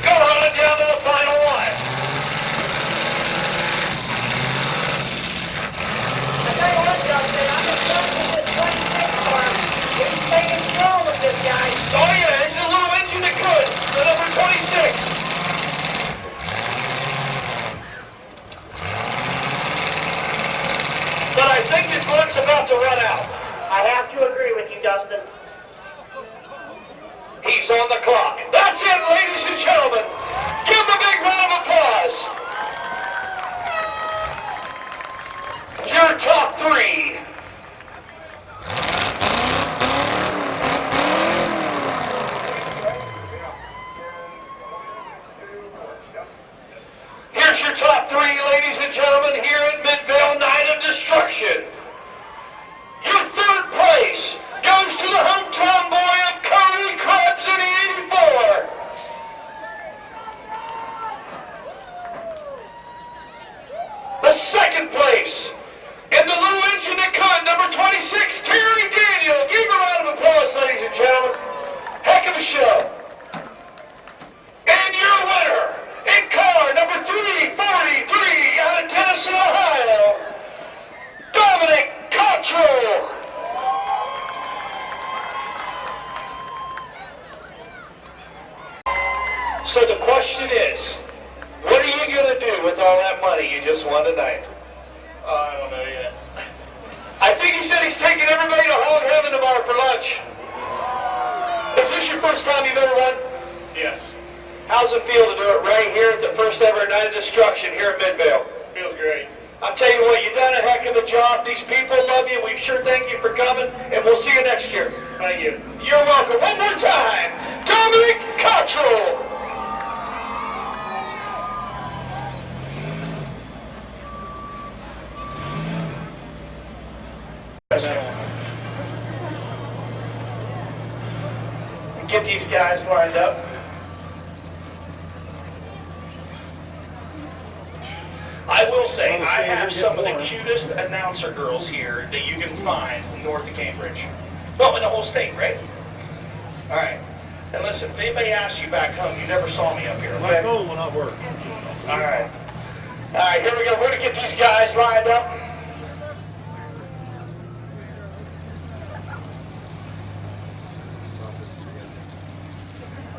Go running down to the final one. I tell you what, Dustin, I'm impressed with this 26 car. He's staying strong with this guy. Oh yeah, it's a little engine that could. The number 26. But I think this luck's about to run out. I have to agree with you, Dustin. He's on the clock. That's it, ladies and gentlemen. Give him a big round of applause. Your top three. Here's your top three, ladies and gentlemen, here at Midvale Night of Destruction. Your third place goes to the hometown boy of Cody Krebs in the 84. The second place in the little engine that I don't know yet. I think he said he's taking everybody to Hog Heaven tomorrow for lunch. Is this your first time you've ever won? Yes. How's it feel to do it right here at the first ever Night of Destruction here at Midvale? Feels great. I'll tell you what, you've done a heck of a job. These people love you. We sure thank you for coming, and we'll see you next year. Thank you. You're welcome. One more time, Dominic Cottrell. Get these guys lined up. I will say, I have some of the cutest announcer girls here that you can find north of Cambridge. Well, in the whole state, right? All right. And listen, if anybody asks you back home, you never saw me up here, My okay? phone will not work. All right. All right, here we go. We're going to get these guys lined up.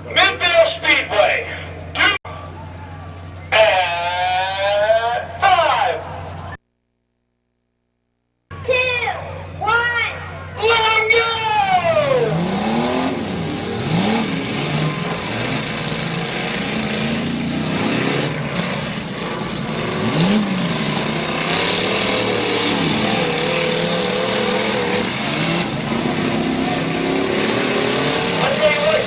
Midvale Speedway. 2 and 5. 2, 1. Let 'em go! I tell you what,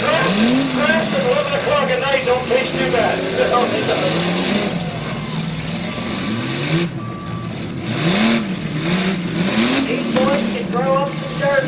grass at 11 o'clock at night don't taste too bad. No, it doesn't. These boys can throw up some dirt.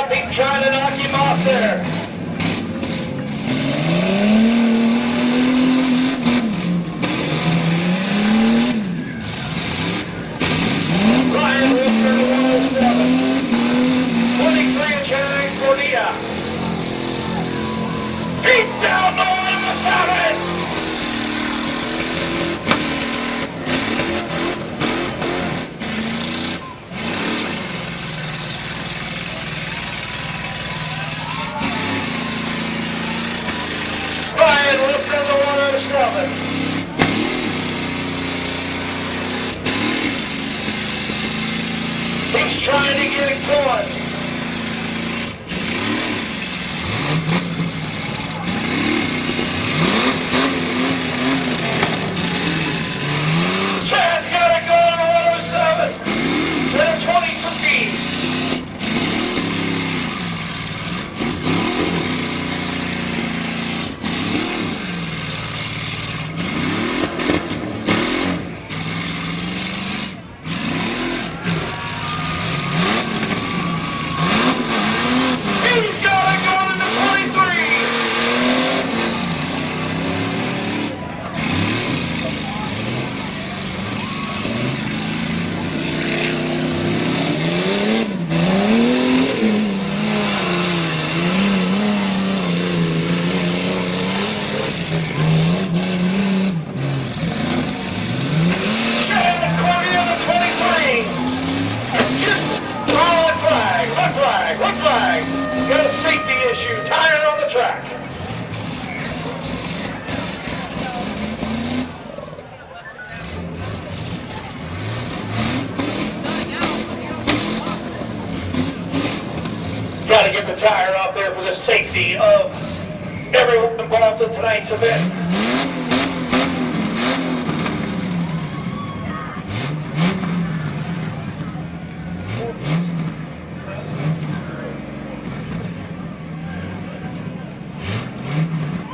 Keep trying to knock him off there. Ryan Wilson to 107. 23 and carrying Cordia. He's down the 107. Ryan Wilson to 107. He's trying to get it going. Chad's got it going to 107. To 23. He's got it going into 23. Chad Cordia to 23. Red flag, red flag, red flag. Got a safety issue, tire on the track. Got to get the tire out there for the safety of everyone involved in tonight's event.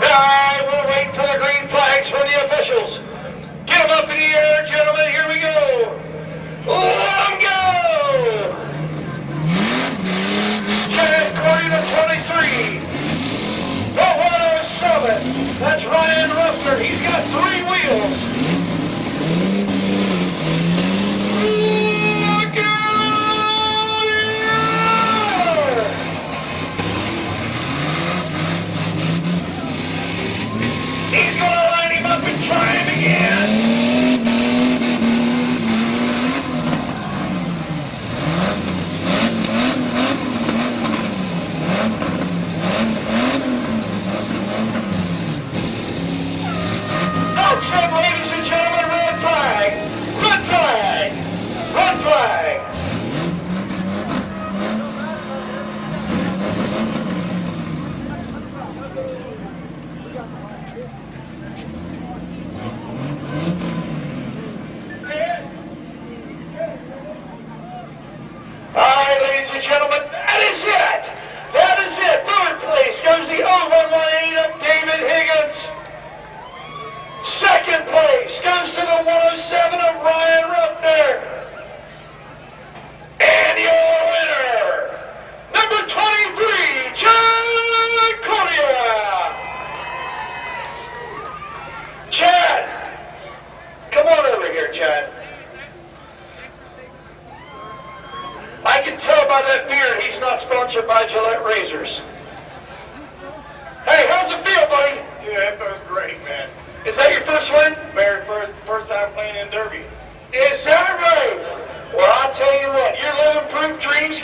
I will wait for the green flags from the officials. Get them up in the air, gentlemen. Here we go. Let them go! Chad Corey to 23. The 107. That's Ryan Ruffner. He's got 3 wheels. Look out! Yeah! He's gonna line him up and try him again. Action, ladies and gentlemen, red flag! Red flag! Red flag! All right, ladies and gentlemen, that is it! That is it! Third place goes the 0118 of David Higgins. Second place goes to the 107 of Ryan Ruffner. And your winner, number 23, Chad Correa. Chad, come on over here, Chad. I can tell by that beard he's not sponsored by Gillette Razors. Hey, how's it feel, buddy? Yeah, that feels great, man. Is that your first win? Very first time playing in Derby. Is that right? Well, I'll tell you what, your living proof dreams